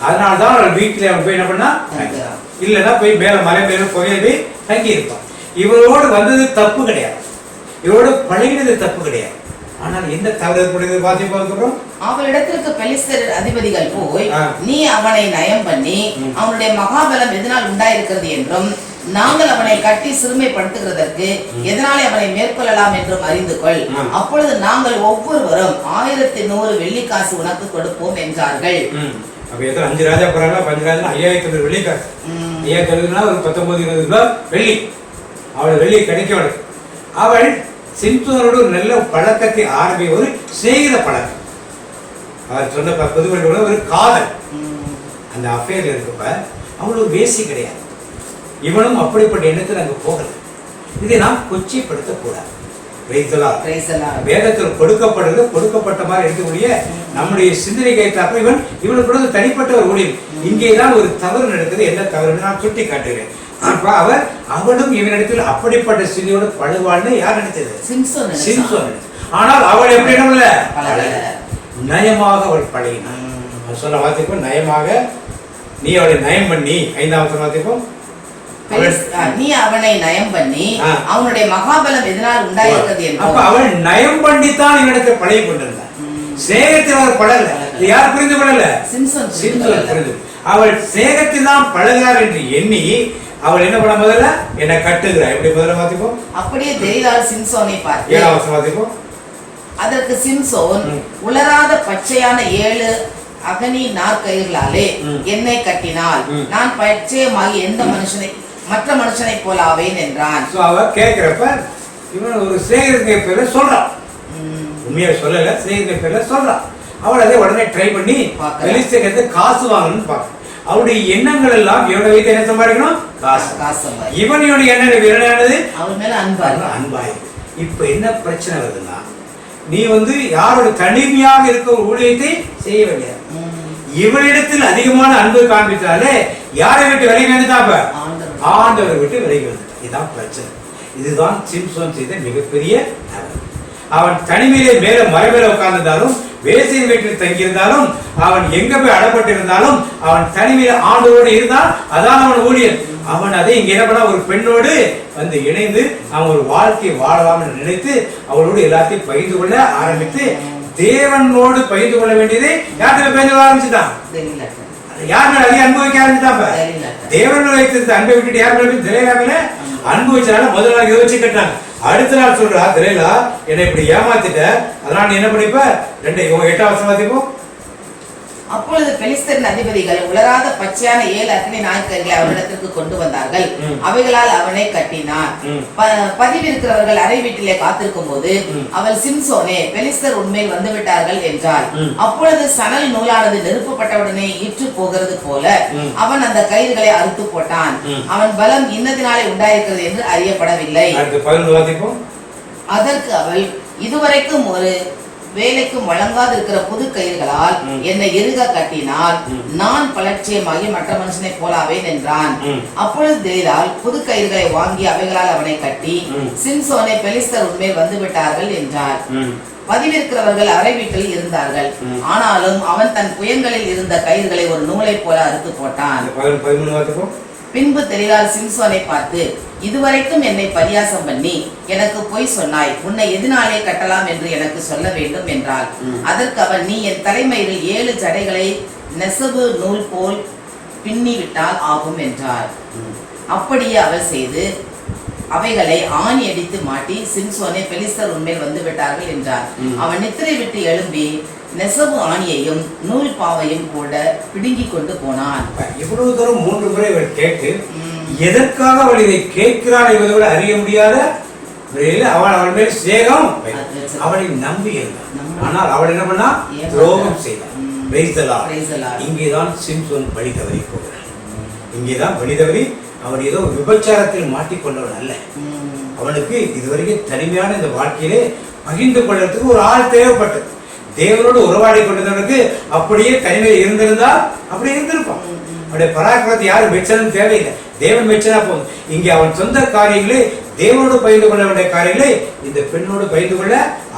அதனால்தான் அவள் வீட்டில் அவன் போய் என்ன பண்ணா, இல்லைன்னா போய் மேல மலை மேல புகையை போய் தங்கி இருப்பான். இவளோடு வந்தது தப்பு கிடையாது, இவளோடு பழகினது தப்பு கிடையாது. ஆனால் என்ன தவறு வாசிப்பதுக்கு அவளிடத்திற்கு பெலிஸ்தர் அதிபதிகள் போய், நீ அவனை நயம் பண்ணி அவனுடைய மகாபலம் எதனால் உண்டாயிருக்கிறது என்றும் நாங்கள் அவனை கட்டி சிறுமைப்படுத்துகிறதற்கு எதனாலே அவனை மேற்கொள்ளலாம் என்றும் அறிந்து கொள். அப்பொழுது நாங்கள் ஒவ்வொருவரும் 1100 வெள்ளிக்காசு உனக்கு கொடுப்போம் என்றார்கள். 5 ராஜா போறாங்க, 5 ராஜா 5000 வெள்ளிக்காசு. 5000 ஒரு 19-20 ரூபாய் வெள்ளி. அவள் வெள்ளி கிடைக்க அவள் சிம்சோனோடு நல்ல பழக்கத்தை ஆரம்பி ஒரு சிநேகித பழக்கம். அவர் சொன்ன பொதுவெளி ஒரு காதல் அந்த அஃபேர்ல இருக்கப்ப அவள் ஒரு வேசி கிடையாது. இவனும் அப்படிப்பட்ட எண்ணத்தில் அங்கு போகல. இதை நாம் கொச்சைப்படுத்தக்கூடாது. வேதத்தில் கொடுக்கப்படுறது கொடுக்கப்பட்ட மாதிரி எடுக்கக்கூடிய நம்முடைய சிந்தனை கேட்டாப்ப இவனுக்கு தனிப்பட்ட ஒரு ஊழியம். இங்கேதான் ஒரு தவறு நடக்குது. என்ன தவறுன்னு நான் சுட்டி காட்டுகிறேன். அப்ப அவளும் இவனிடத்தில் அப்படிப்பட்ட சிந்தையோட பழுவாள்னு யார் நினைத்தது? சிம்சோன். ஆனால் அவள் எப்படி என்ன நயமாக அவள் பழகினாள். சொல்ல வார்த்தைக்கும் நயமாக நீ அவளை நயம் பண்ணி 5வது வார்த்தைக்கும் நீ அவனை நயம் பண்ணி அவனுடைய மகாபலம் எதனால் உண்டாயிருக்கிறது என்று. அப்ப அவள் நயம் பண்ணித்தான் இவனிடத்தில் பழகி கொண்டிருந்தாள். சேகத்தில் அவர் பழகல. யார் புரிந்து கொள்ளல? சிம்சோன் புரிந்து. அவள் சேகத்தில் தான் பழகிறார் என்று எண்ணி அவள் என்ன பண்ண முதல்ல என்ன கட்டுகிறார். எப்படி முதல்ல வாசிப்போம். அப்படியே தெலிலால் சிம்சோனை பார்த்து 7வது வாசிப்போம். அதற்கு சிம்சோன், உலராத பச்சையான 7 அகனி நாற்கயிர்களாலே என்னை கட்டினால் நான் பச்சையமாகி மற்ற மனுஷனை போல ஆவேன் என்றான். அவ கேட்கிறப்ப இவன் ஒரு சிநேகிதனுடைய பேர்ல சொல்றான், உண்மையா சொல்லல, சிநேகிதனுடைய பேர்ல சொல்றான். அவள் அதை உடனே ட்ரை பண்ணி பெலிஸ்தேருக்கு காசு வாங்கணும்னு பார்க்க. அவருடைய எண்ணங்கள் எல்லாம் இவனை வைத்து என்ன சம்பாதிக்கணும்? காசு. இவனுடைய எண்ணங்கள் என்னது? அவன் மேல அன்பாய். இப்ப என்ன பிரச்சனை வருதுன்னா, நீ யாரோட தனிமையாக இருக்க ஒரு ஊழியத்தை செய்ய வேண்டியது. இவனிடத்தில் அதிகமான அன்பு காண்பித்தாலே யாரை விட்டு விலகி வந்துட்டாப்ப? ஆண்டவரை விட்டு விலகி வந்து. இதுதான் பிரச்சனை. இதுதான் சிம்சோன் செய்த மிகப்பெரிய நபர். அவன் தனிமையிலே மேல மறை மேல உட்கார்ந்திருந்தாலும், வேசியின் வீட்டில் தங்கியிருந்தாலும், அவன் எங்க போய் அடப்பட்டிருந்தாலும், அவன் தனிமையில ஆண்டவரோடு இருந்தால் அதான் அவன் ஊழியன். அவன் அதை இங்க என்ன பண்ண, ஒரு பெண்ணோடு இணைந்து அவன் ஒரு வாழ்க்கையை வாழலாம் என்று நினைத்து அவளோடு எல்லாத்தையும் பகிர்ந்து கொள்ள ஆரம்பித்து தேவனோடு பகிர்ந்து கொள்ள வேண்டியதை யார்கிட்ட பகிர்ந்து கொள்ள ஆரம்பிச்சுட்டான்? யார் மேல அதிக அனுபவிக்க ஆரம்பிச்சுட்டான்? தேவன் வைத்திருந்த அன்பை விட்டுட்டு யார் மேல திரையில அனுபவிச்சாலும் முதல் நாள் யோசிச்சு கட்டாங்க. அடுத்த நாள் சொல்றா, திரையிலா என்னை இப்படி ஏமாத்திட்ட, அதனால நீ என்ன பண்ணிப்ப? 8ஆம் வசனம் வாசிப்போம். அப்பொழுது பெலிஸ்தரின் அதிபதிகள் உலராத பச்சையான 7 அக்னி நாய்க்கர்களை அவனிடத்திற்கு கொண்டு வந்தார்கள். அவைகளால் அவனை கட்டினான். பதிவிருக்கிறவர்கள் அறை வீட்டிலே காத்திருக்கும் போது அவள், சிம்சோனே, பெலிஸ்தர் உண்மையில் வந்துவிட்டார்கள் என்றாள். அப்பொழுது சணல் நூலானது நெருப்பப்பட்டவுடனே இற்று போகிறது போல அவன் அந்த கயிறுகளை அறுத்து போட்டான். அவன் பலம் இன்னதினாலே உண்டாயிருக்கிறது என்று அறியப்படவில்லை. அதற்கு அவள், இதுவரைக்கும் ஒரு வேலைக்கும் வழங்காது இருக்கிற புது கயிறுகளால் என்னை இறுக கட்டினால் நான் பலட்சியமாகி மற்ற மனுஷனை போலாவேன் என்றான். அப்பொழுது தேலால் புது கயிறுகளை வாங்கி அவைகளால் அவனை கட்டி, சிம்சோனை, பெலிஸ்தர் உண்மையில் வந்து விட்டார்கள் என்றார். பதிவிருக்கிறவர்கள் அறை வீட்டில் இருந்தார்கள். ஆனாலும் அவன் தன் புயங்களில் இருந்த கயிறுகளை ஒரு நூலை போல அறுத்து போட்டான். பின்பு தெளிலால் சிம்சோனை பார்த்து, இதுவரைக்கும் என்னை பரியாசம் பண்ணி எனக்கு பொய் சொன்னாய், உன்னை எதினாலே கட்டலாம் என்று எனக்கு சொல்ல வேண்டும் என்றாள். அதற்கு அவன், நீ என் தலைமயிரில் 7 ஜடைகளை நெசவு நூல் போல் பின்னிவிட்டால் ஆகும் என்றார். அப்படியே அவள் செய்து அவைகளை ஆணி அடித்து மாட்டி, சிம்சோனை, பெலிஸ்தர் உண்மையில் வந்து விட்டார்கள் என்றார். அவன் நித்திரை விட்டு எழும்பி நெசவு ஆணியையும் நூல் பாவையும் கூட பிடுங்கி கொண்டு போனான். இவ்வளவு தூரம் 3 முறை அவள் கேட்டு எதற்காக அவள் இதை கேட்கிறாள் என்பதை விட அறிய முடியாத அவள் மேல் சேகம் அவளை நம்பி இருந்தான். ஆனால் அவள் என்ன பண்ணா? துரோகம் செய்தாள். இங்கேதான் சிம்சோன் வழி தவறி போகிறான். இங்கேதான் வழி தவறி அவன் ஏதோ விபச்சாரத்தில் மாட்டிக்கொண்டவன் அல்ல. அவனுக்கு இதுவரைக்கும் தனிமையான இந்த வாழ்க்கையிலே பகிர்ந்து கொள்றதுக்கு ஒரு ஆள் தேவைப்பட்டது. தேவனோடு உறவாடி கொண்டவனுக்கு அப்படியே தனிமையில் இருந்திருந்தால் அப்படி இருந்திருப்பான். அவனுடைய பராக்கிரத்தை யாரும் மெச்சனும் தேவையில்லை, தேவன் மெச்சனா போதும். இங்கே அவன் சொந்த காரியங்களே, தேவனோடு பகிர்ந்து கொள்ள வேண்டிய காரியங்களை இந்த பெண்ணோடு பகிர்ந்து கொள்ள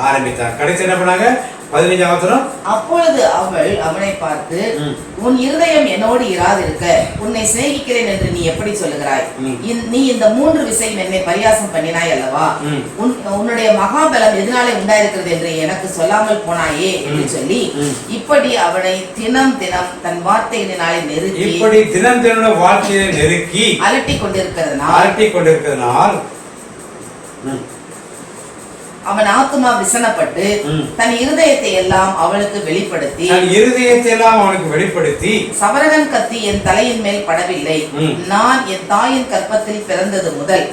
ஆரம்பித்தான். கடைசி என்ன பண்ணாங்க? 15ஆம் வசனம். அப்பொழுது அவள் அவனை பார்த்து, உன் இருதயம் என்னோடு இராதிருக்க உன்னை சிநேகிக்கிறேன் என்று நீ எப்படி சொல்லுகிறாய்? நீ இந்த 3 விசையும் என்னை பரியாசம் பண்ணினாய் அல்லவா? உன்னுடைய மகாபலம் எதனாலே உண்டாயிருக்கிறது என்று எனக்கு சொல்லாமல் போனாயே என்று சொல்லி இப்படி அவனை தினம் தினம் தன் வார்த்தையினாலே நெருக்கி அலட்டி கொண்டிருக்கிறதுனால் அவன் ஆத்துமா விசனப்பட்டு தன் இருதயத்தை எல்லாம் அவளுக்கு வெளிப்படுத்தி, சவரகன் கத்தி என் தலையின் மேல் படவில்லை. நான் என் தாயின் கற்பத்தில் பிறந்தது முதல்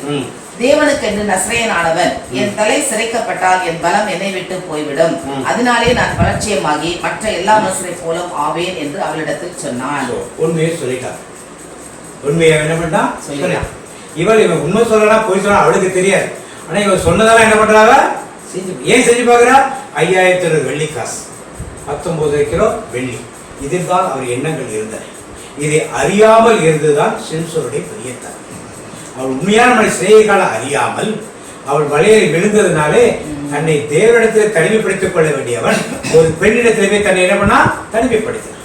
தேவனுக்கென்று நசரேயனானவன். என் தலை சிரைக்கப்பட்டால் என் பலம் என்னை விட்டு போய்விடும். அதனாலே நான் பலட்சியமாகி மற்ற எல்லா மனுஷரை போலும் ஆவேன் என்று அவளிடத்தில் சொன்னான். உண்மையை சொல்லிட்டான். உண்மையை என்ன பண்ணா சொல்லிட்டான். இவன் உண்மை சொல்லலாம், பொய் சொல்லலாம் அவளுக்கு தெரியாது. ஆனா இவன் சொன்னதால என்ன பண்றாங்க? ஏன் செஞ்சு பார்க்கிறா? 5000 வெள்ளி காசு, 19 கிலோ வெள்ளி. இதில் தான் அவர் எண்ணங்கள் இருந்தன. இதை அறியாமல் இருந்ததுதான் சிம்சோனுடைய பெரிய தவறு. அவள் உண்மையான சிநேகிகளை அறியாமல் அவள் வலையில் விழுந்ததுனாலே தன்னை தேவனிடத்தில் தனிமைப்படுத்திக் கொள்ள வேண்டியவன் ஒரு பெண்ணிடத்திலே தன்னை என்ன பண்ணா? தனிமைப்படுத்தினான்.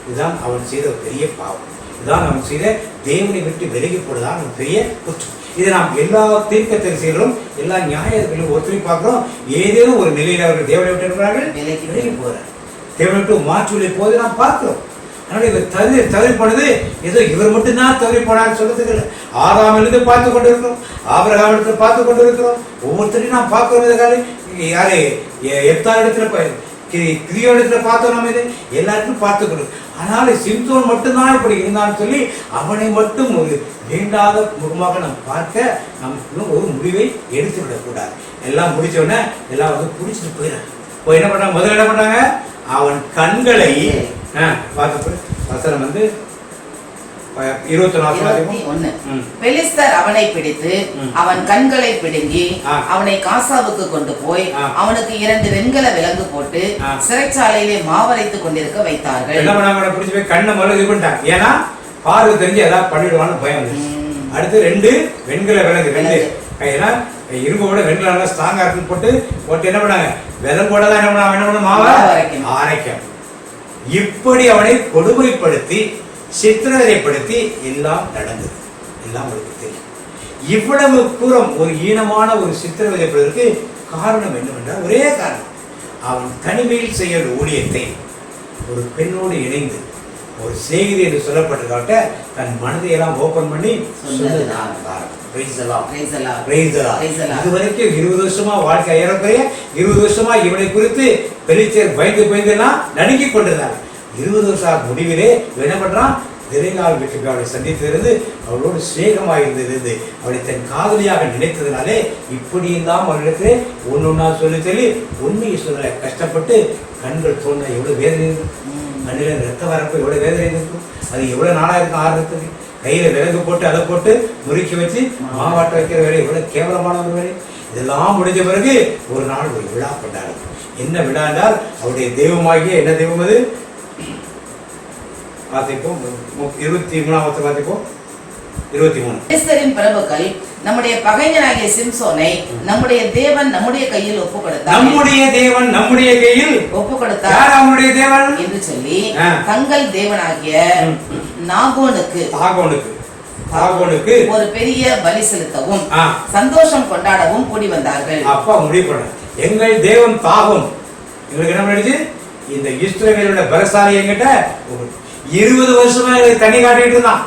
இதுதான் அவன் செய்த ஒரு பெரிய பாவம். இதுதான் அவன் செய்த தேவனை விட்டு விலகி போடுதான் அவன் பெரிய குற்றம். இதை நாம் எல்லா தீர்க்க தரிசிகளும் எல்லா நியாயர்களும் ஒருத்தரை பார்க்கிறோம். ஏதேனும் ஒரு நிலையில் அவர்கள் தேவனை விட்டு இருக்கிறார்கள், விலகி போறார். தேவனை விட்டு மாற்றுவதை போது நாம் பார்க்கிறோம். அதனால இவர் தவறி போனது ஏதோ இவர் மட்டும்தான் தவறி போனான்னு சொல்றதுக்கு இல்லை. ஆதாமிலிருந்து பார்த்து கொண்டு இருக்கிறோம், ஆபிரகாமிலிருந்து பார்த்து கொண்டு இருக்கிறோம். ஒவ்வொருத்தரையும் நாம் பார்க்கிறோம். யாரு எத்தாரிடத்துல கிரியோடத்துல பார்த்தோம் நம்ம இது எல்லாருக்கும் பார்த்து கொடுக்கும். ஆனால் சிம்சோன் மட்டும்தான் இப்படி இருந்தான்னு சொல்லி அவனை மட்டும் ஒரு வேண்டாத முகமாக நம்ம பார்க்க நமக்கு ஒரு முடிவை எடுத்து விடக்கூடாது. எல்லாம் முடிச்ச உடனே எல்லாம் வந்து பிடிச்சிட்டு போயிடாங்க. இப்போ என்ன பண்றாங்க, முதல்ல என்ன பண்றாங்க, அவன் கண்களை பார்த்து வசனம் வந்து 21. பெலிஸ்தர் அவனை பிடித்து அவன் கண்களை பிடுங்கி அவனை காசாவுக்கு கொண்டு போய் அவனுக்கு 2 வெண்கல விலங்கு போட்டு சிறைச்சாலையிலே மாவரைத்துக் கொண்டிருக்க வைத்தார்கள். என்ன பண்ணாங்க, பிடிச்சி போய் கண்ணை முதல்ல இது பண்ணிட்டாங்க. ஏன்னா பார்வை தெரிஞ்சு ஏதாவது பண்ணிடுவான்னு பயம் வந்துச்சு. அடுத்து 2 வெண்கல விலங்கு, 2 ஏன்னா இரும்போட வெண்கல ஸ்ட்ராங்கா இருக்குன்னு போட்டு என்ன பண்ணாங்க, விலங்கோட தான் என்ன பண்ண மாவை அரைக்கும். இப்படி அவனை கொடுமைப்படுத்தி சித்திரவதைப்படுத்தி எல்லாம் நடந்தது. எல்லாம் அவருக்கு தெரியும். இவ்வளவு தூரம் ஒரு ஈனமான ஒரு சித்திரவதைப்படுவதற்கு காரணம் என்னவென்றால் ஒரே காரணம், அவன் தனிமையில் செய்ய ஊழியத்தை ஒரு பெண்ணோடு இணைந்து ஒரு செய்தி என்று சொல்லப்பட்டிருக்காட்ட தன் மனதையெல்லாம் ஓபன் பண்ணி சொன்னதுதான் காரணம். இதுவரைக்கும் 20 வருஷமா வாழ்க்கை ஏறக்குறைய 20 வருஷமா இவனை குறித்து பெலிஸ்தர் பயந்து எல்லாம் நடுங்கி கொண்டிருந்தாங்க. 20 வருஷம் முடிவிலே என்ன பண்றான், திரைநாள் வீட்டுக்கு அவளை சந்தித்திருந்து அவளோடு சிநேகமாக இருந்திருந்து அவளை தன் காதலியாக நினைத்ததுனாலே இப்படியெல்லாம் அவளிடத்திலே ஒன்னொன்னா சொல்லி உண்மையை சொல்ல கஷ்டப்பட்டு கண்கள் தோன்ற எவ்வளவு வேதனை இருக்கும், கண்ணில ரத்த வரப்போ எவ்வளவு வேதனை இருக்கும், அது எவ்வளவு நாளா இருக்கும் ஆரம்பத்துக்கு. கையில விலங்கு போட்டு அதை போட்டு முறுக்கி வச்சு மாவாட்ட வைக்கிற வேலை எவ்வளவு கேவலமான ஒரு வேலை. இதெல்லாம் முடிஞ்ச பிறகு ஒரு நாள் ஒரு விழா கொண்டாடும். என்ன விழா என்றால் அவருடைய தெய்வமாகிய என்ன தெய்வம் அது வாசிப்போம். 23 வாசிப்போம். 23 பிரபுக்கள் நம்முடைய பகைஞனாகிய சிம்சோனை நம்முடைய தேவன் நம்முடைய கையில் ஒப்பு கொடுத்தார். நம்முடைய தேவன் நம்முடைய கையில் ஒப்பு கொடுத்தார். யார் நம்முடைய தேவன் என்று சொல்லி தங்கள் தேவனாகிய தாகோனுக்கு ஒரு பெரிய பலி செலுத்தவும் சந்தோஷம் கொண்டாடவும் கூடி வந்தார்கள். அப்பா முடிவு பண்ண எங்கள் தேவன் தாகோன் எங்களுக்கு என்ன பண்ணிடுச்சு, இந்த இஸ்ரவேலோட பலசாலி என்கிட்ட 20 வருஷமா எங்களுக்கு தண்ணி காட்டிட்டு இருந்தான்.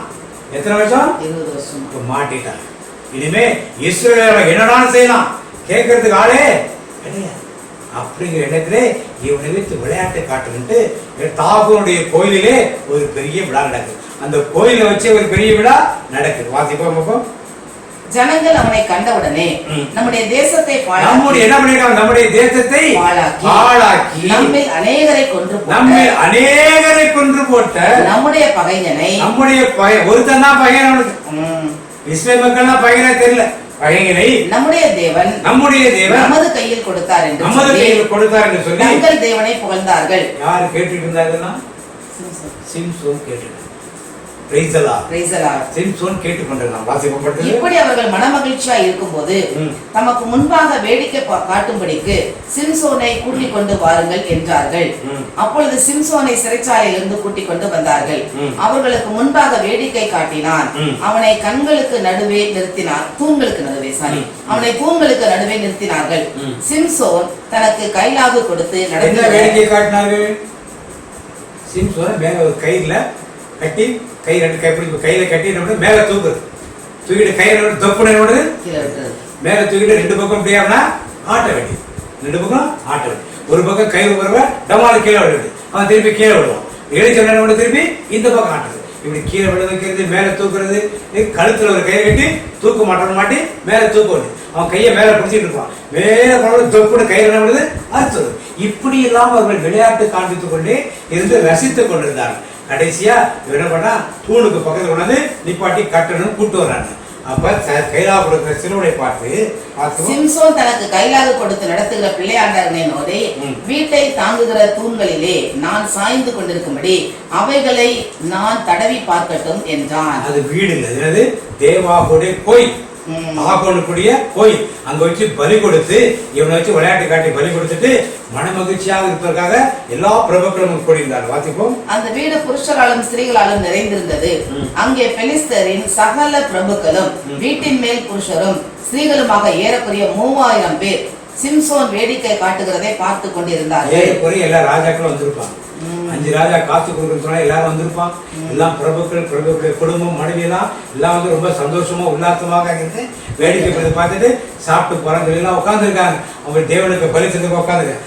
எத்தனை வருஷம்? 20 வருஷம். மாட்டிட்டான். இனிமே இஸ்ரவேல என்னடான்னு செய்யலாம் கேட்கறதுக்கு ஆளே கிடையாது. அப்படிங்கிற இடத்திலே இவனை வைத்து விளையாட்டை காட்டுன்ட்டு தாகோனுடைய கோயிலிலே ஒரு பெரிய விழா நடக்குது. அந்த கோயிலை வச்சு ஒரு பெரிய விழா நடக்குது. வாசிப்போம். ஜனங்கள் அவனை கண்டவுடனே நம்முடைய தேசத்தை என்ன பண்ணிருக்காங்க, நம்முடைய தேசத்தை பாழாக்கி நம்மில் அநேகரை கொன்று போட்ட நம்முடைய பகைஞனை ஒருத்தன் தான் பகையன். அவனுக்கு இஸ்ரேல் மக்கள்னா பகையனே தெரியல. பகையனை நம்முடைய தேவன் நமது கையில் கொடுத்தார் என்று சொல்லி தங்கள் தேவனை புகழ்ந்தார்கள். யாரு கேட்டுட்டு இருந்தாங்கன்னா சிம்சோன் கேட்டு இப்படி அவர்கள் மனமகிழ்ச்சியா இருக்கும்போது தமக்கு முன்பாக வேடிக்கை காட்டும்படிக்கு சிம்சோனை கூட்டிக் கொண்டு வாருங்கள் என்றார்கள். அப்பொழுது சிம்சோனை சிறைச்சாலையிலிருந்து கூட்டிக் கொண்டு வந்தார்கள். அவர்களுக்கு முன்பாக வேடிக்கை காட்டினான். அவனை கண்களுக்கு நடுவே நிறுத்தினார். அவனை தூண்களுக்கு நடுவே நிறுத்தினார்கள். சிம்சோன் தனக்கு கைலாகு கொடுத்து நடந்த வேடிக்கை காட்டினார்கள். சிம்சோன் மேல ஒரு கையில கட்டி கை 2 கைப்பிடி கையில கட்டி மேல தூக்கிட்டு கையில தொப்புனோடு மேல தூக்கிட்டு 2 பக்கம் அப்படியானா ஆட்ட வேண்டி 2 பக்கம் ஆட்ட வேண்டி. ஒரு பக்கம் கை வருவ டமால கீழே விடுது, அவன் திருப்பி கீழே விடுவான். எழுச்ச திருப்பி இந்த பக்கம் ஆட்டுறது. இப்படி கீழே விட வைக்கிறது, மேல தூக்குறது, கழுத்துல ஒரு கையை கட்டி தூக்க மாட்டி மேல தூக்குவது. அவன் கையை மேல பிடிச்சிட்டு இருப்பான். மேல தொப்புன்னு கையில விடுது அறுத்துறது. இப்படி எல்லாம் அவர்கள் விளையாட்டு காண்பித்துக் கொண்டே இருந்து ரசித்துக் கொண்டிருந்தார்கள். கடைசியா என்ன பண்ணா தூணுக்கு பக்கத்துல கொண்டாந்து நிப்பாட்டி கட்டணும் கூட்டு வர்றாங்க. அப்ப கைலாக கொடுக்கிற சிறுவனை பார்த்து சிம்சோன் தனக்கு கைலாக கொடுத்து நடத்துகிற பிள்ளையாண்டவனே வீட்டை தாங்குகிற தூண்களிலே நான் சாய்ந்து கொண்டிருக்கும்படி அவைகளை நான் தடவி பார்க்கட்டும் என்றான். அது வீடு இல்லை, தேவாவுடைய கோயில், தாகோனுடைய கோயில். அங்க வச்சு பலி கொடுத்து இவனை வச்சு விளையாட்டு காட்டி பலி கொடுத்துட்டு மனமகிழ்ச்சியாக இருப்பதற்காக எல்லா பிரபுக்களும் கூடியிருந்தார். வாசிப்போம். அந்த வீடு புருஷராலும் ஸ்திரீகளாலும் நிறைந்திருந்தது. அங்கே பெலிஸ்தரின் சகல பிரபுக்களும் வீட்டின் மேல் புருஷரும் ஸ்திரீகளுமாக ஏறக்குறைய 3000 பேர் சிம்சோன் வேடிக்கை காட்டுகிறதை பார்த்து கொண்டிருந்தார்கள். எல்லா ராஜாக்களும் வந்திருப்பாங்க. 5 ராஜா காசு கொடுக்குன்னு சொன்னா எல்லாரும் வந்திருப்பான். எல்லாம் பிரபுக்களுடைய குடும்பம் மனைவி எல்லாம் வந்து ரொம்ப சந்தோஷமா உல்லாசமாக இருந்து வேடிக்கை பார்த்துட்டு சாப்பிட்டு போறாங்க எல்லாம் உட்கார்ந்துருக்காங்க. அவங்க தேவனுக்கு பலிச்சதுக்கு உட்காந்துருக்காங்க.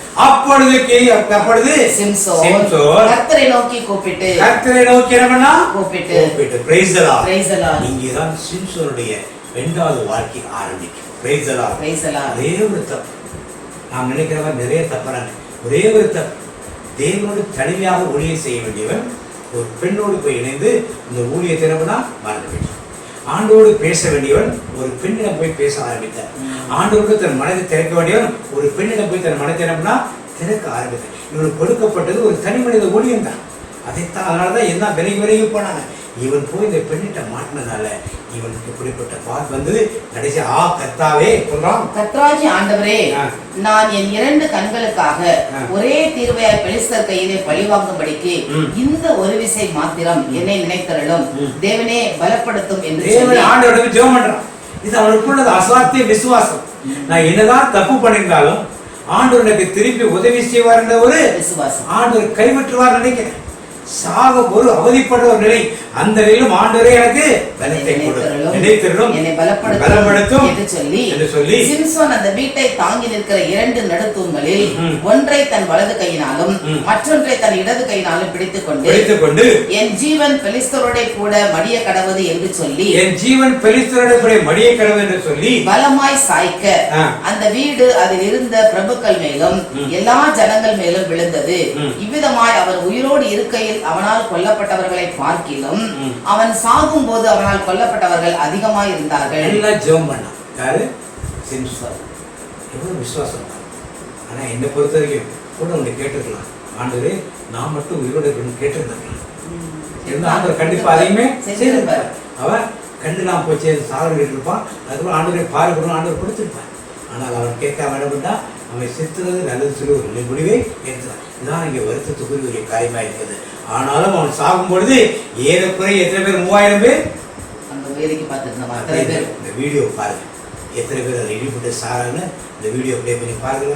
அப்பொழுது சிம்சோன் கர்த்தரை நோக்கி கூப்பிட்டு என்ன கூப்பிட்டு price the Lord. Praise the Lord. இங்கதான் சிம்சோனுடைய 2வது வாழ்க்கை ஆரம்பிக்கும். Price the Lord. Praise the Lord. ஒரே ஒரு தப்பு, நாம் நினைக்கிறவங்க நிறைய தப்புறாங்க. ஒரே ஒரு தப்பு, தேவனோடு தனிமையாக ஊழியம் செய்ய வேண்டியவன் ஒரு பெண்ணோடு போய் இணைந்து இந்த ஊழியத்தை மறந்து விட்டான். ஆண்டோடு பேச வேண்டியவன் ஒரு பெண்ணிடம் போய் பேச ஆரம்பித்தார். ஆண்டோடு தன் மனதை திறக்க வேண்டியவன் ஒரு பெண்ணிடம் போய் தன் மனதை திறக்க ஆரம்பித்தார். இவனுக்கு கொடுக்கப்பட்டது ஒரு தனி மனித ஊழியம் தான். அதைத்தான் அதனாலதான் என்ன விலகி போனாங்க. இவன் போய் இந்த பெண்ணிட்ட மாட்டினதால இவனுக்கு இப்படிப்பட்ட பாத் வந்தது. கடைசி கர்த்தாவே சொல்றான், கர்த்தராகி ஆண்டவரே, நான் என் 2 கண்களுக்காக ஒரே தீர்வையாய் பெலிஸ்தர் கையிலே பழிவாங்கும்படிக்கு இந்த ஒரு விசை மாத்திரம் என்னை நினைத்தருளும், தேவனே பலப்படுத்தும் என்று சொல்லி ஆண்டவரிடம் ஜெபம் பண்றான். இது அவனுக்குள்ளது அசாத்திய விசுவாசம். நான் என்னதான் தப்பு பண்ணியிருந்தாலும் ஆண்டவர் எனக்கு திருப்பி உதவி செய்வார் என்ற ஒரு விசுவாசம். ஆண்டவர் கைவிட்டுவார் நினைக்கிறேன். சாக ஒரு அவதிப்பட்ட ஒரு நிலை, அந்த நிலையிலும் ஆண்டவரே எனக்கு பலத்தை கொடுக்கும், நினைத்தருளும், என்னை பலப்படுத்தும் என்று சொல்லி சிம்சோன் அந்த வீட்டை தாங்கி நிற்கிற 2 நடுத்தூண்களில் ஒன்றை தன் வலது கையினாலும் மற்றொன்றை தன் இடது கையினாலும் பிடித்துக்கொண்டு என் ஜீவன் பெலிஸ்தரோட கூட மடிய கடவுது என்று சொல்லி பலமாய் சாய்க்க அந்த வீடு அதில் இருந்த பிரபுக்கள் மேலும் எல்லா ஜனங்கள் மேலும் விழுந்தது. இவ்விதமாய் அவர் உயிரோடு இருக்கையில் அவனால் கொல்லப்பட்டவர்களை பார்க்கிலும் அவன் சாகும் போது அவனால் கொல்லப்பட்டவர்கள் அதிகமாய் இருந்தார்கள். எல்லாம் ஜெபம் பண்ணான். யாரு? சிம்சோன். எவ்வளவு விசுவாசம். ஆனா என்னை பொறுத்த வரைக்கும் கூட ஒன்று கேட்டுக்கலாம், ஆண்டவரே நான் மட்டும் உயிரோடு இருக்கணும்னு கேட்டிருந்தாங்க. ஆண்டவர் கண்டிப்பா அதையுமே செய்திருப்பார். அவன் கண்டுலாம் போச்சு சாகரம் இருப்பான். அதுக்கப்புறம் ஆண்டவரை பாருக்கணும் ஆண்டவர் கொடுத்திருப்பார். ஆனால் அவன் கேட்காம வேணும்னா அவன் செத்துறது நல்லது சொல்லி ஒரு முடிவை எடுத்தான். இதுதான் இங்கே வருத்தத்துக்குரிய காரியமா இருக்கிறது. ஆனாலும் அவன் சாகும் பொழுது ஏறக்குறை எத்தனை பேர்? 3000 பேர் அந்த வேலைக்கு பார்த்துருந்தோம். இந்த வீடியோ பாருங்க, எத்தனை பேர் அதை இடிபட்டு சாரான்னு இந்த வீடியோ ப்ளே பண்ணி பாருங்க.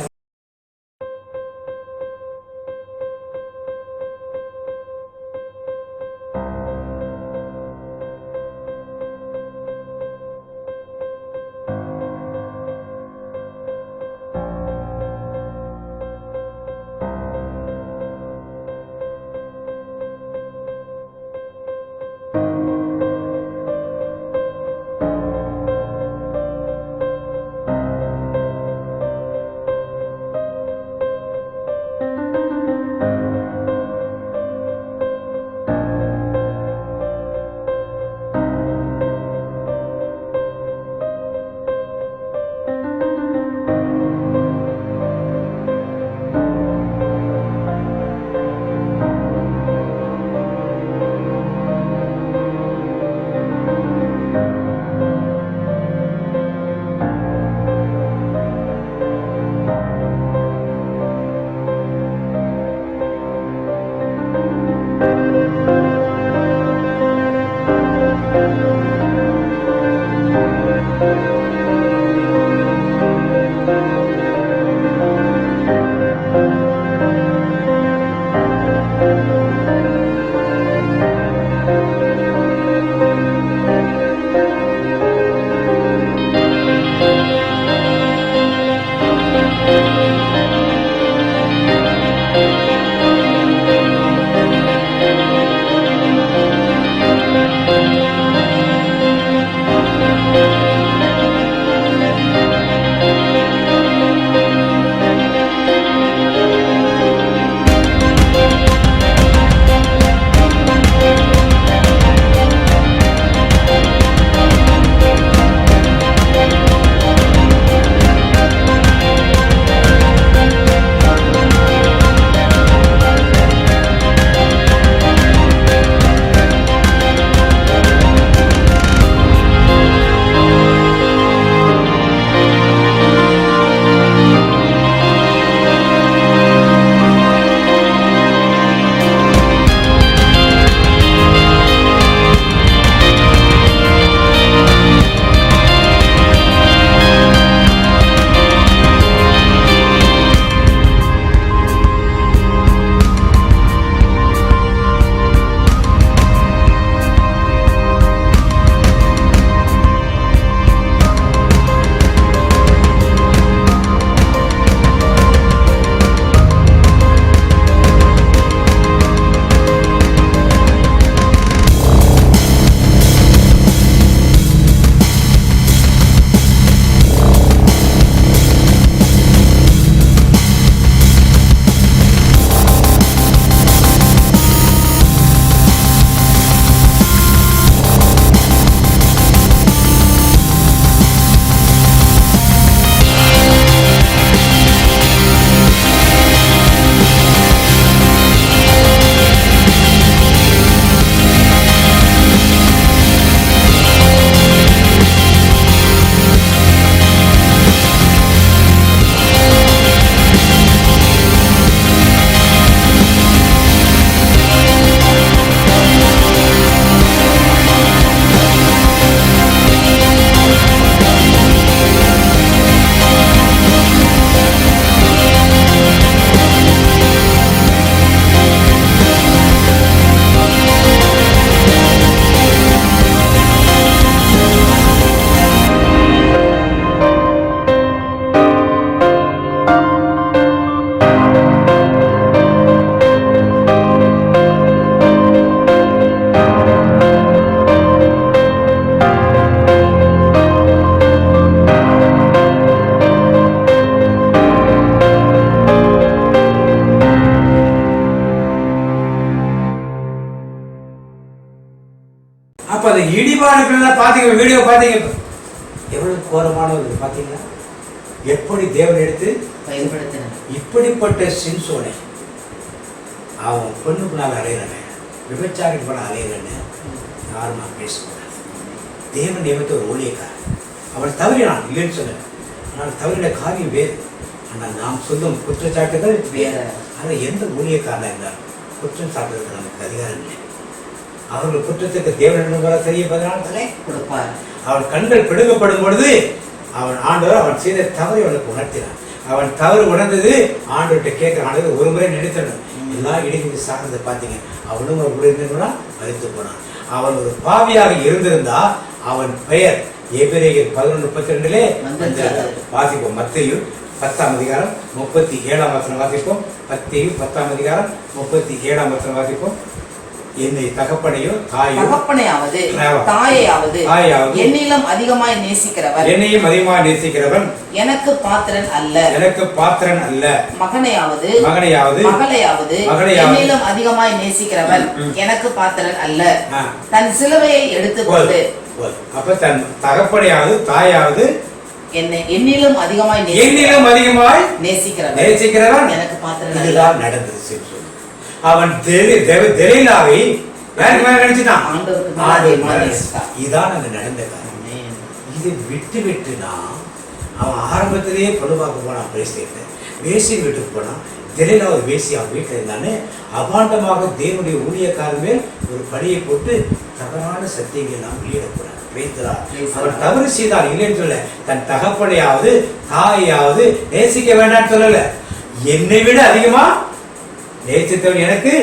அப்ப அந்த இடிபாடுகள் பாத்தீங்க, வீடியோ பாத்தீங்க, எவ்வளவு கோரமானது பாத்தீங்களா? எப்படி தேவன் எடுத்து பயன்படுத்தினார். இப்படிப்பட்ட சிம்சோனை அவன் பொண்ணுக்குனால அலையிறானே, விபச்சாரி பண்ண அலையிறன்னு யாரும் நான் பேசக்கூடாது. தேவன் நியமித்த ஒரு ஊழியக்காரன், அவன் தவறினான் இல்லைன்னு சொன்னேன். ஆனால் தவறின காரியம் வேறு. ஆனால் நாம் சொல்லும் குற்றச்சாட்டுகள் வேற. ஆனால் எந்த ஊழியக்காரனா இருந்தாலும் குற்றம் சாட்டுறதுக்கு நமக்கு அதிகாரம் இல்லை. அவர்கள் குற்றத்துக்கு தேவனிடம் தெரியப்பதனால் தானே கொடுப்பார். அவன் கண்கள் பிடுங்கப்படும் பொழுது அவன் ஆண்டவர் அவன் செய்த தவறை அவனுக்கு உணர்த்தினான். அவன் தவறு உணர்ந்தது ஆண்டவர்கிட்ட கேட்க ஆண்டவர் ஒரு முறை நினைத்தனும் எல்லா இடைவெளி சார்ந்ததை பார்த்தீங்க. அவனும் ஒரு இருந்தா மறித்து போனான். அவன் ஒரு பாவியாக இருந்திருந்தா அவன் பெயர் எபிரேயர் 11:32 வாசிப்போம். மத்தேயு 10ஆம் அதிகாரம் 37ஆம் வசனம் வாசிப்போம். மத்தேயு 10ஆம் அதிகாரம் 37ஆம் வசனம் வாசிப்போம். என்னை தகப்பனையோ தகப்பனையாவது தாயையாவது என்னிலும் அதிகமாய் நேசிக்கிறவர், என்னையும் அதிகமாய் நேசிக்கிறவன் எனக்கு பாத்திரன் அல்ல. எனக்கு பாத்திரன் அல்ல. மகனையாவது மகளையாவது என்னிலும் அதிகமாய் நேசிக்கிறவன் எனக்கு பாத்திரன் அல்ல. தன் சிலுவையை எடுத்துக்கொண்டு, அப்ப தன் தகப்பனையாவது தாயாவது என்னிலும் அதிகமாய் நேசிக்கிறவன் எனக்கு பாத்திரன் அல்ல. இதுதான் நடந்தது. அவன் தெலீலாவை நினைச்சுட்டான். இதான் அங்க நடந்த காரணம். இது விட்டுனா அவன் ஆரம்பத்திலேயே பொழுவாக்க போனான். வேசி வீட்டுக்கு போனான். தெலீலா ஒரு வேசி அவன் வீட்டில் இருந்தானே. அபாண்டமாக தேவனுடைய ஊழியக்காரன் மேல் ஒரு பழியை போட்டு தவறான சத்தியங்களை நாம் வெளியிடக்கூடாது. அவன் தவறு செய்தால் இல்லைன்னு சொல்ல, தன் தகப்பனையாவது தாயாவது நேசிக்க வேண்டாம்னு சொல்லல, என்னை விட அதிகமா நேசித்தவன் எனக்கு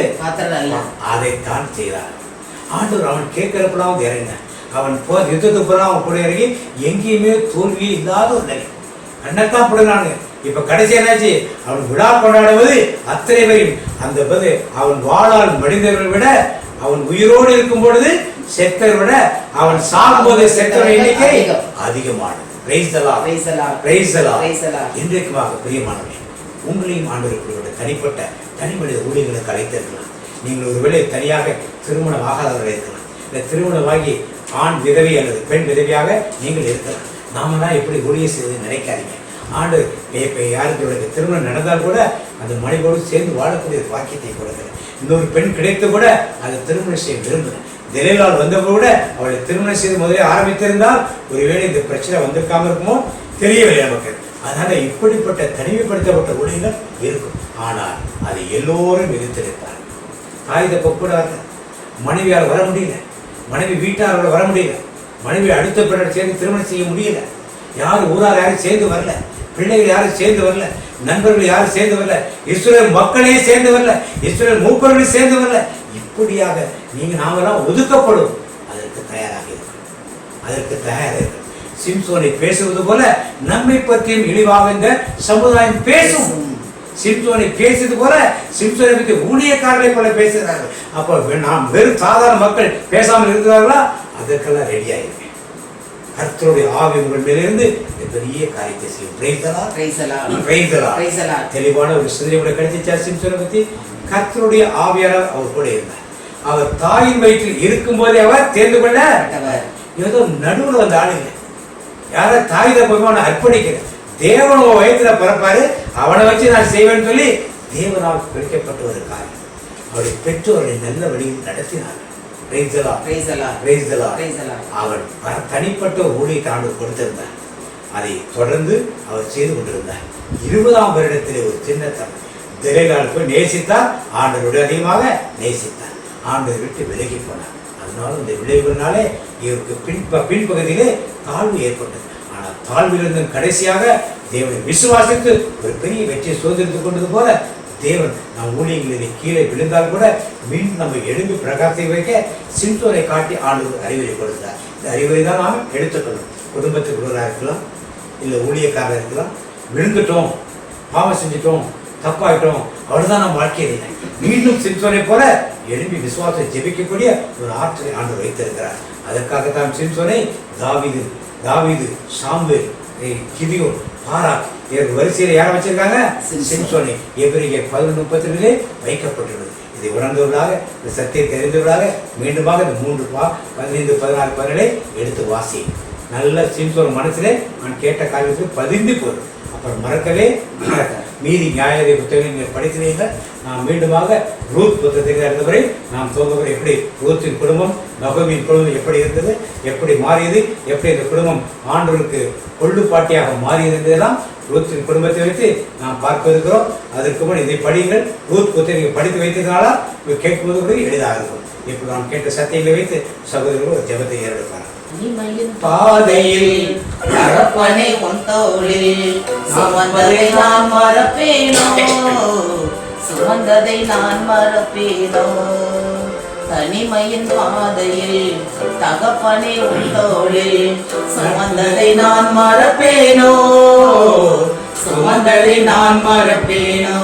அதைத்தான் செய்தார். ஆண்டவர் அவன் கேட்கிறப்பெல்லாம் இறங்க, அவன் யுத்தத்துக்கு போறான். அவன் கூட இறங்கி எங்கேயுமே தோல்வியே இல்லாத ஒரு நிலை கண்ணத்தான் போடுறாங்க. இப்ப கடைசி என்னாச்சு? அவன் விழா கொண்டாடுவது அத்தனை பேரும் அந்த பது அவன் வாழால் மடிந்தவர்கள் விட அவன் உயிரோடு இருக்கும் பொழுது செத்தவர் விட அவன் சாகும்போது செத்தவர் எண்ணிக்கை அதிகமானது. இன்றைக்குமாக பிரியமானவர்களே, உங்களையும் ஆண்டவர்களுடைய தனி மனித ஊழியர்களுக்கு அழைத்திருக்கலாம். நீங்கள் ஒருவேளை தனியாக திருமணம் ஆகாதவர்கள் இருக்கலாம். இந்த திருமணமாகி ஆண் விதவி அல்லது பெண் விதவியாக நீங்கள் இருக்கலாம். நாம தான் எப்படி ஊழிய செய்வது நினைக்காதீங்க. ஆண்டு யாருக்கு திருமணம் நடந்தால் கூட அந்த மனைவியோடு சேர்ந்து வாழக்கூடிய வாக்கியத்தை கொடுக்கிறேன். இன்னொரு பெண் கிடைத்து கூட அதை திருமணம் செய்ய விரும்புகிறேன். தெலீலாள் வந்தபோது கூட அவளை திருமணம் செய்து முதலே ஆரம்பித்திருந்தால் ஒருவேளை இந்த பிரச்சனை வந்திருக்காம இருக்குமோ தெரியவில்லை நமக்கு. அதனால இப்படிப்பட்ட தனிமைப்படுத்தப்பட்ட ஊழியர்கள் இருக்கும். ஆனால் அதை எல்லோரும் எதிர்த்திருப்பார். தாய் தப்ப கூட மனைவியால் வர முடியல, மனைவி வீட்டாரோட வர முடியல, மனைவி அடுத்த பிறர் சேர்ந்து திருமணம் செய்ய முடியல, யாரும் ஊரார் யாரும் சேர்ந்து வரல, பிள்ளைகள் யாரும் சேர்ந்து வரல, நண்பர்கள் யாரும் சேர்ந்து வரல, இஸ்ரவேல் மக்களே சேர்ந்து வரல, இஸ்ரவேல் மூப்பர்களும் சேர்ந்து வரல. இப்படியாக நீங்க நாமெல்லாம் ஒதுக்கப்படும். அதற்கு தயாராக இருக்கும். சிம்சோனை பேசுவது போல நம்மை பற்றியும் இழிவாக இந்த சமுதாயம் பேசும். சிம்சோனை பேசுவது போல சிம்சோனை பற்றி ஊழியக்காரர்களை போல பேசுகிறார்கள். அப்ப நாம் வெறும் சாதாரண மக்கள் பேசாமல் இருக்கிறார்களா? அதற்கெல்லாம் ரெடி ஆயிருக்கேன். கர்த்தருடைய ஆவி உங்கள் மேலிருந்து பெரிய காரியத்தை செய்யும். தெளிவான ஒரு சிந்தனை கிடைச்சிச்சா சிம்சோனை பத்தி? கர்த்தருடைய ஆவியாளர் அவர் கூட இருந்தார். அவர் தாயின் வயிற்றில் இருக்கும் போதே அவர் தேர்ந்து கொள்ள ஏதோ நடுவில் வந்த ஆளுங்க யார தாய் தப்பமான அர்ப்பணிக்கிறேன். தேவன் வயத்துல பிறப்பாரு, அவனை வச்சு நான் செய்வேன்னு சொல்லி தேவனால் பிடிக்கப்பட்ட ஒரு காரியம். அவருடைய பெற்றோர்களை நல்ல வழியில் நடத்தினார். அவர் தனிப்பட்ட ஊழியத்தை ஆண்டவர் கொடுத்திருந்தார். அதை தொடர்ந்து அவர் செய்து கொண்டிருந்தார். 20ஆம் வருடத்திலே ஒரு சின்ன தெலீலாள் போய் நேசித்தார். ஆண்டவரோடு அதிகமாக நேசித்தார். ஆண்டவர் விட்டு விலகி போனார். அதனால இந்த விளைவுகளாலே இவருக்கு பின்பகுதியிலே தாழ்வு ஏற்பட்டது. ஆனால் தாழ்விலிருந்து கடைசியாக தேவனை விசுவாசித்து ஒரு பெரிய வெற்றியை சோதரித்துக் கொண்டது போல தேவன் நம் ஊழியர்களிலே கீழே விழுந்தால் கூட மீண்டும் நம்ம எழும்பி பிரகாசத்தை வைக்க சிம்சோனை காட்டி ஆண்டவர் அறிவுரை கொடுத்தார். இந்த அறிவுரை தான் நாம் எடுத்துக்கணும். குடும்பத்துக்கு உள்ளவராக இருக்கலாம், இல்லை ஊழியக்காரராக இருக்கலாம். விழுந்துட்டோம், பாவம் செஞ்சிட்டோம், தப்பாயிட்டோம், அவ்வளவுதான் நம்ம வாழ்க்கையில் மீண்டும் சிம்சோனை போல எழும்பி விசுவாசத்தை ஜெபிக்கக்கூடிய ஒரு ஆற்றலை ஆண்டவர் வைத்திருக்கிறார். அதற்காகத்தான் சிம்சோனை தாவீது சாமுவேல் கிதியோன் பாராக் வரிசையில் யாரை வச்சிருக்காங்க? சிம்சோனை எபிரேயர் 11:32 வைக்கப்பட்டுள்ளது. இதை உணர்ந்தவர்களாக இந்த சத்தியத்தை தெரிந்தவர்களாக மீண்டுமாக இந்த 3 15 16 பதினேழை எடுத்து வாசி. நல்ல சிம்சோன் மனசிலே நான் கேட்ட காரியத்துக்கு பதிந்து போதும், அப்புறம் மறக்கவே மீதி நியாய புத்தகங்களை நீங்கள் படிக்கிறீர்கள். நாம் மீண்டுமாக ரூத் புத்தகத்தில் இருந்தவரை நாம் தோன்றவரை எப்படி ரூத்தின் குடும்பம் நகோமியின் குடும்பம் எப்படி இருந்தது, எப்படி மாறியது, எப்படி இந்த குடும்பம் ஆண்டவருக்கு கொள்ளுப்பாட்டியாக மாறியது என்பதெல்லாம் ரூத்தின் குடும்பத்தை வைத்து நாம் பார்க்க இருக்கிறோம். அதற்கு முன் இதை படியுங்கள். ரூத் புத்தகத்தை படித்து வைத்ததுனால கேட்கும்போது கூட எளிதாக இருக்கும். இப்ப நாம் கேட்ட சத்தியங்களை வைத்து சகோதரர்கள் ஒரு ஜெபத்தை ஏறெடுப்பார். பாதையில் தகப்பனை உன் தோளில் சுமந்ததை நான் மறப்பேனோ, சுமந்ததை நான் மறப்பேனோ. தனிமையின் பாதையில் தகப்பனை உன் தோளில் சுமந்ததை நான் மறப்பேனோ, சுமந்ததை நான் மறப்பேனோ.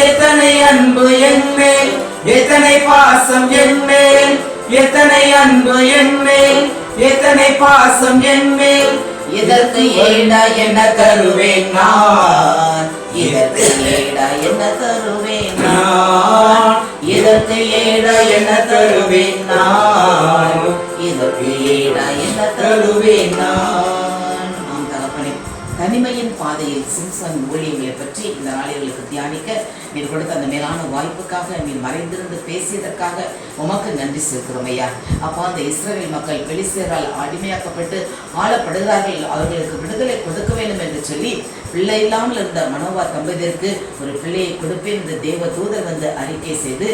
எத்தனை அன்பு என் மேல், எத்தனை பாசம் என் மேல், எத்தனை அன்பு என் மேல், எத்தனை பாசம் என் மேல். இதற்கு ஏடா என்ன தருவேன் நான், இதற்கு ஏடா என்ன தருவேன் நான், இதற்கு ஏடா என்ன தருவேன் நான், இதற்கு ஏடா என்ன தருவேன் நான். நாம் தகப்பனே, தனிமையின் பாதையில் சிம்சன் ஊழியர்களை பற்றி இந்த நாளிகளுக்கு தியானிக்க நீர் கொடுத்த அந்த மேலான வாய்ப்புக்காக, நீர் மறைந்திருந்து பேசியதற்காக உமக்கு நன்றி செலுத்துகிறோம் ஐயா. அப்பா, அந்த இஸ்ரவேல் மக்கள் பெலிஸ்தரால் அடிமையாக்கப்பட்டு ஆளப்படுகிறார்கள், அவர்களுக்கு விடுதலை கொடுக்க வேண்டும் என்று சொல்லி பிள்ளை இல்லாமல் இருந்த மனோவா தம்பதியருக்கு ஒரு பிள்ளையை கொடுப்பேன் என்று தேவ தூதர் வந்து அறிக்கை செய்து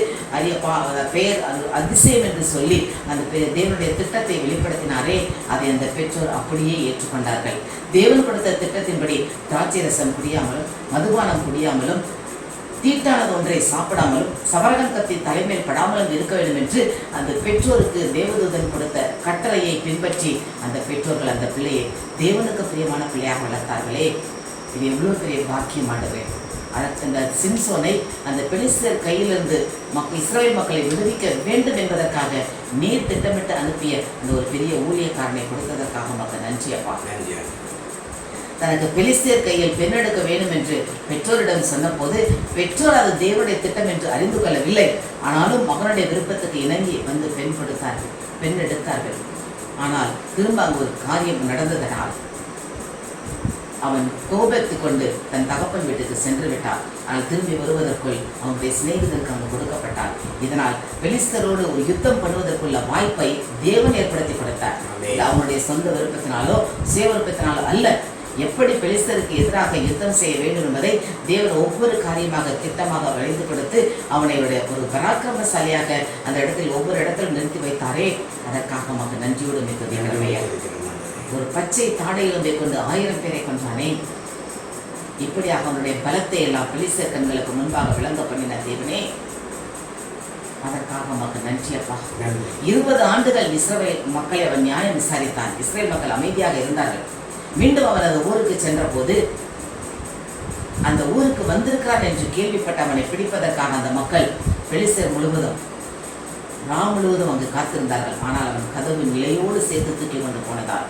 பெயர் அதிசயம் என்று சொல்லி அந்த தேவனுடைய திட்டத்தை வெளிப்படுத்தினாரே, அதை அந்த பெற்றோர் அப்படியே ஏற்றுக்கொண்டார்கள். தேவன் கொடுத்த திட்டத்தின்படி திராட்சை ரசம் குடியாமலும் மதுபானம் குடியாமலும் தீட்டானது ஒன்றை சாப்பிடாமலும் சவரகன் கத்தி தலைமையில் படாமலும் இருக்க வேண்டும் என்று அந்த பெற்றோருக்கு தேவதூதன் கொடுத்த கட்டளையை பின்பற்றி அந்த பெற்றோர்கள் அந்த பிள்ளையை தேவனுக்கு பிரியமான பிள்ளையாக வளர்த்தார்களே. இது எவ்வளவு பெரிய பாக்கியமானது. அந்த சிம்சோனை அந்த பெலிஸ்தர் கையிலிருந்து இஸ்ரவேல் மக்களை விடுவிக்க வேண்டும் என்பதற்காக நீர் திட்டமிட்டு அனுப்பிய அந்த ஒரு பெரிய ஊழியக்காரனை கொடுத்ததற்காக மக்கள் நன்றி அப்பா. தனக்கு பெலிஸ்தர் கையில் பெண் எடுக்க வேண்டும் என்று பெற்றோரிடம் சொன்ன போது பெற்றோர் அது தேவனுடைய திட்டம் என்று அறிந்து கொள்ளவில்லை. ஆனாலும் மகனுடைய விருப்பத்துக்கு இணங்கி வந்து பெண் எடுத்தார்கள். ஆனால் திரும்ப அங்கு ஒரு காரியம் நடந்ததனால் அவன் கோபத்தை கொண்டு தன் தகப்பன் வீட்டுக்கு சென்று விட்டான். ஆனால் திரும்பி வருவதற்குள் அவனுடைய சிநேகிதருக்கு அங்கு கொடுக்கப்பட்டான். இதனால் பெலிஸ்தரோடு ஒரு யுத்தம் பண்ணுவதற்குள்ள வாய்ப்பை தேவன் ஏற்படுத்தி கொடுத்தார். அவனுடைய சொந்த விருப்பத்தினாலோ சுய விருப்பத்தினாலோ அல்ல. எப்படி பெலிஸ்தருக்கு எதிராக யுத்தம் செய்ய வேண்டும் என்பதை தேவன் ஒவ்வொரு காரியமாக திட்டமாக வளைந்து கொடுத்து அவனை ஒரு பராக்கிரமசாலியாக அந்த இடத்தில் ஒவ்வொரு இடத்திலும் நிறுத்தி வைத்தாரே, அதற்காக மக்கள் நன்றியோடு மிக ஒரு பச்சை தாடையிலிருந்தே கொண்டு 1000 பேரை கொன்றானே. இப்படியாக அவனுடைய பலத்தை எல்லாம் பெலிஸ்தர் கண்களுக்கு முன்பாக விளங்க பண்ணின தேவனே, அதற்காக மக்கள் நன்றி அப்பா. 20 ஆண்டுகள் இஸ்ரவேல் மக்களை அவன் நியாயம் விசாரித்தான். இஸ்ரவேல் மக்கள் அமைதியாக இருந்தார்கள். மீண்டும் அவன் அந்த ஊருக்கு சென்ற போது அந்த ஊருக்கு வந்திருக்கிறான் என்று கேள்விப்பட்ட அவனை பிடிப்பதற்காக அந்த மக்கள் பெலிஸ்தர் முழுவதும் முழுவதும் அங்கு காத்திருந்தார்கள். ஆனால் அவன் கதவு நிலையோடு சேர்த்து தூக்கி கொண்டு போனதால்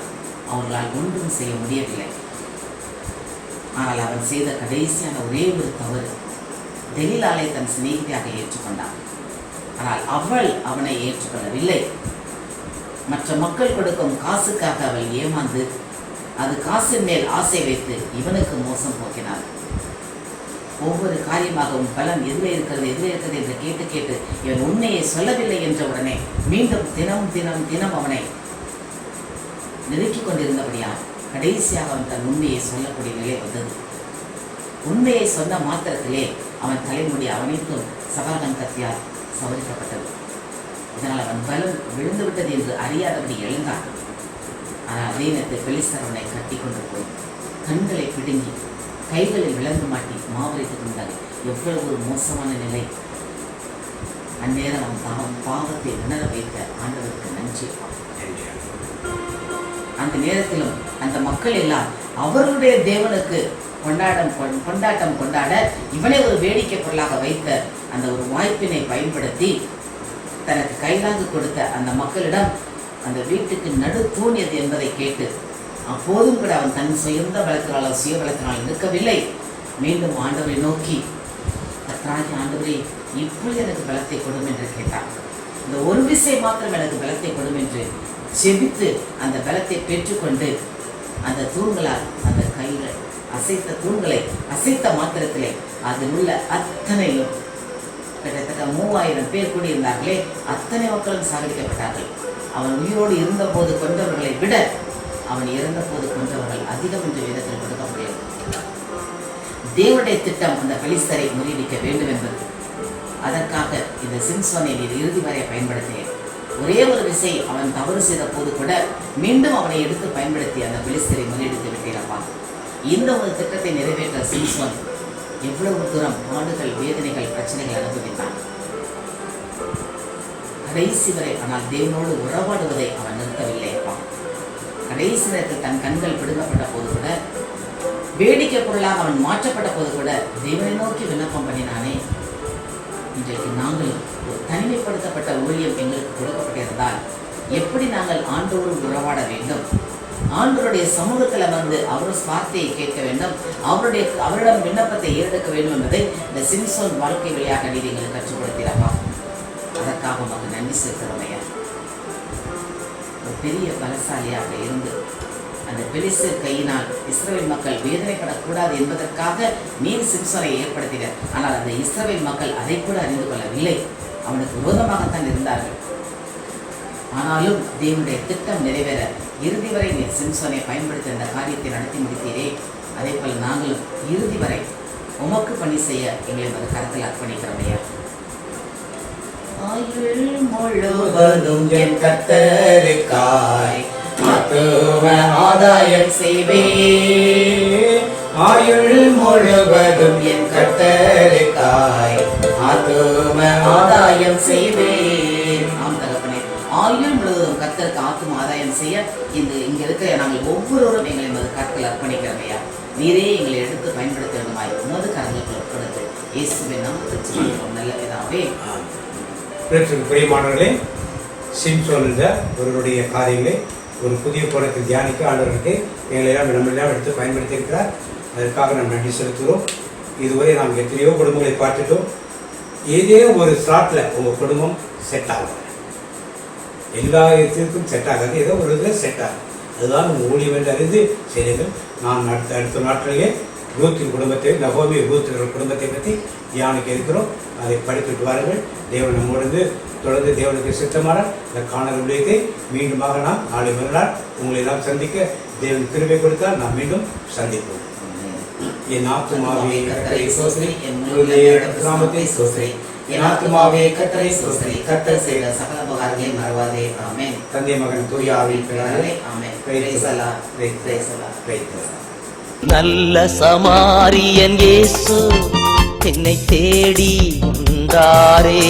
அவர்களால் ஒன்றும் செய்ய முடியவில்லை. ஆனால் அவன் செய்த கடைசியான ஒரே ஒரு தவறு, தெலீலாளை தன் சிநேகிதியாக ஏற்றுக்கொண்டான். ஆனால் அவள் அவனை ஏற்றுக்கொள்ளவில்லை. மற்ற மக்கள் கொடுக்கும் காசுக்காக அவள் ஏமாந்து அது காசின் மேல் ஆசை வைத்து இவனுக்கு மோசம் போக்கினார். ஒவ்வொரு காரியமாகவும் பலன் எதிரே இருக்கிறது என்று கேட்டு கேட்டு இவன் உண்மையை சொல்லவில்லை என்ற உடனே மீண்டும் தினம் அவனை நெருக்கிக் கொண்டிருந்தபடியால் கடைசியாக அவன் தன் உண்மையை சொல்லக்கூடிய நிலை வந்தது. உண்மையை சொன்ன மாத்திரத்திலே அவன் தலைமுடி அனைத்தும் சவரகன் கத்தியால் சவரிக்கப்பட்டது. இதனால் அவன் பலம் விழுந்து விட்டது என்று அறியாதபடி எழுந்தான். ஆனால் அதே நேரத்தில் பெலிஸ்தர் அவனை கட்டி கொண்டு போய் கண்களை பிடுங்கி கைகளில் விலங்கு மாட்டி மாவரைத்துக் கொண்டார். எவ்வளவு ஒரு மோசமான நிலை! அந்நேரம் அவன் பாவத்தை உணர வைத்த ஆண்டவருக்கு நன்றி. அந்த நேரத்திலும் அந்த மக்கள் எல்லாம் அவர்களுடைய தேவனுக்கு கொண்டாட்டம் கொண்டாட இவனை ஒரு வேடிக்கை பொருளாக வைத்த அந்த ஒரு வாய்ப்பினை பயன்படுத்தி தனக்கு கைலாங்கு கொடுத்த அந்த மக்களிடம் அந்த வீட்டுக்கு நடு தூணியது என்பதை கேட்டு அப்போதும் கூட அவன் தன் சொந்த பலத்தினாலோ சுய பலத்தினாலும் இருக்கவில்லை. மீண்டும் ஆண்டவரை நோக்கி கர்த்தராகிய ஆண்டவரே இப்பொழுது எனக்கு பலத்தை கொடும் என்று கேட்டார். இந்த ஒரு விசை மாத்திரம் எனக்கு பலத்தை கொடும் என்று செபித்து அந்த பலத்தை பெற்றுக்கொண்டு அந்த தூண்களால் அந்த கைகள் அசைத்த தூண்களை அசைத்த மாத்திரத்திலே அதில் உள்ள அத்தனையும் கிட்டத்தட்ட 3000 பேர் கூடியிருந்தார்களே, அத்தனை மக்களும் சாகடிக்கப்பட்டார்கள். அவன் உயிரோடு இருந்த போது கொன்றவர்களை விட அவன் இறந்த போது கொன்றவர்கள் அதிகம் என்று வேதத்தில் கொடுக்கப்படுகிறது. தேவனுடைய திட்டம் அந்த பெலிஸ்தரை முறியடிக்க வேண்டும் என்பது. அதற்காக இந்த சிம்சோனை இறுதி வரை பயன்படுத்தினேன். ஒரே ஒரு விசை அவன் தவறு செய்த போது கூட மீண்டும் அவனை எடுத்து பயன்படுத்தி அந்த பெலிஸ்தரை முறியடித்து விட்டீரப்பா. இந்த ஒரு திட்டத்தை நிறைவேற்ற சிம்சோன் எவ்வளவு தூரம் பாடுகள், வேதனைகள், பிரச்சனைகள் அனுபவித்தான். கடைசி வரை ஆனால் தேவனோடு உறவாடுவதை அவன் நிறுத்தவில்லை அப்பா. கடைசி நேரத்தில் தன் கண்கள் பிடுங்கப்பட்ட போது கூட, வேடிக்கை பொருளாக அவன் மாற்றப்பட்ட போது கூட தேவனை நோக்கி விண்ணப்பம் பண்ணினானே. இன்றைக்கு நாங்களும் ஒரு தனிமைப்படுத்தப்பட்ட ஊழியம் எங்களுக்கு கொடுக்கப்பட்டிருந்தால் எப்படி நாங்கள் ஆண்டோடு உறவாட வேண்டும், ஆண்டவருடைய சமூகத்தில் வந்து அவர் வார்த்தையை கேட்க வேண்டும், அவரிடம் விண்ணப்பத்தை ஏறெடுக்க வேண்டும் என்பதை இந்த சிம்சோன் வாழ்க்கை வழியாக நீர் எங்களுக்கு கற்றுக் கொடுத்தீரப்பா. அதற்காக உமக்கு நன்றி செலுத்துகிறோம் ஐயா. ஒரு பெரிய பலசாலியாக இருந்து அந்த பெலிஸ்தர் கையினால் இஸ்ரவேல் மக்கள் வேதனைப்படக்கூடாது என்பதற்காக நீர் சிம்சோனை ஏற்படுத்தினர். ஆனால் அந்த இஸ்ரவேல் மக்கள் அதை கூட அறிந்து கொள்ளவில்லை, அவனுக்கு விரோதமாகத்தான் இருந்தார்கள். ஆனாலும் தேவனுடைய திட்டம் நிறைவேற இறுதி வரை நீர் சிம்சோனை பயன்படுத்தி அந்த காரியத்தை நடத்தி முடித்தீரே. அதே போல் நாங்களும் இறுதி வரை உமக்கு பணி செய்ய எங்களை ஒரு கருத்தில் அர்ப்பணிக்கிறோம் ஐயா. ஆயுள் முழுவதும் என் கர்த்தருக்காய் ஆத்தும ஆதாயம் செய்வேன். ஆயுள் முழுவதும் என் கர்த்தருக்காய் ஆத்தும ஆதாயம் செய்வேன். ஆம் தகப்பனே, ஆயுள் முழுவதும் கர்த்தருக்கு ஆத்தும ஆதாயம் செய்ய இங்க இருக்கிற நாங்கள் ஒவ்வொருவரும் எங்களை மது கருத்தில் அர்ப்பணிக்கிறோம் ஐயா. நீரே எங்களை எடுத்து பயன்படுத்த வேண்டுமாய் உமது கரங்களுக்கு ஒப்படைத்து இயேசுவின் நாமத்தில் ஜெபிக்கிறோம் நல்ல பிதாவே. பிரியமானவர்களே, சிம்சோன் என்ற ஒருவருடைய காரியங்களை ஒரு புதிய கோணத்தில் தியானிக்க ஆண்டவருக்கு எங்களெல்லாம் நம்மெல்லாம் எடுத்து பயன்படுத்தி இருக்கிறார். அதற்காக நாம் நன்றி செலுத்துகிறோம். இதுவரை நாம் எத்தனையோ குடும்பங்களை பார்த்துட்டோம். ஏதே ஒரு ஸ்லாட்டில் உங்கள் குடும்பம் செட் ஆகும். எல்லா இடத்திற்கும் செட் ஆகாது, ஏதோ ஒரு இதில் செட் ஆகும். அதுதான் உங்கள் ஊழியம் என்று அறிந்து செய்யுங்கள். நான் அடுத்த நாட்களிலே ரூத்தின் குடும்பத்தை, நகோமி ரூத்தின் குடும்பத்தை பற்றி தியானிக்க இருக்கிறோம். அதை படித்துட்டு வாருங்கள். தேவன் நம்மோடு தொடர்ந்து தேவனுக்கு சித்தமான இந்த காணல் ஊழியத்தை மீண்டுமாக நாம் நாளை மறுநாள் உங்களை எல்லாம் சந்திக்க தேவன் கிருபை கொடுத்தால் நாம் மீண்டும் சந்திப்போம். என் ஆத்துமாவே கர்த்தரை ஸ்தோத்திரி, என் முழு நாமத்தை ஸ்தோத்திரி. என் ஆத்துமாவே கர்த்தரை ஸ்தோத்திரி, கர்த்தர் செய்த சகல உபகாரங்களை மறவாதே. ஆமென். தந்தை மகன் தூய ஆவியின் பெயராலே ஆமென். Praise the Lord, praise the Lord, praise the Lord. நல்ல சமாரியன் இயேசு என்னை தேடி வந்தாரே.